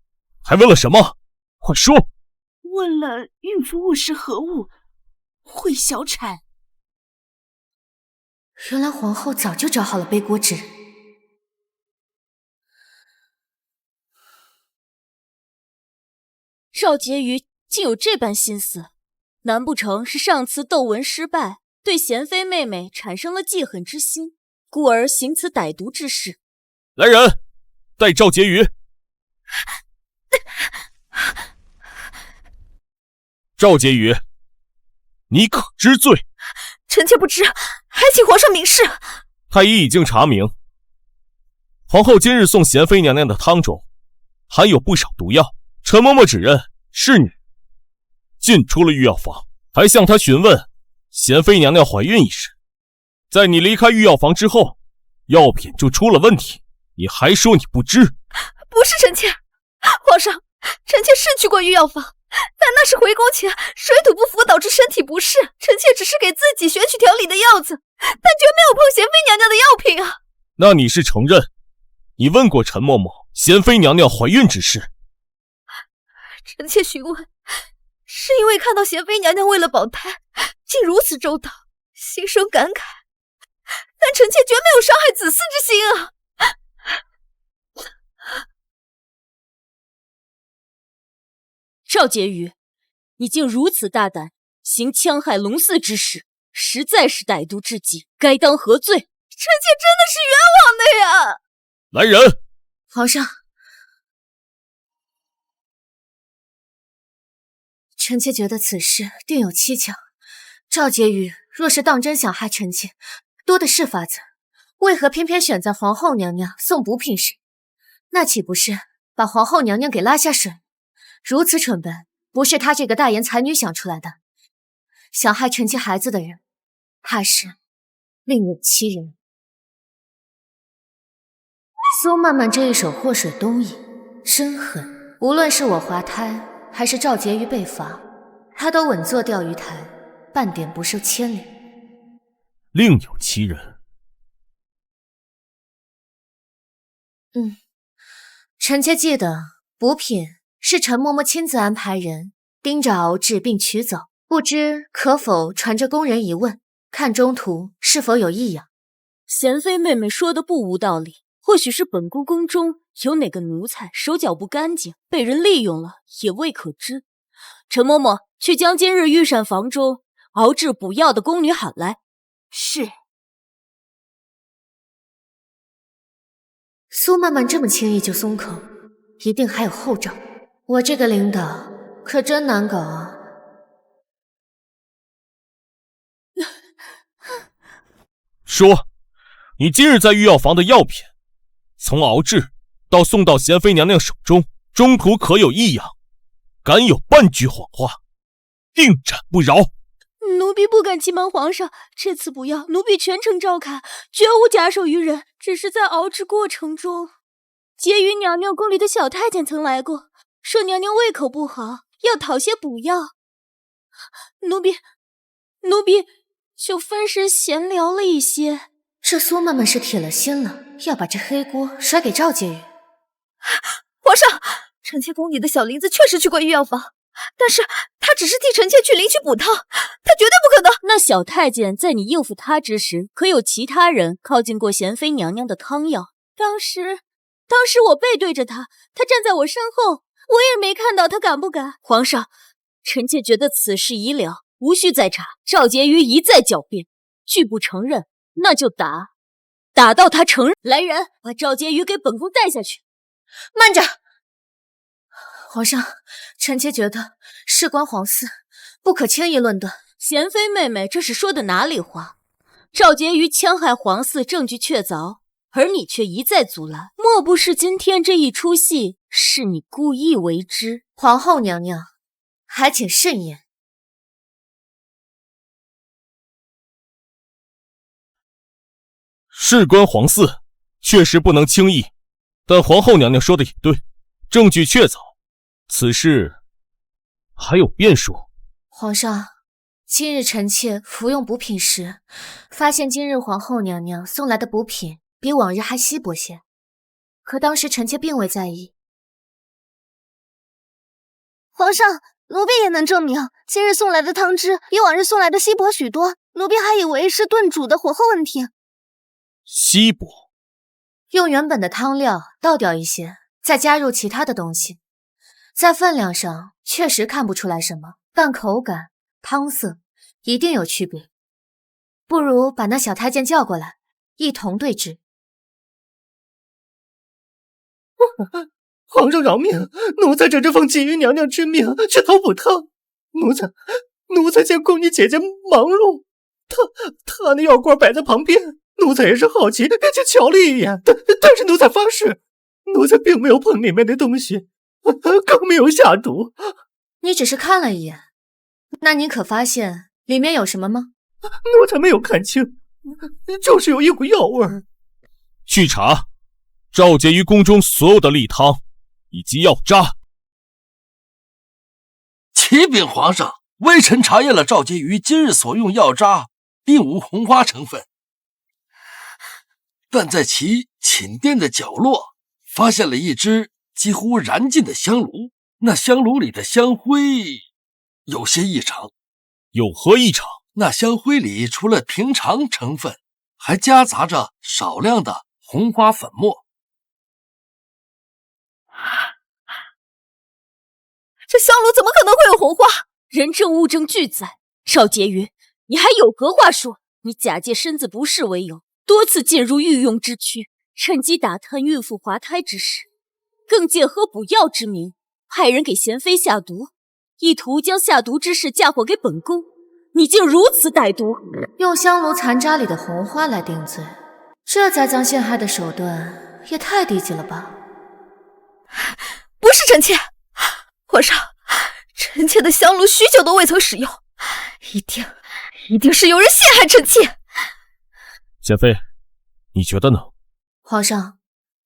Speaker 5: 什么？快说！
Speaker 7: 问了孕妇误食何物，会小产。
Speaker 1: 原来皇后早就找好了背锅之人。
Speaker 6: 赵婕妤竟有这般心思，难不成是上次斗文失败，对贤妃妹妹产生了记恨之心，故而行此歹毒之事？
Speaker 5: 来人，带赵婕妤。赵婕妤，你可知罪？
Speaker 2: 臣妾不知，还请皇上明示。
Speaker 5: 太医已经查明，皇后今日送贤妃娘娘的汤中含有不少毒药。陈嬷嬷指认是你进出了御药房，还向她询问贤妃娘娘怀孕一事。在你离开御药房之后，药品就出了问题，你还说你不知？
Speaker 2: 不是臣妾，皇上，臣妾是去过御药房，但那是回宫前水土不服导致身体不适，臣妾只是给自己选取调理的药子，但绝没有碰贤妃娘娘的药品啊。
Speaker 5: 那你是承认你问过陈嬷嬷贤妃娘娘怀孕之事？
Speaker 2: 臣妾询问，是因为看到贤妃娘娘为了保胎，竟如此周到，心生感慨。但臣妾绝没有伤害子嗣之心啊！
Speaker 6: 赵婕妤，你竟如此大胆，行戕害龙嗣之事，实在是歹毒至极，该当何罪？臣
Speaker 2: 妾真的是冤枉的呀！
Speaker 5: 来人！
Speaker 1: 皇上，臣妾觉得此事定有蹊跷。赵婕妤若是当真想害臣妾，多的是法子，为何偏偏选在皇后娘娘送补品时？那岂不是把皇后娘娘给拉下水？如此蠢笨，不是她这个大言才女想出来的。想害臣妾孩子的人，怕是另有其人。苏漫漫这一手祸水东移，真狠。无论是我滑胎，还是赵婕妤被罚，他都稳坐钓鱼台，半点不受牵连。
Speaker 5: 另有其人。
Speaker 1: 臣妾记得补品是陈嬷嬷亲自安排人盯着熬制并取走，不知可否传着宫人一问，看中途是否有异样。
Speaker 6: 贤妃妹妹说的不无道理，或许是本宫宫中有哪个奴才手脚不干净，被人利用了，也未可知。陈嬷嬷，去将今日御膳房中熬制补药的宫女喊来。
Speaker 7: 是。
Speaker 1: 苏曼曼这么轻易就松口，一定还有后招。我这个领导可真难搞啊！
Speaker 5: 说，你今日在御药房的药品，从熬制到送到贤妃娘娘手中，中途可有异样？敢有半句谎话，定斩不饶！
Speaker 6: 奴婢不敢欺瞒皇上，这次补药奴婢全程照看，绝无假手于人。只是在熬制过程中，婕妤娘娘宫里的小太监曾来过，说娘娘胃口不好，要讨些补药。奴婢就分神闲聊了一些。
Speaker 1: 这苏曼曼是铁了心了，要把这黑锅甩给赵婕妤。
Speaker 11: 皇上，臣妾宫里的小林子确实去过御药房，但是他只是替臣妾去领取补汤，他绝对不可能。
Speaker 6: 那小太监在你应付他之时，可有其他人靠近过贤妃娘娘的汤药？当时我背对着他，他站在我身后，我也没看到他敢不敢。皇上，臣妾觉得此事已了，无需再查。赵婕妤一再狡辩，拒不承认，那就打到他承认。来人，把赵婕妤给本宫带下去。
Speaker 1: 慢着！皇上，臣妾觉得事关皇嗣，不可轻易论断。
Speaker 6: 贤妃妹妹，这是说的哪里话？赵婕妤戕害皇嗣，证据确凿，而你却一再阻拦，莫不是今天这一出戏是你故意为之？
Speaker 1: 皇后娘娘，还请慎言。
Speaker 5: 事关皇嗣，确实不能轻易，但皇后娘娘说的也对，证据确凿，此事还有变数。
Speaker 1: 皇上，今日臣妾服用补品时，发现今日皇后娘娘送来的补品比往日还稀薄些，可当时臣妾并未在意。
Speaker 12: 皇上，奴婢也能证明，今日送来的汤汁比往日送来的稀薄许多，奴婢还以为是炖煮的火候问题。
Speaker 5: 稀薄？
Speaker 1: 用原本的汤料倒掉一些，再加入其他的东西，在分量上确实看不出来什么，但口感、汤色一定有区别。不如把那小太监叫过来，一同对质。
Speaker 9: 皇上饶命！奴才只是奉婕妤娘娘之命去讨补汤，奴才见宫女姐姐忙碌，她那药罐摆在旁边，奴才也是好奇，便去瞧了一眼。但是奴才发誓，奴才并没有碰里面的东西，更没有下毒。
Speaker 1: 你只是看了一眼，那你可发现里面有什么吗？
Speaker 9: 奴才没有看清，就是有一股药味儿。
Speaker 5: 去查赵婕妤宫中所有的例汤以及药渣。
Speaker 14: 启禀皇上，微臣查验了赵婕妤今日所用药渣，并无红花成分，但在其寝殿的角落发现了一只几乎燃尽的香炉，那香炉里的香灰有些异常。
Speaker 5: 有何异常？
Speaker 14: 那香灰里除了平常成分，还夹杂着少量的红花粉末。
Speaker 11: 这香炉怎么可能会有红花？
Speaker 6: 人证物证俱在。赵婕妤，你还有何话说？你假借身子不适为由，多次进入御用之区，趁机打探孕妇滑胎之事，更借喝补药之名，派人给贤妃下毒，意图将下毒之事嫁祸给本宫。你竟如此歹毒！
Speaker 1: 用香炉残渣里的红花来定罪，这栽赃陷害的手段也太低级了吧？
Speaker 11: 不是臣妾，皇上，臣妾的香炉许久都未曾使用，一定是有人陷害臣妾。
Speaker 5: 贤妃，你觉得呢？
Speaker 1: 皇上，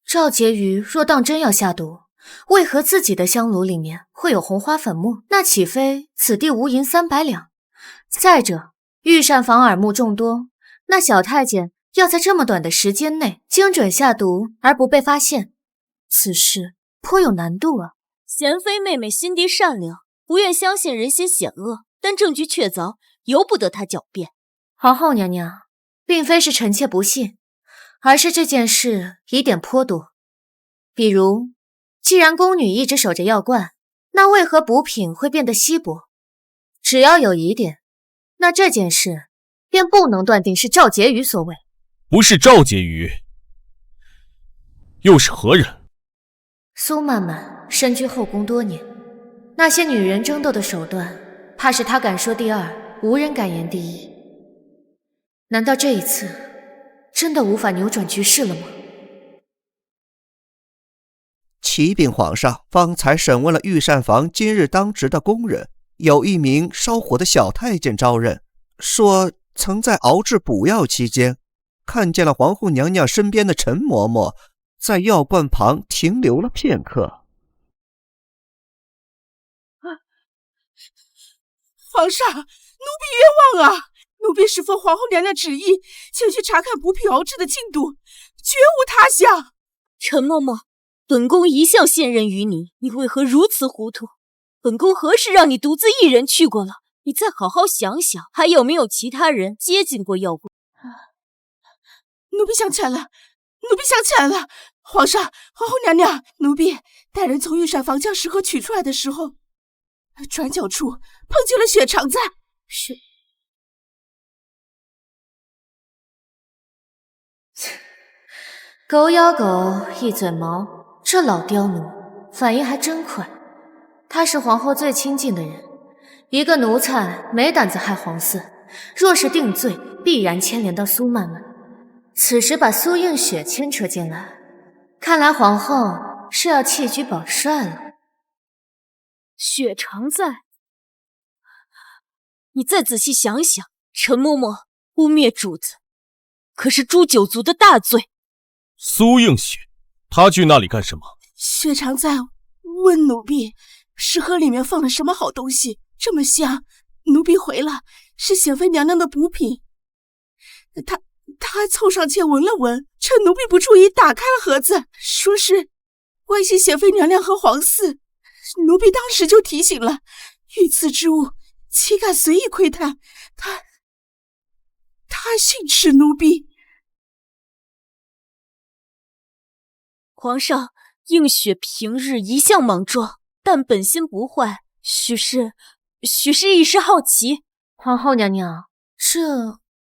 Speaker 1: 赵婕妤若当真要下毒，为何自己的香炉里面会有红花粉末？那岂非此地无银300两？再者，御膳房耳目众多，那小太监要在这么短的时间内精准下毒而不被发现，此事颇有难度啊。
Speaker 6: 贤妃妹妹心地善良，不愿相信人心险恶，但证据确凿，由不得她狡辩。
Speaker 1: 皇后娘娘，并非是臣妾不信，而是这件事疑点颇多。比如，既然宫女一直守着药罐，那为何补品会变得稀薄？只要有疑点，那这件事便不能断定是赵婕妤所为。
Speaker 5: 不是赵婕妤，又是何人？
Speaker 1: 苏曼曼身居后宫多年，那些女人争斗的手段，怕是她敢说第二，无人敢言第一。难道这一次真的无法扭转局势了吗？
Speaker 3: 启禀皇上，方才审问了御膳房今日当值的工人，有一名烧火的小太监招认，说曾在熬制补药期间，看见了皇后娘娘身边的陈嬷嬷在药罐旁停留了片刻。
Speaker 7: 皇上，奴婢冤枉啊！奴婢是奉皇后娘娘旨意前去查看补品熬制的进度，绝无他想。
Speaker 6: 陈嬷嬷，本宫一向信任于你，你为何如此糊涂？本宫何时让你独自一人去过了？你再好好想想，还有没有其他人接近过药罐？
Speaker 7: 奴婢想起来了，皇上，皇后娘娘，奴婢带人从御膳房将食盒取出来的时候，转角处碰见了血肠在。
Speaker 1: 狗咬狗，一嘴毛，这老刁奴反应还真快。他是皇后最亲近的人，一个奴才没胆子害皇嗣，若是定罪，必然牵连到苏曼曼。此时把苏映雪牵扯进来，看来皇后是要弃车保帅了。
Speaker 6: 血常在，你再仔细想想，陈嬷嬷污蔑主子，可是诛九族的大罪。
Speaker 5: 苏映雪，她去那里干什么？
Speaker 7: 血常在问奴婢，食盒里面放了什么好东西，这么香。奴婢回了，是贤妃娘娘的补品。他还凑上前闻了闻，趁奴婢不注意打开了盒子，说是关心贤妃娘娘和皇嗣。奴婢当时就提醒了，遇刺之物岂敢随意窥探。他训斥奴婢。
Speaker 6: 皇上，映雪平日一向莽撞，但本心不坏，许是一时好奇。
Speaker 1: 皇后娘娘，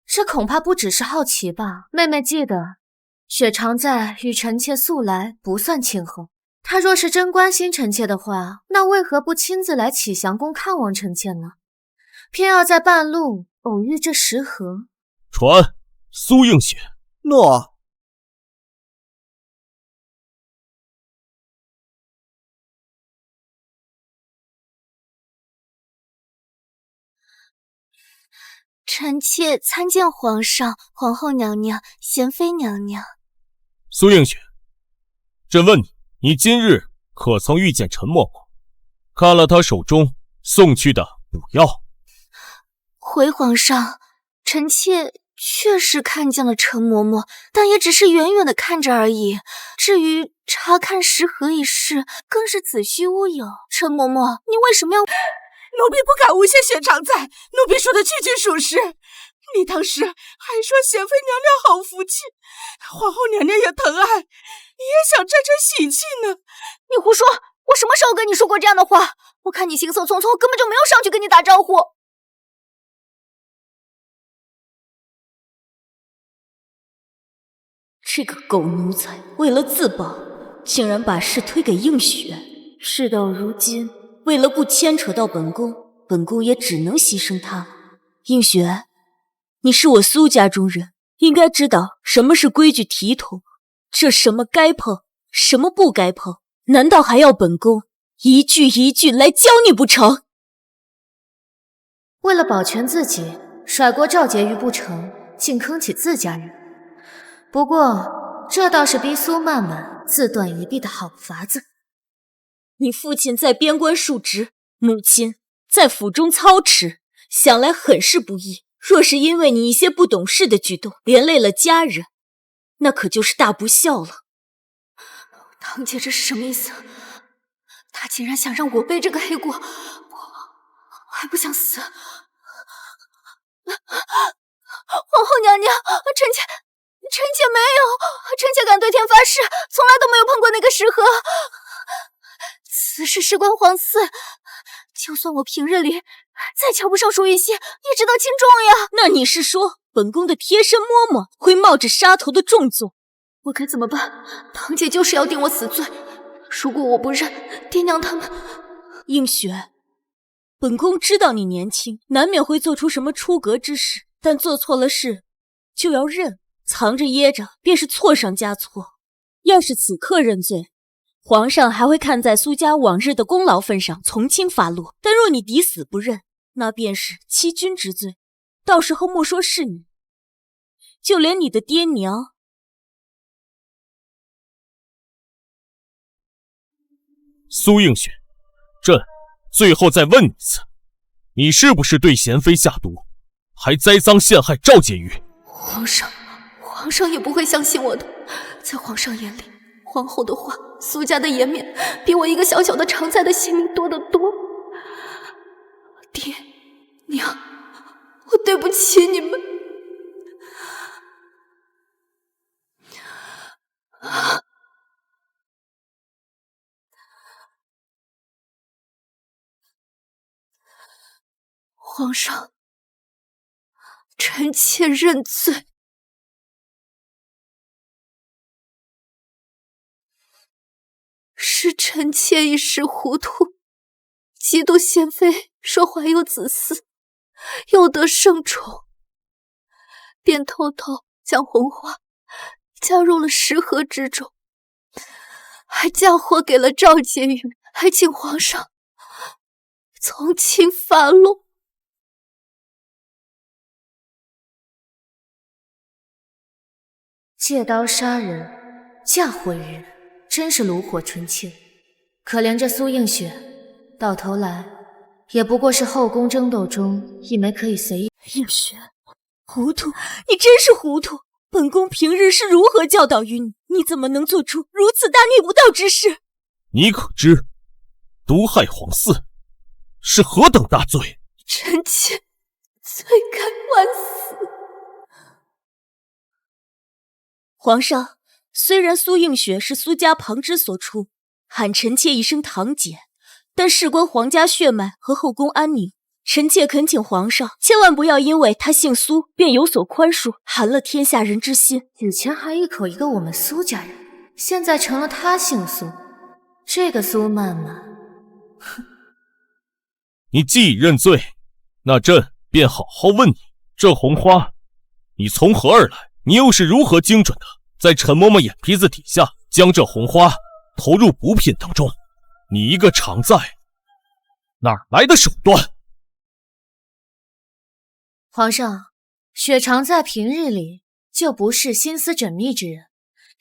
Speaker 1: 这恐怕不只是好奇吧？妹妹记得，雪常在与臣妾素来不算亲厚，她若是真关心臣妾的话，那为何不亲自来启祥宫看望臣妾呢？偏要在半路偶遇这食盒。
Speaker 5: 传苏映雪。
Speaker 3: 诺。
Speaker 12: 臣妾参见皇上、皇后娘娘、贤妃娘娘。
Speaker 5: 苏映雪，朕问你，你今日可曾遇见陈嬷嬷？看了她手中送去的补药？
Speaker 12: 回皇上，臣妾确实看见了陈嬷嬷，但也只是远远的看着而已。至于查看食盒一事，更是子虚乌有。陈嬷嬷，你为什么要？
Speaker 7: 奴婢不敢诬陷雪常在，奴婢说的句句属实。你当时还说贤妃娘娘好福气，皇后娘娘也疼爱，你也想沾沾喜气呢。
Speaker 12: 你胡说，我什么时候跟你说过这样的话？我看你行色匆匆，根本就没有上去跟你打招呼。
Speaker 6: 这个狗奴才为了自保，竟然把事推给映雪。事到如今，为了不牵扯到本宫，本宫也只能牺牲他。映雪，你是我苏家中人，应该知道什么是规矩体统，这什么该碰，什么不该碰，难道还要本宫一句一句来教你不成？
Speaker 1: 为了保全自己，甩锅赵婕妤不成，竟坑起自家人。不过，这倒是逼苏曼曼自断一臂的好法子。
Speaker 6: 你父亲在边关述职，母亲在府中操持，想来很是不易。若是因为你一些不懂事的举动连累了家人，那可就是大不孝了。
Speaker 2: 堂姐这是什么意思？她竟然想让我背这个黑锅，我还不想死。皇后娘娘，臣妾没有，臣妾敢对天发誓，从来都没有碰过那个石盒。此事事关皇嗣，就算我平日里再瞧不上舒云熙，也值得轻重呀。
Speaker 6: 那你是说本宫的贴身嬷嬷会冒着杀头的重罪？
Speaker 2: 我该怎么办？堂姐就是要定我死罪，如果我不认，爹娘他们……
Speaker 6: 映雪，本宫知道你年轻，难免会做出什么出格之事，但做错了事就要认，藏着掖着便是错上加错。要是此刻认罪，皇上还会看在苏家往日的功劳份上从轻发落，但若你抵死不认，那便是欺君之罪，到时候莫说是你，就连你的爹娘……
Speaker 5: 苏映雪，朕最后再问你一次，你是不是对贤妃下毒，还栽赃陷害赵婕妤？
Speaker 2: 皇上也不会相信我的。在皇上眼里，皇后的话，苏家的颜面，比我一个小小的常在的性命多得多。爹娘，我对不起你们。皇上，臣妾认罪。是臣妾一时糊涂，嫉妒贤妃说怀有子嗣，又得圣宠，便偷偷将红花加入了食盒之中，还嫁祸给了赵婕妤，还请皇上从轻发落。
Speaker 1: 借刀杀人，嫁祸于人，真是炉火纯青。可怜这苏映雪，到头来也不过是后宫争斗中一枚可以随意。
Speaker 6: 映雪，糊涂，你真是糊涂！本宫平日是如何教导于你，你怎么能做出如此大逆不道之事？
Speaker 5: 你可知毒害皇嗣是何等大罪？
Speaker 2: 臣妾罪该万死。
Speaker 6: 皇上，虽然苏映雪是苏家旁支所出，喊臣妾一声堂姐，但事关皇家血脉和后宫安宁，臣妾恳请皇上千万不要因为她姓苏便有所宽恕，寒了天下人之心。
Speaker 1: 以前还一口一个我们苏家人，现在成了她姓苏，这个苏曼曼，哼！
Speaker 5: 你既已认罪，那朕便好好问你，这红花你从何而来？你又是如何精准的在陈嬷嬷眼皮子底下将这红花投入补品当中？你一个常在，哪来的手段？
Speaker 1: 皇上，雪常在平日里就不是心思缜密之人。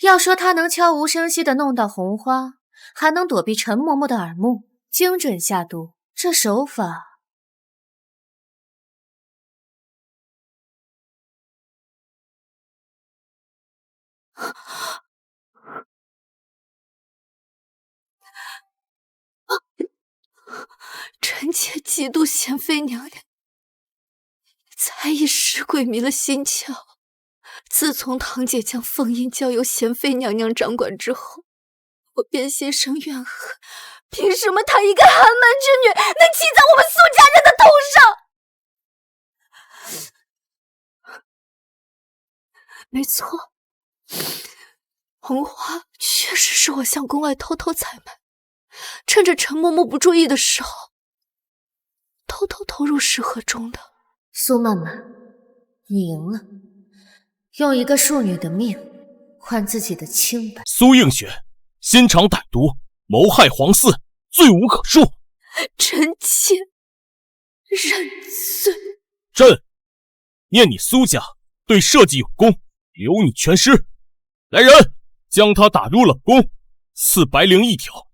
Speaker 1: 要说他能悄无声息地弄到红花，还能躲避陈嬷嬷的耳目，精准下毒，这手法……
Speaker 2: 臣妾嫉妒贤妃娘娘，才一时鬼迷了心窍。自从堂姐将凤印交由贤妃娘娘掌管之后，我便心生怨恨。凭什么她一个寒门之女能骑在我们苏家人的头上？没错，红花确实是我向宫外偷偷采买，趁着陈嬷嬷不注意的时候，偷偷投入食盒中的。
Speaker 1: 苏曼曼，你赢了，用一个庶女的命换自己的清白。
Speaker 5: 苏映雪心肠歹毒，谋害皇嗣，罪无可恕。
Speaker 2: 臣妾认罪。
Speaker 5: 朕念你苏家对社稷有功，留你全尸。来人，将他打入冷宫，赐白绫1条，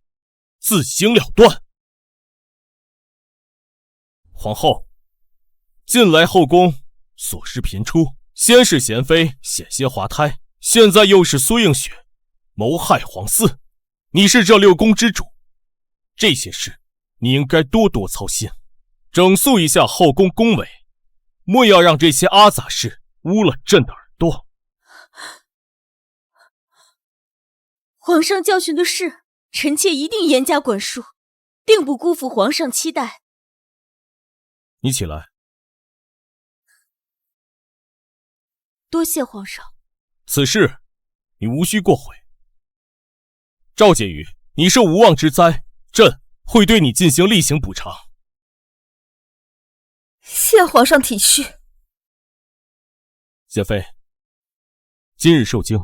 Speaker 5: 自行了断。皇后，近来后宫琐事频出，先是娴妃险些滑胎，现在又是苏映雪谋害皇嗣。你是这6宫之主，这些事你应该多多操心，整肃一下后宫宫闱，莫要让这些阿杂事污了朕的耳朵。
Speaker 6: 皇上教训的是，臣妾一定严加管束，定不辜负皇上期待。
Speaker 5: 你起来。
Speaker 6: 多谢皇上。
Speaker 5: 此事你无需过悔。赵婕妤，你是无妄之灾，朕会对你进行例行补偿。
Speaker 11: 谢皇上体恤。
Speaker 5: 娴妃，今日受惊，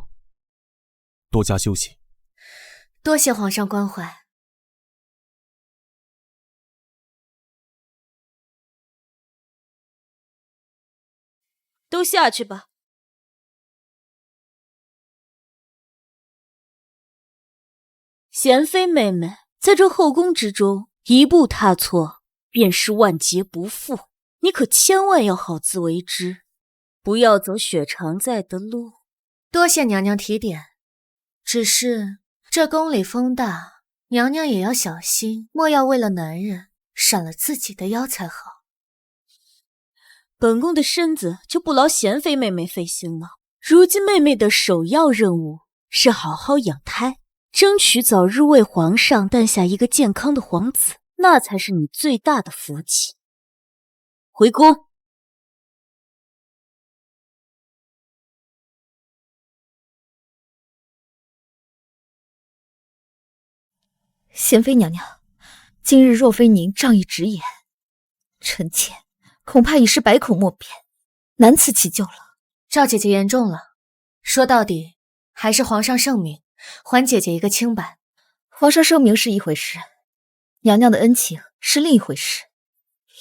Speaker 5: 多加休息。
Speaker 1: 多谢皇上关怀。
Speaker 6: 都下去吧。娴妃妹妹，在这后宫之中，一步踏错，便是万劫不复。你可千万要好自为之，不要走雪常在的路。
Speaker 1: 多谢娘娘提点，只是这宫里风大，娘娘也要小心，莫要为了男人闪了自己的腰才好。
Speaker 6: 本宫的身子就不劳娴妃妹妹费心了。如今妹妹的首要任务是好好养胎，争取早日为皇上诞下一个健康的皇子，那才是你最大的福气。回宫。
Speaker 11: 娴妃娘娘，今日若非您仗义直言，臣妾恐怕已是百口莫辩，难辞其咎了。
Speaker 1: 赵姐姐言重了，说到底还是皇上圣明，还姐姐一个清白。
Speaker 11: 皇上圣明是一回事，娘娘的恩情是另一回事。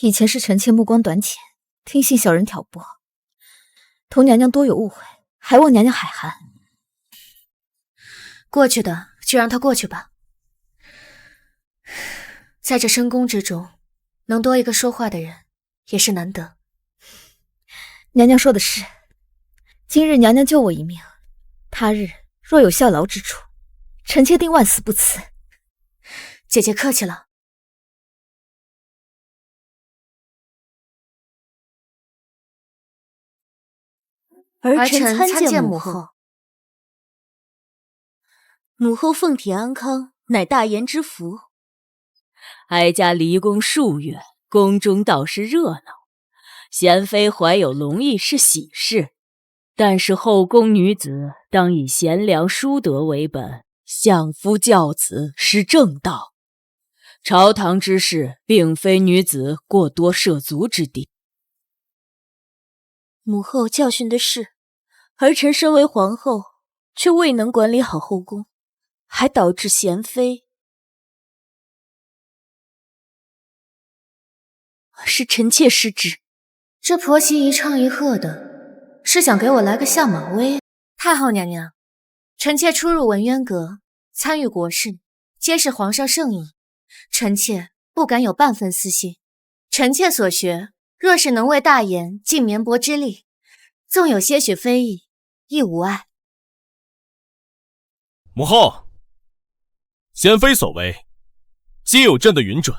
Speaker 11: 以前是臣妾目光短浅，听信小人挑拨，同娘娘多有误会，还望娘娘海涵。
Speaker 1: 过去的就让它过去吧。在这深宫之中，能多一个说话的人也是难得。
Speaker 11: 娘娘说的是，今日娘娘救我一命，他日若有效劳之处，臣妾定万死不辞。
Speaker 1: 姐姐客气了。
Speaker 6: 儿臣参见
Speaker 1: 母
Speaker 6: 后。母后凤体安康，乃大言之福。哀家离宫数月，宫中倒是热闹。娴妃怀有龙裔是喜事，但是后宫女子当以贤良淑德为本，相夫教子是正道。朝堂之事，并非女子过多涉足之地。母后教训的是，儿臣身为皇后，却未能管理好后宫，还导致娴妃。是臣妾失职。
Speaker 1: 这婆媳一唱一和的，是想给我来个下马威？太后娘娘，臣妾出入文渊阁，参与国事，皆是皇上圣意，臣妾不敢有半分私心。臣妾所学，若是能为大言尽绵薄之力，纵有些许非议，亦无碍。
Speaker 5: 母后，娴妃所为，皆有朕的允准。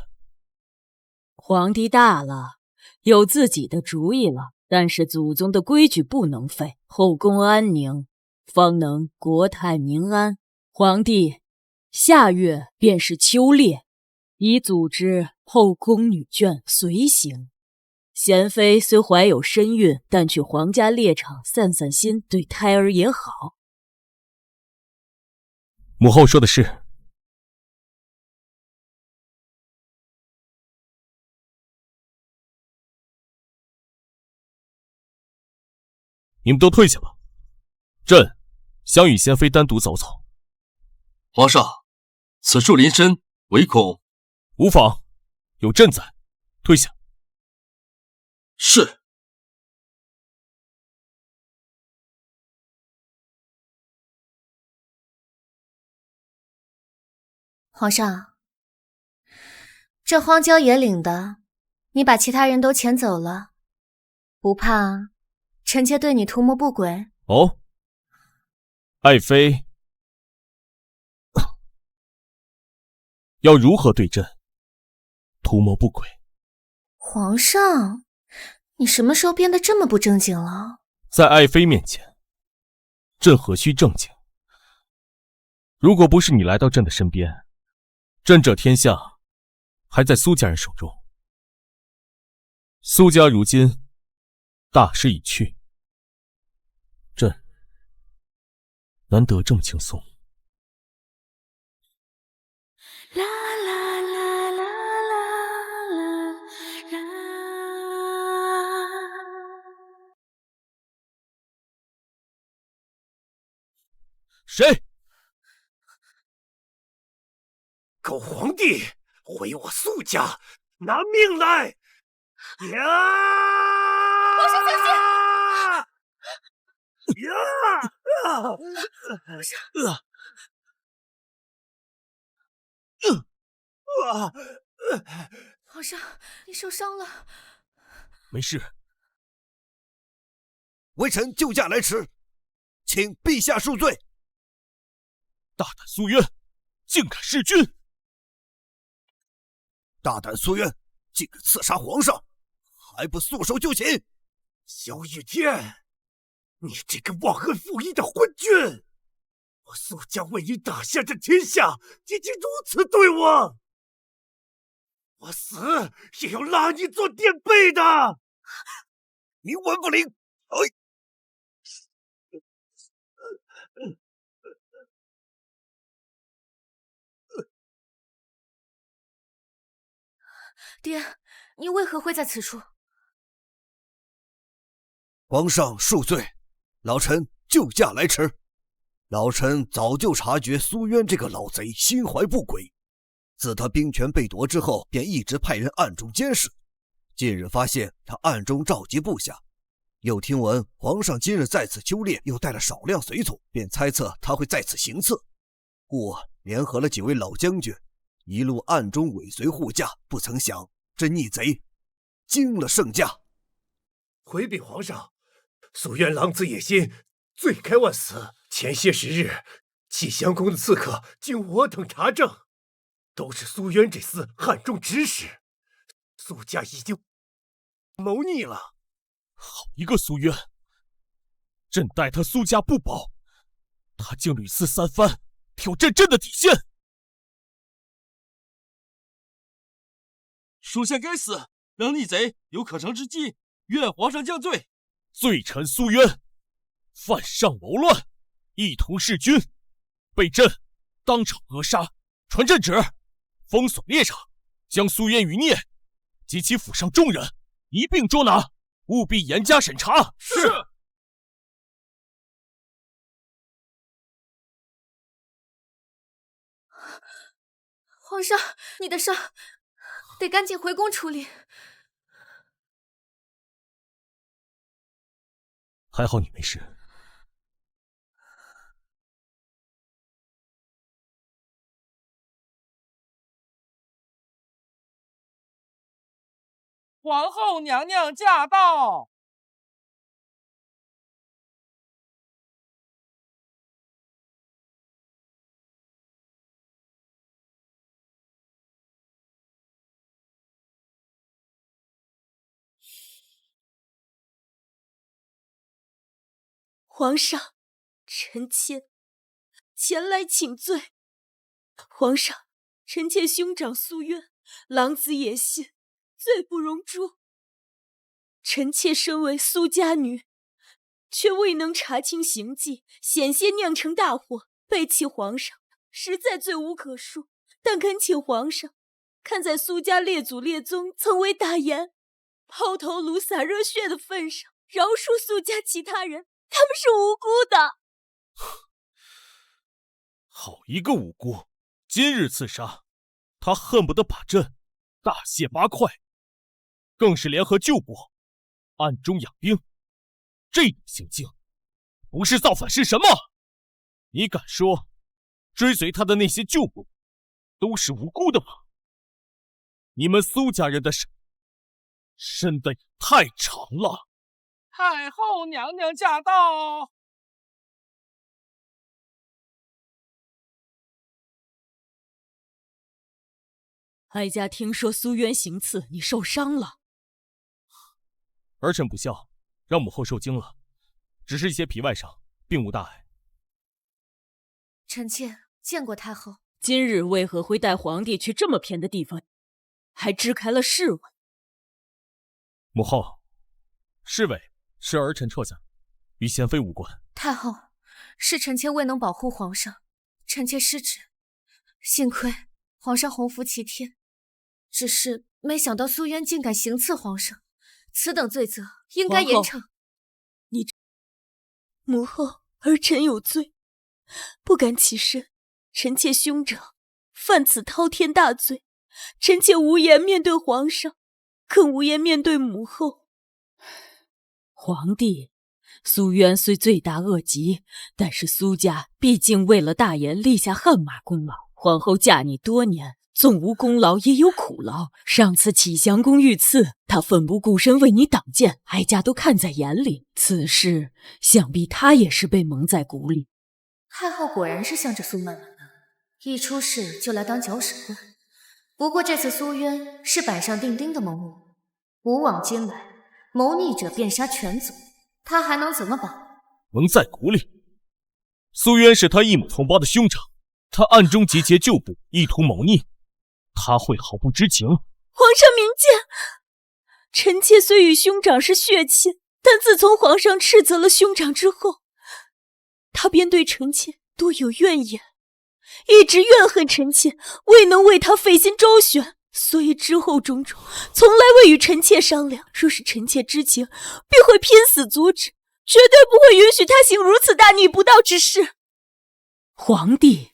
Speaker 6: 皇帝大了，有自己的主意了，但是祖宗的规矩不能废，后宫安宁，方能国泰民安。皇帝下月便是秋猎，已组织后宫女眷随行。娴妃虽怀有身孕，但去皇家猎场散散心，对胎儿也好。
Speaker 5: 母后说的是。你们都退下吧，朕想与娴妃单独走走。
Speaker 14: 皇上，此树林深，唯恐……
Speaker 5: 无妨，有朕在，退下。
Speaker 14: 是。
Speaker 1: 皇上，这荒郊野岭的，你把其他人都遣走了，不怕臣妾对你图谋不轨？
Speaker 5: 哦，爱妃要如何对朕图谋不轨？
Speaker 1: 皇上，你什么时候变得这么不正经了？
Speaker 5: 在爱妃面前，朕何须正经？如果不是你来到朕的身边，朕这天下还在苏家人手中。苏家如今大势已去，朕难得这么轻松。谁？
Speaker 13: 狗皇帝，回我苏家，拿命来！呀！
Speaker 15: 皇上小心！
Speaker 13: 呀！
Speaker 2: 皇上，你受伤了。
Speaker 5: 没事。
Speaker 3: 微臣救驾来迟，请陛下恕罪。
Speaker 5: 大胆苏渊，竟敢弑君！
Speaker 3: 大胆苏渊，竟敢刺杀皇上，还不速手就擒！
Speaker 13: 萧雨天，你这个忘恩负义的昏君！我苏家为你打下这天下，你竟如此对我！我死也要拉你做垫背的！
Speaker 3: 冥顽不灵！
Speaker 2: 爹，你为何会在此处？
Speaker 3: 皇上恕罪，老臣救驾来迟。老臣早就察觉苏渊这个老贼心怀不轨，自他兵权被夺之后，便一直派人暗中监视。近日发现他暗中召集部下，又听闻皇上今日在此修炼，又带了少量随从，便猜测他会在此行刺，故联合了几位老将军，一路暗中尾随护驾。不曾想这逆贼惊了圣驾。
Speaker 13: 回禀皇上，苏渊狼子野心，罪该万死。前些时日，启襄宫的刺客经我等查证，都是苏渊这厮暗中指使。苏家已经谋逆了。
Speaker 5: 好一个苏渊！朕待他苏家不薄，他竟屡次三番挑战朕的底线。
Speaker 14: 属下该死，让逆贼有可乘之机，愿皇上降罪。
Speaker 5: 罪臣苏渊犯上谋乱，一同弑君，被朕当场扼杀，传朕旨，封锁猎场，将苏渊余孽及其府上众人一并捉拿，务必严加审查。
Speaker 14: 是。
Speaker 2: 皇上，你的伤得赶紧回宫处理。
Speaker 5: 还好你没事。
Speaker 16: 皇后娘娘驾到！
Speaker 6: 皇上，臣妾前来请罪。皇上，臣妾兄长苏渊狼子野心，罪不容诛。臣妾身为苏家女，却未能查清行迹，险些酿成大祸，背弃皇上，实在罪无可恕。但恳请皇上看在苏家列祖列宗曾为大言抛头颅洒热血的份上，饶恕苏家其他人，他们是无辜的。
Speaker 5: 好一个无辜！今日刺杀他，恨不得把朕大卸八块，更是联合旧部暗中养兵。这种行径不是造反是什么？你敢说追随他的那些旧部都是无辜的吗？你们苏家人的身子太长了。
Speaker 16: 太后娘娘驾到！
Speaker 6: 哀家听说苏渊行刺，你受伤了。
Speaker 5: 儿臣不孝，让母后受惊了，只是一些皮外伤，并无大碍。
Speaker 1: 臣妾见过太后。
Speaker 6: 今日为何会带皇帝去这么偏的地方，还支开了侍卫？
Speaker 5: 母后，侍卫是儿臣撤下，与贤妃无关。
Speaker 1: 太后，是臣妾未能保护皇上，臣妾失职，幸亏皇上洪福齐天，只是没想到苏渊竟敢行刺皇上，此等罪责应该严惩。
Speaker 6: 你母后，儿臣有罪，不敢起身。臣妾兄长犯此滔天大罪，臣妾无颜面对皇上，更无颜面对母后。皇帝，苏渊虽罪大恶极，但是苏家毕竟为了大言立下汗马功劳。皇后嫁你多年，纵无功劳也有苦劳。上次启祥宫遇刺，她奋不顾身为你挡箭，哀家都看在眼里。此事想必她也是被蒙在鼓里。
Speaker 1: 太后果然是向着苏曼曼的，一出事就来当搅屎棍。不过这次苏渊是板上钉钉的谋逆，古往今来，谋逆者便杀全族，他还能怎么绑？
Speaker 5: 蒙在鼓里。苏渊是他一母同胞的兄长，他暗中集结旧部，意图谋逆，他会毫不知情？
Speaker 6: 皇上明鉴，臣妾虽与兄长是血亲，但自从皇上斥责了兄长之后，他便对臣妾多有怨言，一直怨恨臣妾未能为他费心周旋，所以之后种种从来未与臣妾商量。若是臣妾知情，必会拼死阻止，绝对不会允许他行如此大逆不道之事。皇帝，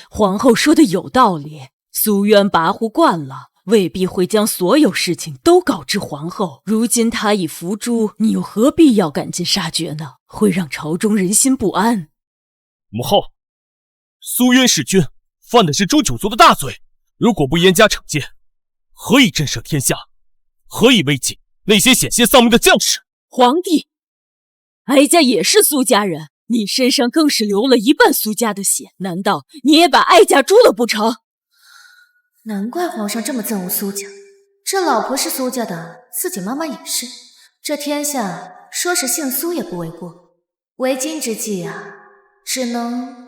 Speaker 6: 皇后说的有道理，苏渊跋扈惯了，未必会将所有事情都告知皇后。如今他已伏诛，你又何必要赶尽杀绝呢？会让朝中人心不安。
Speaker 5: 母后，苏渊弑君，犯的是诛九族的大罪，如果不严加惩戒，何以震慑天下？何以危及那些险些丧命的将士？
Speaker 6: 皇帝，哀家也是苏家人，你身上更是流了一半苏家的血，难道你也把哀家诛了不成？
Speaker 1: 难怪皇上这么憎恶苏家，这老婆是苏家的，自己妈妈也是，这天下说是姓苏也不为过。为今之计啊，只能……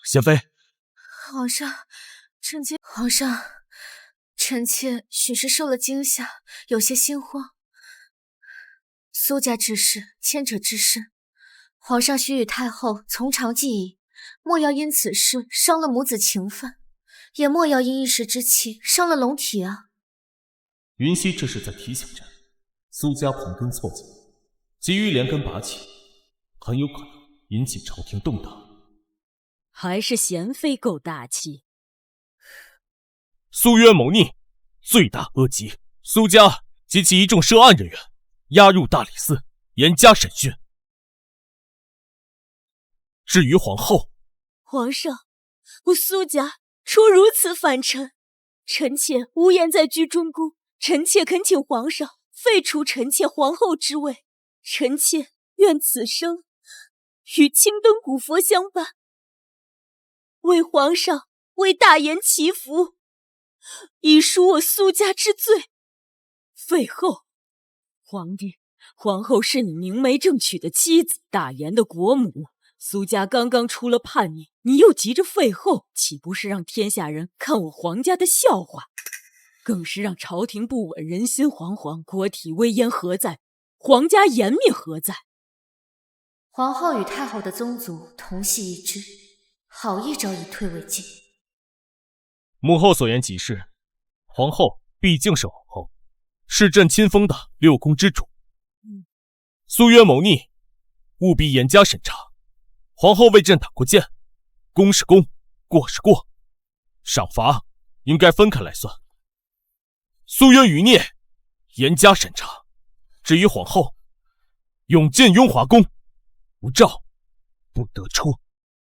Speaker 5: 贤妃，
Speaker 1: 皇上，臣妾许是受了惊吓，有些心慌。苏家之事牵扯至深，皇上须与太后从长计议，莫要因此事伤了母子情分，也莫要因一时之气伤了龙体啊。
Speaker 5: 云溪这是在提醒朕，苏家盘根错节，急于连根拔起，很有可能引起朝廷动荡。
Speaker 6: 还是贤妃够大气。
Speaker 5: 苏渊谋逆，罪大恶极，苏家及其一众涉案人员押入大理寺，严加审讯。至于皇后，
Speaker 6: 皇上，我苏家出如此反臣，臣妾无颜再居中宫，臣妾恳请皇上废除臣妾皇后之位，臣妾愿此生与青灯古佛相伴，为皇上为大言祈福，以赎我苏家之罪。废后，皇帝，皇后是你明媒正娶的妻子，大言的国母，苏家刚刚出了叛逆，你又急着废后，岂不是让天下人看我皇家的笑话？更是让朝廷不稳，人心惶惶，国体威严何在？皇家颜面何在？
Speaker 1: 皇后与太后的宗族同系一支，好一招以退为进。
Speaker 5: 母后所言极是，皇后毕竟是皇后，是朕亲封的六宫之主。苏渊谋逆，务必严加审查。皇后为朕打过剑，功是功，过是过，赏罚应该分开来算。苏渊余孽，严加审查。至于皇后，永进雍华宫，无诏不得出。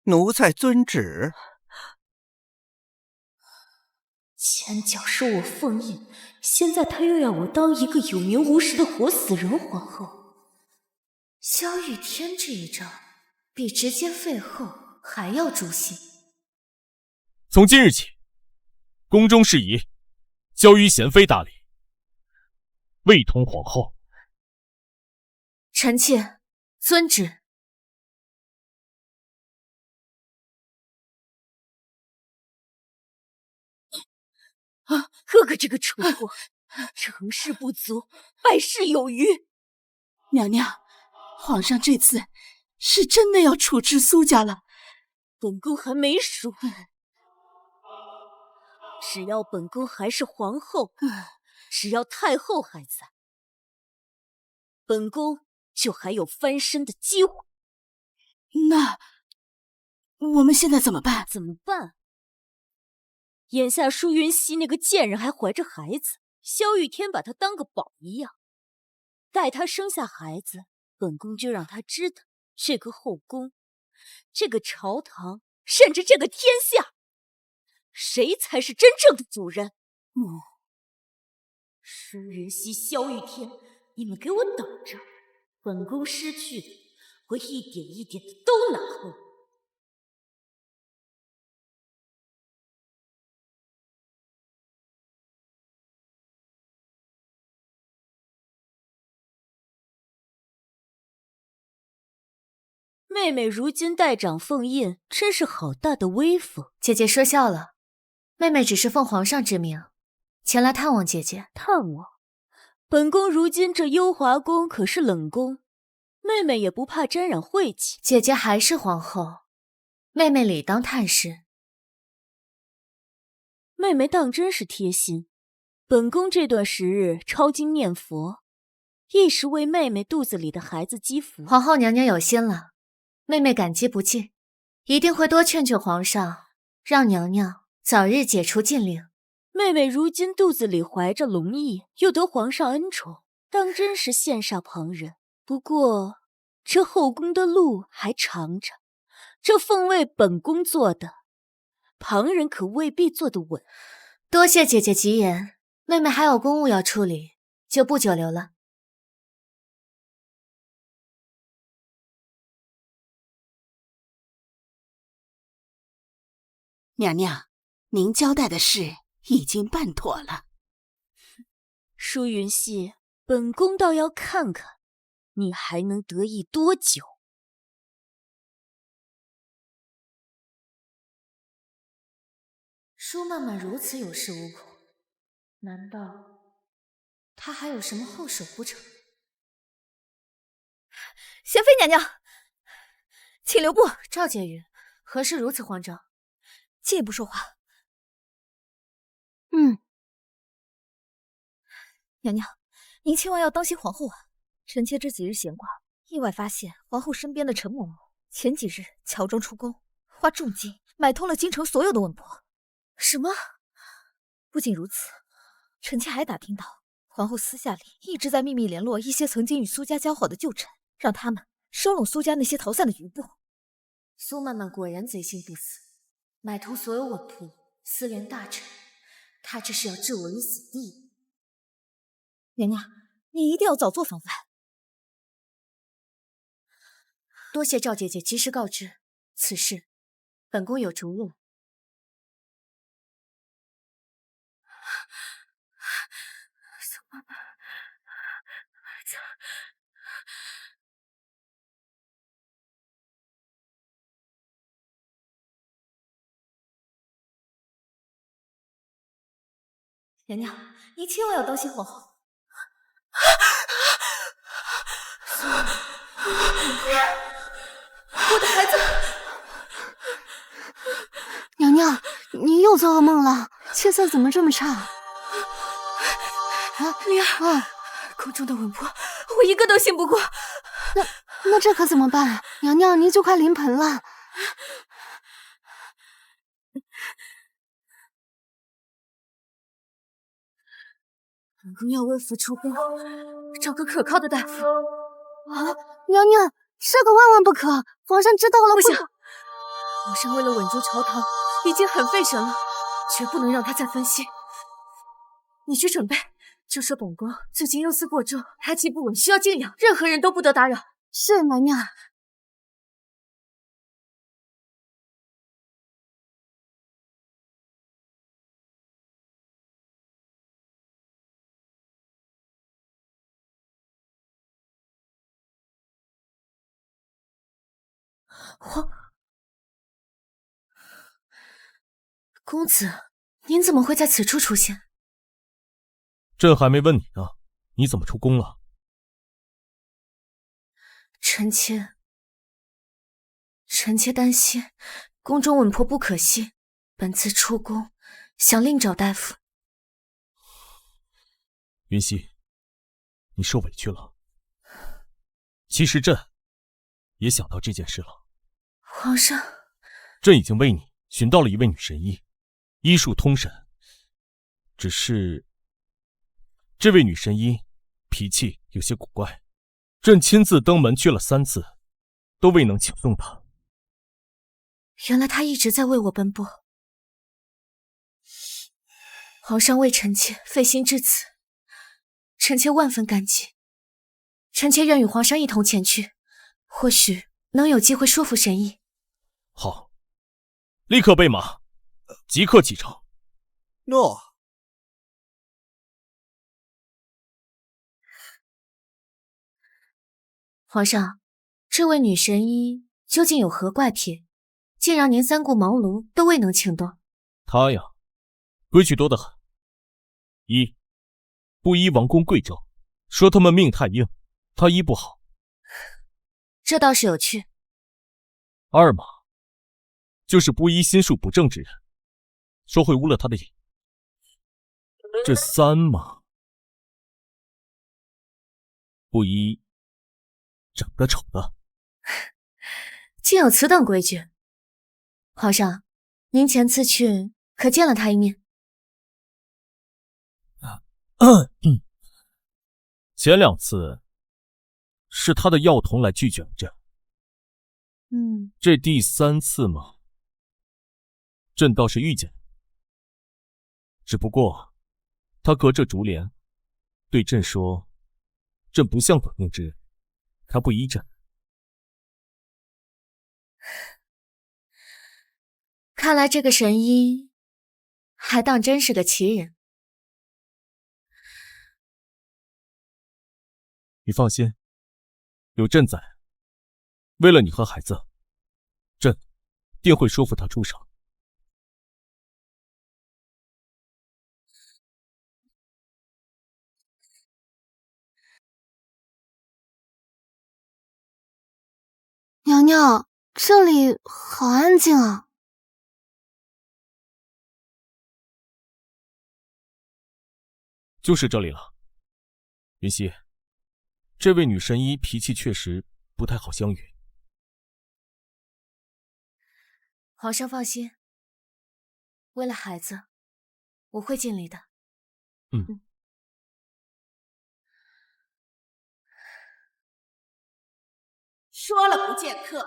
Speaker 3: 奴才遵旨。
Speaker 6: 前脚说我封印，现在他又要我当一个有名无实的活死人皇后。
Speaker 1: 萧玉天这一招，比直接废后还要诛心。
Speaker 5: 从今日起，宫中事宜交于贤妃打理，未通皇后。
Speaker 1: 臣妾遵旨。
Speaker 6: 哥哥这个蠢货，成事不足，败事有余。
Speaker 7: 娘娘，皇上这次是真的要处置苏家了。
Speaker 6: 本宫还没输，只要本宫还是皇后，只要太后还在，本宫就还有翻身的机会。
Speaker 7: 那我们现在怎么办？
Speaker 6: 怎么办？眼下舒云熙那个贱人还怀着孩子，萧玉天把她当个宝一样。待她生下孩子，本宫就让她知道，这个后宫，这个朝堂，甚至这个天下，谁才是真正的主人。舒云熙、萧玉天，你们给我等着！本宫失去的，我一点一点的都拿回来。妹妹如今代掌凤印，真是好大的威风。
Speaker 1: 姐姐说笑了，妹妹只是奉皇上之命，前来探望姐姐。
Speaker 6: 探望？本宫如今这幽华宫可是冷宫，妹妹也不怕沾染晦气。
Speaker 1: 姐姐还是皇后，妹妹理当探视。
Speaker 6: 妹妹当真是贴心，本宫这段时日抄经念佛，亦是为妹妹肚子里的孩子积福。
Speaker 1: 皇后娘娘有心了，妹妹感激不尽，一定会多劝劝皇上，让娘娘早日解除禁令。
Speaker 6: 妹妹如今肚子里怀着龙翼，又得皇上恩宠，当真是羡煞旁人。不过这后宫的路还长着，这凤位本宫做的，旁人可未必做得稳。
Speaker 1: 多谢姐姐吉言，妹妹还有公务要处理，就不久留了。
Speaker 7: 娘娘，您交代的事已经办妥了。
Speaker 6: 舒云熙，本宫倒要看看你还能得意多久。
Speaker 1: 舒曼曼如此有恃无恐，难道她还有什么后手不成？
Speaker 11: 贤妃娘娘，请留步。
Speaker 1: 赵婕妤，何事如此慌张？
Speaker 11: 进一步说话。娘娘，您千万要当心皇后啊！臣妾这几日闲挂，意外发现皇后身边的陈嬷嬷前几日乔装出宫，花重金买通了京城所有的稳婆。
Speaker 1: 什么？
Speaker 11: 不仅如此，臣妾还打听到皇后私下里一直在秘密联络一些曾经与苏家交好的旧臣，让他们收拢苏家那些逃散的余部。
Speaker 1: 苏曼曼果然贼心不死，买通所有稳仆，私联大臣，她这是要置我于死地。
Speaker 11: 娘娘，你一定要早做防范。
Speaker 1: 多谢赵姐姐及时告知，此事本宫有主意。苏曼曼，
Speaker 11: 娘娘，您千万要当心皇后。
Speaker 1: 我的孩子！
Speaker 8: 娘娘，你又做噩梦了，气色怎么这么差？啊，
Speaker 1: 灵儿，宫中的稳婆，我一个都信不过。
Speaker 8: 那这可怎么办？娘娘，您就快临盆了。
Speaker 1: 本宫要为府出宫，找个可靠的大夫。
Speaker 8: 啊，娘娘，这个万万不可！皇上知道了
Speaker 1: 不行。皇上为了稳住朝堂，已经很费神了，
Speaker 2: 绝不能让他再分心。你去准备，就说本宫最近忧思过重，胎气不稳，需要静养，任何人都不得打扰。
Speaker 12: 是娘娘。
Speaker 2: 公子，您怎么会在此处出现？
Speaker 5: 朕还没问你呢，你怎么出宫了？
Speaker 2: 臣妾担心宫中稳婆不可信，本次出宫想另找大夫。
Speaker 5: 云溪，你受委屈了。其实朕也想到这件事了。
Speaker 2: 皇上，
Speaker 5: 朕已经为你寻到了一位女神医，医术通神，只是这位女神医脾气有些古怪，朕亲自登门去了3次，都未能请动她。
Speaker 2: 原来她一直在为我奔波。皇上为臣妾费心至此，臣妾万分感激。臣妾愿与皇上一同前去，或许能有机会说服神医。
Speaker 5: 好，立刻备马，即刻启程。
Speaker 3: 诺。
Speaker 2: 皇上，这位女神医究竟有何怪癖，竟让您3顾茅庐都未能请动？
Speaker 5: 她呀，规矩多得很。1. 不依王公贵胄，说他们命太硬，她医不好。
Speaker 2: 这倒是有趣。
Speaker 5: 2嘛，就是不依心术不正之人，说会污了他的眼。这3嘛，不依长得丑的。
Speaker 2: 竟有此等规矩。皇上，您前次去可见了他一面？
Speaker 5: 前2次是他的药童来拒绝了朕。这第3次嘛，朕倒是遇见，只不过他隔着竹帘对朕说，朕不像短命之人，他不依朕。
Speaker 2: 看来这个神医还当真是个奇人。
Speaker 5: 你放心，有朕在，为了你和孩子，朕定会说服他出手。
Speaker 12: 娘娘，这里好安静啊。
Speaker 5: 就是这里了。云溪，这位女神医脾气确实不太好相与。
Speaker 2: 皇上放心，为了孩子，我会尽力的。
Speaker 7: 说了不见客，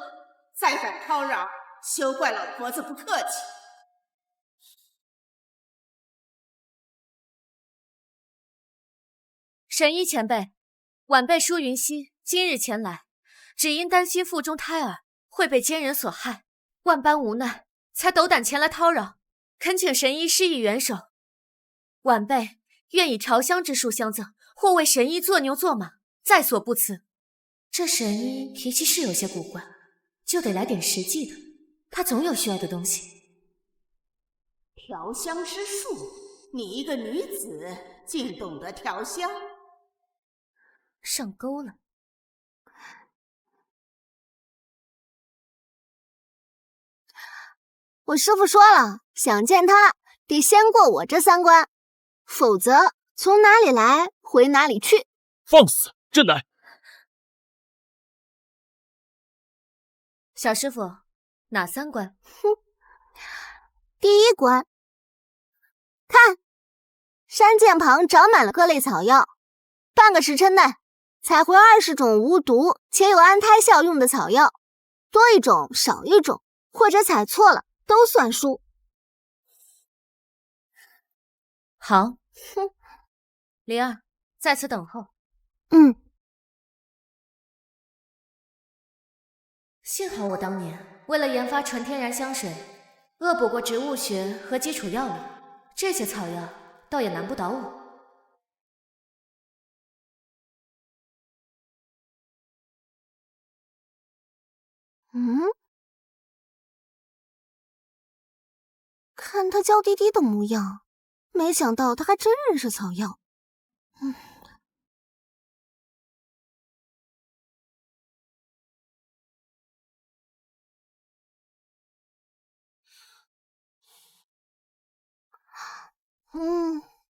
Speaker 7: 再敢叨扰，休怪老婆子不客气。
Speaker 2: 神医前辈，晚辈舒云溪今日前来，只因担心腹中胎儿会被奸人所害，万般无奈，才斗胆前来叨扰，恳请神医施以援手。晚辈愿以调香之术相赠，或为神医做牛做马，在所不辞。这神医脾气是有些古怪，就得来点实际的，他总有需要的东西。
Speaker 7: 调香之术，你一个女子竟懂得调香？
Speaker 2: 上钩了。
Speaker 12: 我师父说了，想见他得先过我这3关，否则从哪里来回哪里去。
Speaker 5: 放肆！朕来。
Speaker 2: 小师傅，哪3关？
Speaker 12: 第1关，看，山涧旁长满了各类草药，半个时辰内采回20种无毒且有安胎效用的草药，多一种少一种，或者采错了都算输。
Speaker 1: 好。灵儿，在此等候。幸好我当年为了研发纯天然香水，恶补过植物学和基础药理，这些草药倒也难不倒我。
Speaker 4: 看他娇滴滴的模样，没想到他还真认识草药。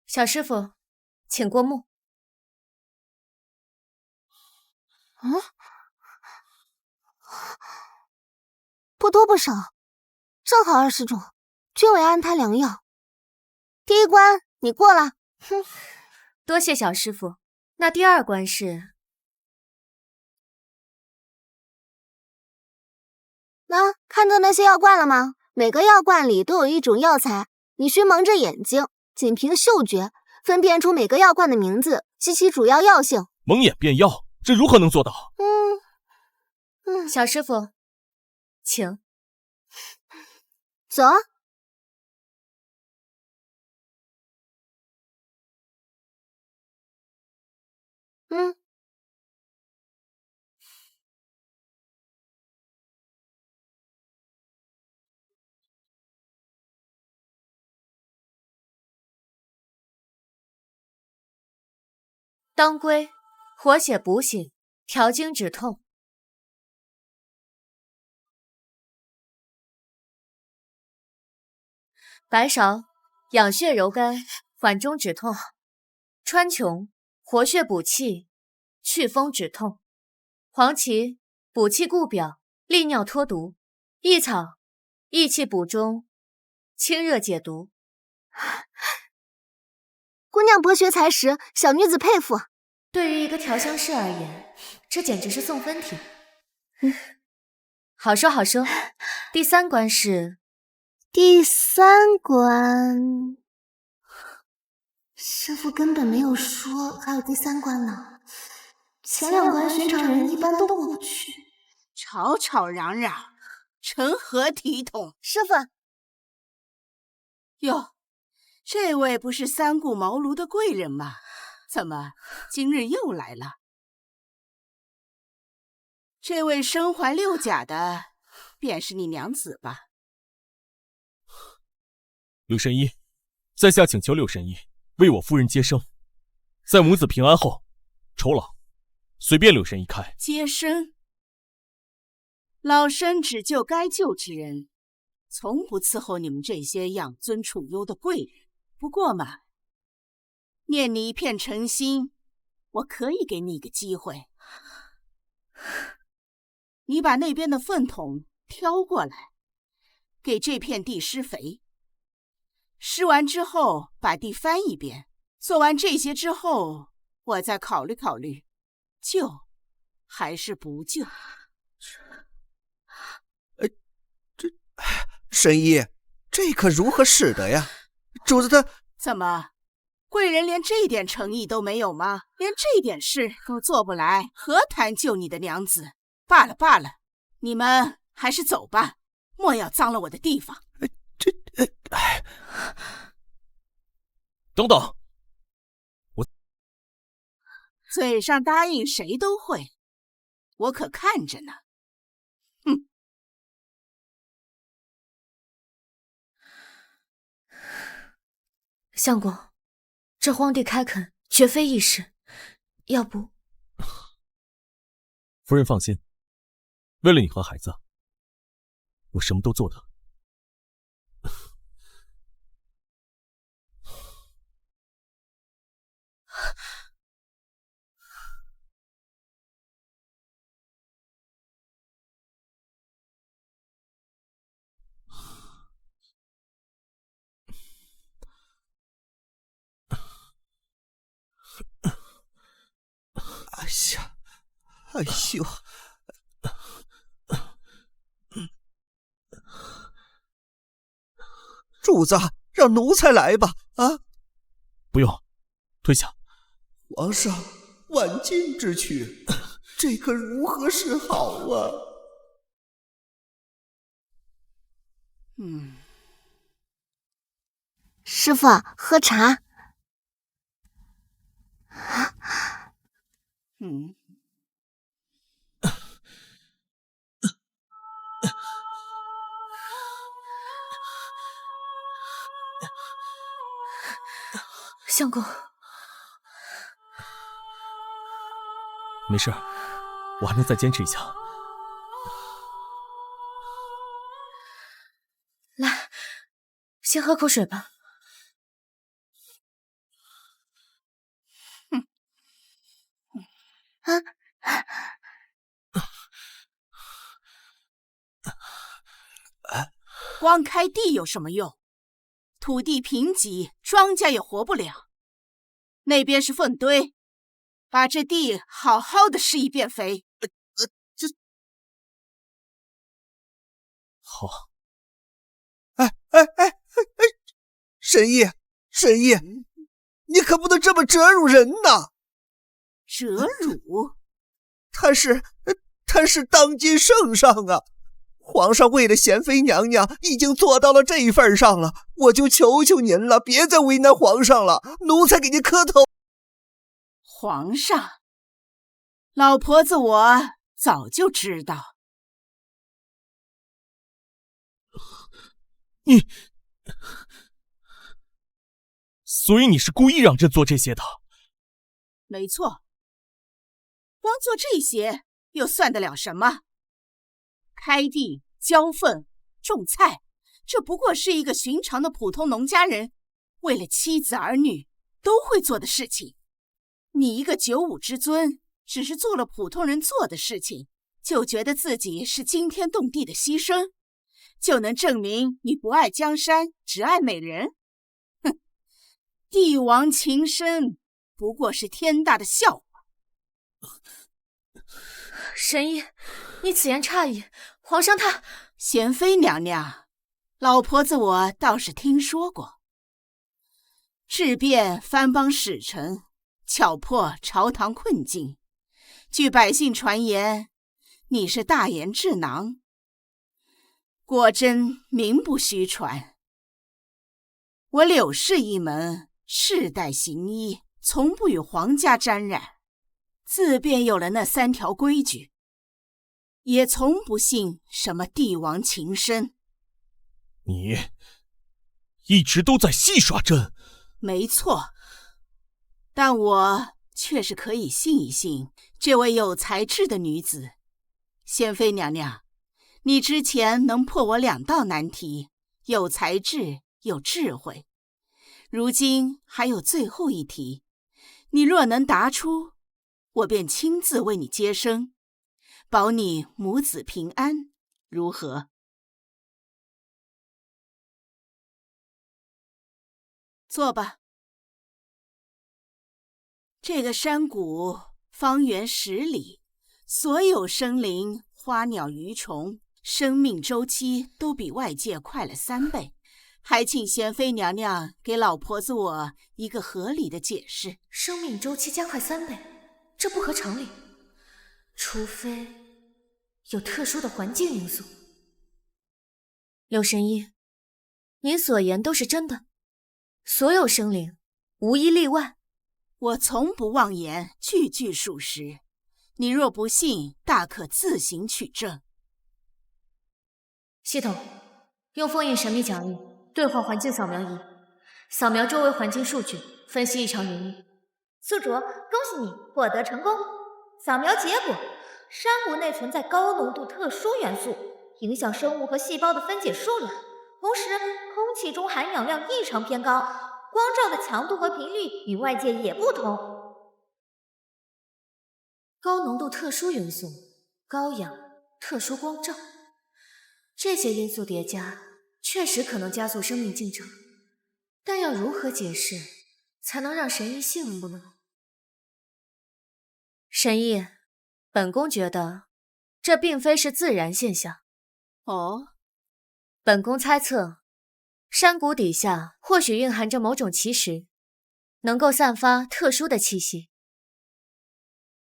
Speaker 1: 小师傅，请过目。
Speaker 4: 不多不少，正好20种，均为安胎良药。第一关你过了。
Speaker 1: 多谢小师傅。那第2关是？
Speaker 4: 看到那些药罐了吗？每个药罐里都有一种药材，你需蒙着眼睛，仅凭嗅觉分辨出每个药罐的名字及其主要药性。
Speaker 5: 蒙眼辨药，这如何能做到？
Speaker 1: 小师傅，请
Speaker 4: 走。
Speaker 1: 当归活血补血，调经止痛。白芍养血柔肝，缓中止痛。川穹活血补气，祛风止痛。黄芪补气固表，利尿脱毒。益草益气补中，清热解毒。
Speaker 4: 姑娘博学才识，小女子佩服。
Speaker 1: 对于一个调香师而言，这简直是送分题。好说好说。第3关是？
Speaker 4: 第3关，师傅根本没有说还有第3关呢。前2关寻常人一般都过不去。
Speaker 7: 吵吵嚷嚷，成何体统？
Speaker 4: 师傅，
Speaker 7: 哟，这位不是三顾茅庐的贵人吗？怎么今日又来了？这位身怀6甲的，便是你娘子吧？
Speaker 5: 柳神医，在下请求柳神医为我夫人接生，在母子平安后，酬劳随便柳神医开。
Speaker 7: 接生，老身只救该救之人，从不伺候你们这些养尊处优的贵人。不过嘛，念你一片诚心，我可以给你一个机会。你把那边的粪桶挑过来，给这片地施肥。施完之后，把地翻一遍。做完这些之后，我再考虑考虑，救还是不救。
Speaker 3: 神医，这可如何使得呀？主子他
Speaker 7: 怎么，贵人连这点诚意都没有吗？连这点事都做不来，何谈救你的娘子？罢了罢了，你们还是走吧，莫要脏了我的地方。
Speaker 5: 等等，
Speaker 7: 嘴上答应谁都会，我可看着呢。哼！
Speaker 1: 相公，这荒地开垦绝非易事，要不……
Speaker 5: 夫人放心，为了你和孩子，我什么都做得。
Speaker 3: 哎呦！主子，让奴才来吧！啊！
Speaker 5: 不用，退下。
Speaker 3: 皇上，晚进之去，这可如何是好啊？
Speaker 4: 师傅，喝茶。
Speaker 2: 相公，
Speaker 5: 没事，我还能再坚持一下。
Speaker 2: 来，先喝口水吧。
Speaker 7: 光开地有什么用？土地贫瘠，庄稼也活不了。那边是粪堆，把这地好好的施一遍肥。
Speaker 5: 好。
Speaker 3: 神医，你可不能这么折辱人呐！
Speaker 7: 折辱？
Speaker 3: 他是当今圣上啊！皇上为了贤妃娘娘已经做到了这一份上了，我就求求您了，别再为难皇上了，奴才给您磕头。
Speaker 7: 皇上，老婆子我早就知道。
Speaker 5: 你，所以你是故意让朕做这些的？
Speaker 7: 没错，光做这些又算得了什么？开地、浇粪、种菜，这不过是一个寻常的普通农家人为了妻子儿女都会做的事情。你一个95之尊，只是做了普通人做的事情，就觉得自己是惊天动地的牺牲，就能证明你不爱江山，只爱美人？哼，帝王情深，不过是天大的笑话。
Speaker 2: 神医，你此言差矣，皇上他……
Speaker 7: 贤妃娘娘，老婆子我倒是听说过，质变藩邦使臣，巧破朝堂困境。据百姓传言，你是大言智囊，果真名不虚传。我柳氏一门世代行医，从不与皇家沾染，自便有了那3条规矩，也从不信什么帝王情深。
Speaker 5: 你一直都在戏耍朕。
Speaker 7: 没错，但我却是可以信一信这位有才智的女子。贤妃娘娘，你之前能破我2道难题，有才智，有智慧。如今还有最后一题，你若能答出，我便亲自为你接生，保你母子平安，如何？坐吧。这个山谷方圆10里，所有生灵、花鸟鱼虫，生命周期都比外界快了3倍。还请贤妃娘娘给老婆子我一个合理的解释。
Speaker 2: 生命周期加快3倍，这不合常理，除非有特殊的环境因素。柳神医，您所言都是真的，所有生灵无一例外。
Speaker 7: 我从不妄言，句句属实。你若不信，大可自行取证。
Speaker 2: 系统，用封印神秘讲义兑换环境扫描仪，扫描周围环境数据，分析异常原因。
Speaker 18: 宿主，恭喜你获得成功。扫描结果：山谷内存在高浓度特殊元素，影响生物和细胞的分解数量。同时，空气中含氧量异常偏高，光照的强度和频率与外界也不同。
Speaker 2: 高浓度特殊元素、高氧、特殊光照，这些因素叠加，确实可能加速生命进程。但要如何解释，才能让神医信服呢？神医，本宫觉得这并非是自然现象。
Speaker 7: 哦，
Speaker 2: 本宫猜测，山谷底下或许蕴含着某种奇石，
Speaker 1: 能够散发特殊的气息。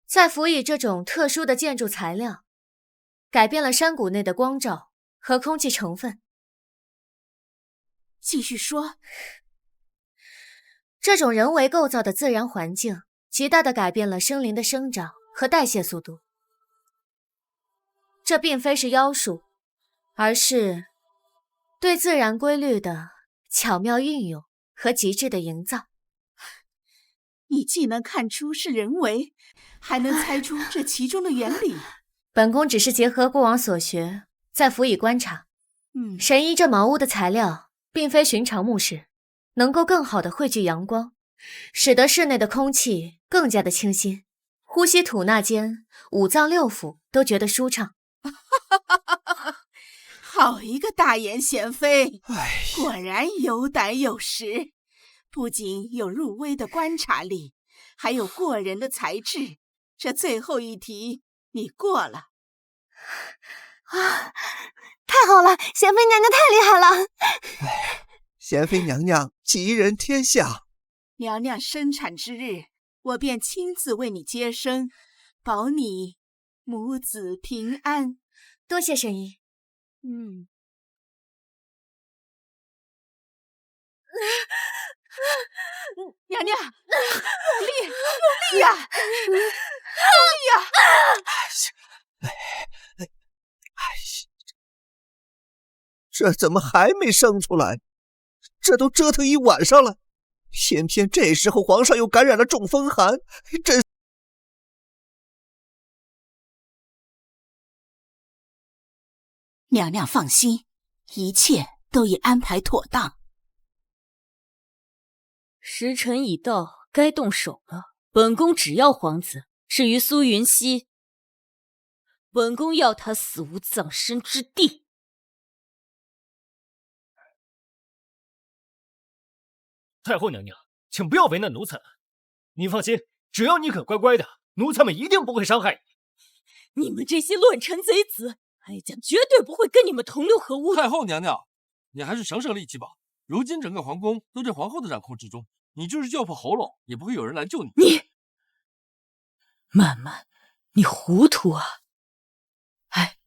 Speaker 1: 再辅以这种特殊的建筑材料，改变了山谷内的光照和空气成分。
Speaker 7: 继续说。
Speaker 1: 这种人为构造的自然环境，极大地改变了生灵的生长和代谢速度。这并非是妖术，而是对自然规律的巧妙运用和极致的营造。
Speaker 7: 你既能看出是人为，还能猜出这其中的原理。
Speaker 1: 本宫只是结合过往所学，再辅以观察。神医这茅屋的材料并非寻常木石，能够更好地汇聚阳光，使得室内的空气更加的清新，呼吸吐纳间，五脏六腑都觉得舒畅。
Speaker 7: 好一个大言贤妃，果然有胆有识，不仅有入微的观察力，还有过人的才智。这最后一题你过了。
Speaker 4: 太好了，贤妃娘娘太厉害了！
Speaker 3: 贤妃娘娘吉人天下。
Speaker 7: 娘娘生产之日，我便亲自为你接生，保你母子平安。
Speaker 1: 多谢神医。
Speaker 7: 娘娘，用力，用力呀！用力呀！
Speaker 3: 这怎么还没生出来？这都折腾一晚上了，偏偏这时候皇上又感染了中风寒，真……
Speaker 7: 娘娘放心，一切都已安排妥当。
Speaker 6: 时辰已到，该动手了。本宫只要皇子，至于苏云溪，本宫要他死无葬身之地。
Speaker 10: 太后娘娘，请不要为难奴才们。您放心，只要你肯乖乖的，奴才们一定不会伤害
Speaker 6: 你。你们这些乱臣贼子，哀家绝对不会跟你们同流合污。
Speaker 14: 太后娘娘，你还是省省力气吧。如今整个皇宫都在皇后的掌控之中，你就是叫破喉咙，也不会有人来救你。
Speaker 6: 曼曼，你糊涂啊！
Speaker 3: 哎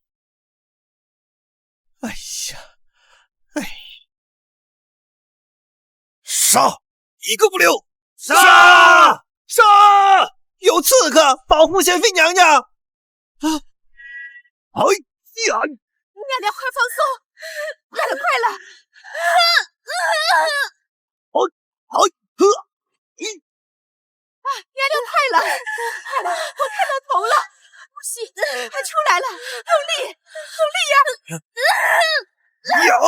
Speaker 3: 呀，杀！一个不留！杀！杀！有刺客保护贤妃娘娘！哎呀！
Speaker 7: 娘娘快放松，快了，快了！娘娘快了，快了！我看到头了，呼吸快出来了，用力，用力呀！
Speaker 3: 娘娘小心！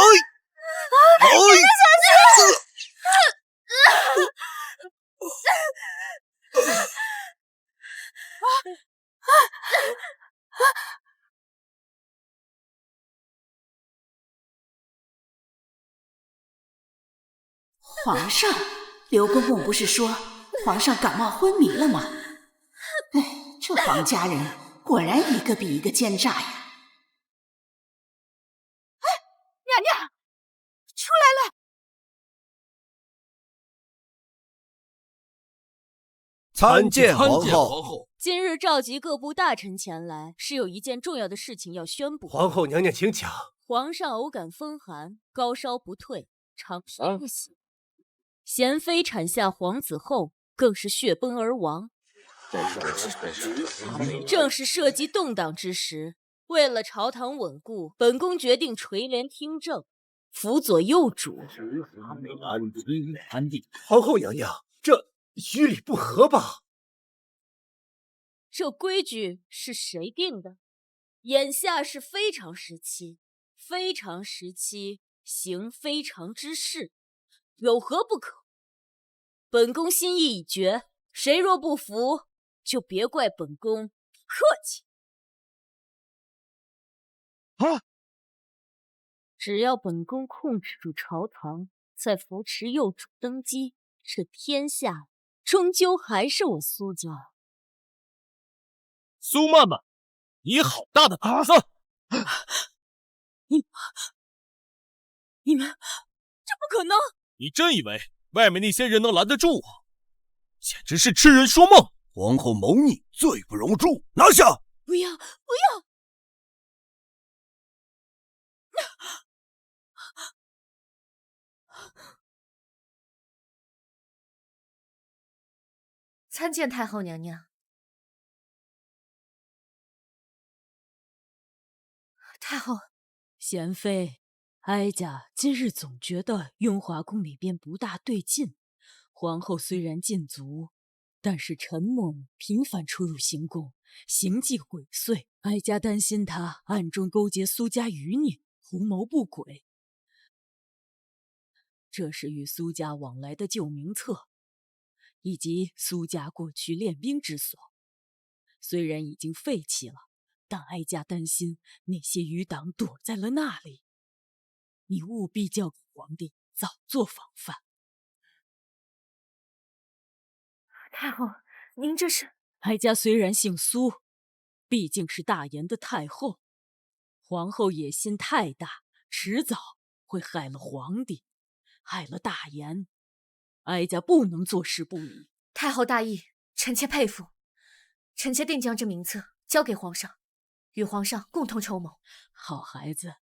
Speaker 7: 皇上，刘公公不是说皇上感冒昏迷了吗？这皇家人果然一个比一个奸诈呀！娘娘，出来了！
Speaker 3: 参见皇后。
Speaker 6: 今日召集各部大臣前来，是有一件重要的事情要宣布。
Speaker 13: 皇后娘娘请讲。
Speaker 6: 皇上偶感风寒，高烧不退，长时不醒。贤妃产下皇子后，更是血崩而亡。正是社稷动荡之时，为了朝堂稳固，本宫决定垂帘听政，辅佐幼主。
Speaker 13: 皇后娘娘，这于理不合吧？
Speaker 6: 这规矩是谁定的？眼下是非常时期，非常时期行非常之事，有何不可？本宫心意已决，谁若不服，就别怪本宫不客气。只要本宫控制住朝堂，再扶持幼主登基，这天下终究还是我苏家。
Speaker 5: 苏曼曼，你好大的胆子！
Speaker 6: 你们，这不可能！
Speaker 5: 你真以为外面那些人能拦得住我？简直是痴人说梦！
Speaker 17: 皇后谋逆，罪不容诛，拿下！
Speaker 6: 不要，不要！
Speaker 1: 参见太后娘娘。太后，
Speaker 6: 贤妃，哀家今日总觉得雍华宫里边不大对劲。皇后虽然禁足，但是陈嬷嬷频繁出入行宫，行迹鬼祟，哀家担心她暗中勾结苏家余孽，图谋不轨。这是与苏家往来的旧名册，以及苏家过去练兵之所，虽然已经废弃了，但哀家担心那些余党躲在了那里。你务必交给皇帝，早做防范。
Speaker 1: 太后，您这是……
Speaker 6: 哀家虽然姓苏，毕竟是大言的太后，皇后野心太大，迟早会害了皇帝，害了大言。哀家不能坐视不理。
Speaker 1: 太后大义，臣妾佩服。臣妾定将这名册交给皇上，与皇上共同筹谋。
Speaker 6: 好孩子，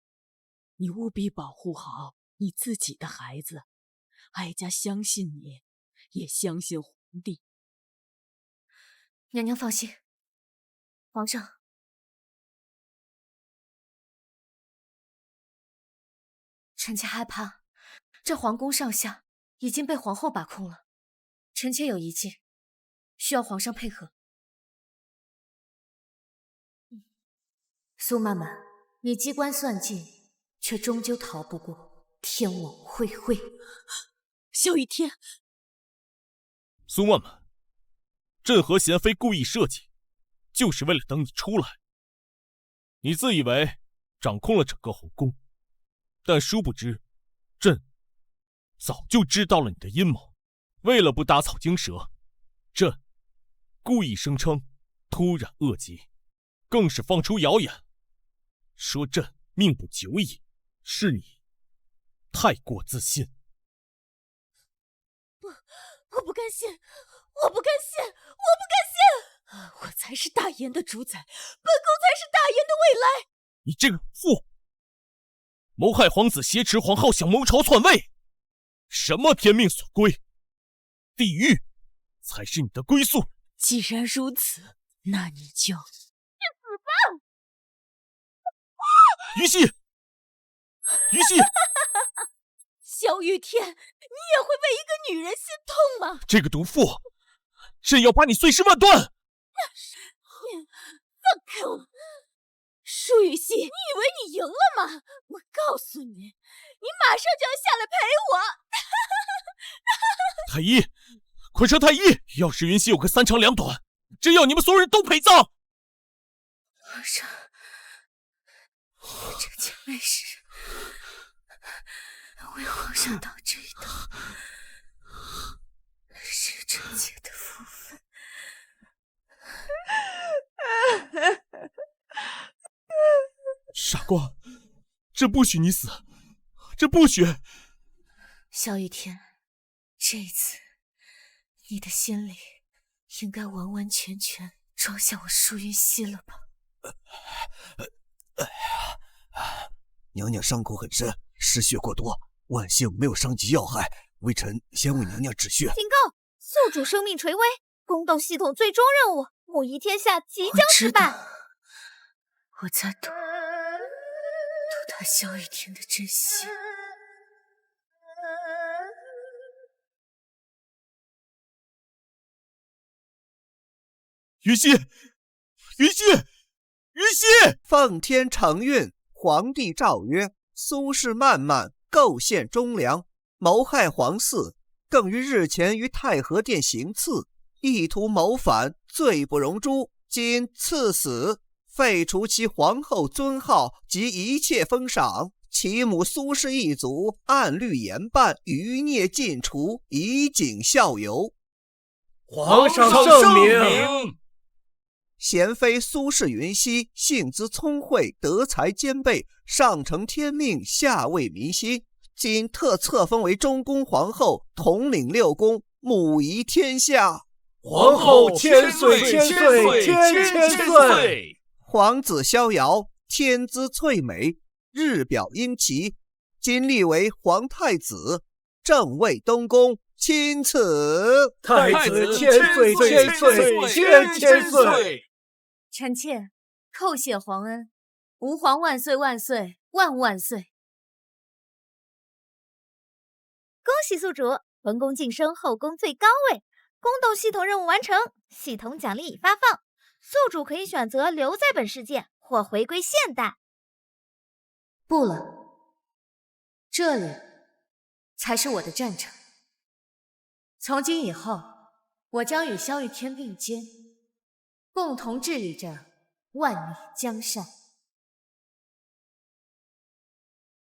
Speaker 6: 你务必保护好你自己的孩子。哀家相信你，也相信皇帝。
Speaker 1: 娘娘放心，皇上，臣妾害怕，这皇宫上下已经被皇后把控了。臣妾有一计，需要皇上配合。苏妈妈，你机关算尽，却终究逃不过天网恢恢。
Speaker 6: 萧雨天，
Speaker 5: 苏曼曼，朕和贤妃故意设计，就是为了等你出来。你自以为掌控了整个后宫，但殊不知，朕早就知道了你的阴谋。为了不打草惊蛇，朕故意声称突然恶疾，更是放出谣言，说朕命不久矣。是你太过自信。
Speaker 6: 我不甘心，我不甘心，我不甘心！我才是大言的主宰，本宫才是大言的未来。
Speaker 5: 你这个妇，谋害皇子，挟持皇后，想谋朝篡位，什么天命所归？地狱才是你的归宿。
Speaker 6: 既然如此，那你就
Speaker 15: 去死吧！
Speaker 5: 于西，于西，
Speaker 6: 萧玉天，你也会为一个女人心痛吗？
Speaker 5: 这个毒妇，朕要把你碎尸万段！
Speaker 6: 放开我！舒雨熙，你以为你赢了吗？我告诉你，你马上就要下来陪我。
Speaker 5: 太医，快传太医！要是云溪有个3长2短，朕要你们所有人都陪葬！
Speaker 1: 皇上，臣妾没事，为皇上挡这一刀，是臣妾的福分。
Speaker 5: 傻瓜，朕不许你死，朕不许！
Speaker 1: 萧雨天，这次你的心里应该完完全全装下我舒云熙了吧？
Speaker 3: 娘娘伤口很深，失血过多，万幸没有伤及要害，微臣先为娘娘止血。
Speaker 18: 警告！宿主生命垂危，宫斗系统最终任务母仪天下即将失败。
Speaker 1: 我在读他萧雨天的真心。
Speaker 5: 云溪，云溪，云溪！
Speaker 3: 奉天承运，皇帝诏曰：苏氏曼曼构陷忠良，谋害皇嗣，更于日前于太和殿行刺，意图谋反，罪不容诛，今赐死，废除其皇后尊号及一切封赏。其母苏氏一族按律严办，余孽尽除，以儆效尤。
Speaker 13: 皇上圣明。
Speaker 3: 贤妃苏氏云溪性子聪慧，德才兼备，上承天命，下为民心。今特册封为中宫皇后，统领6宫，母仪天下。
Speaker 13: 皇后千岁千岁千岁！
Speaker 3: 皇子逍遥，天资翠美，日表阴奇，今立为皇太子，正位东宫，钦此。
Speaker 13: 太子千岁千岁千岁！
Speaker 2: 臣妾叩谢皇恩，吾皇万岁万岁万万岁！
Speaker 18: 恭喜宿主，本宫晋升后宫最高位，宫斗系统任务完成，系统奖励已发放，宿主可以选择留在本世界或回归现代。
Speaker 2: 不了，这里才是我的战场。从今以后，我将与萧玉天并肩，共同治理着万里江山。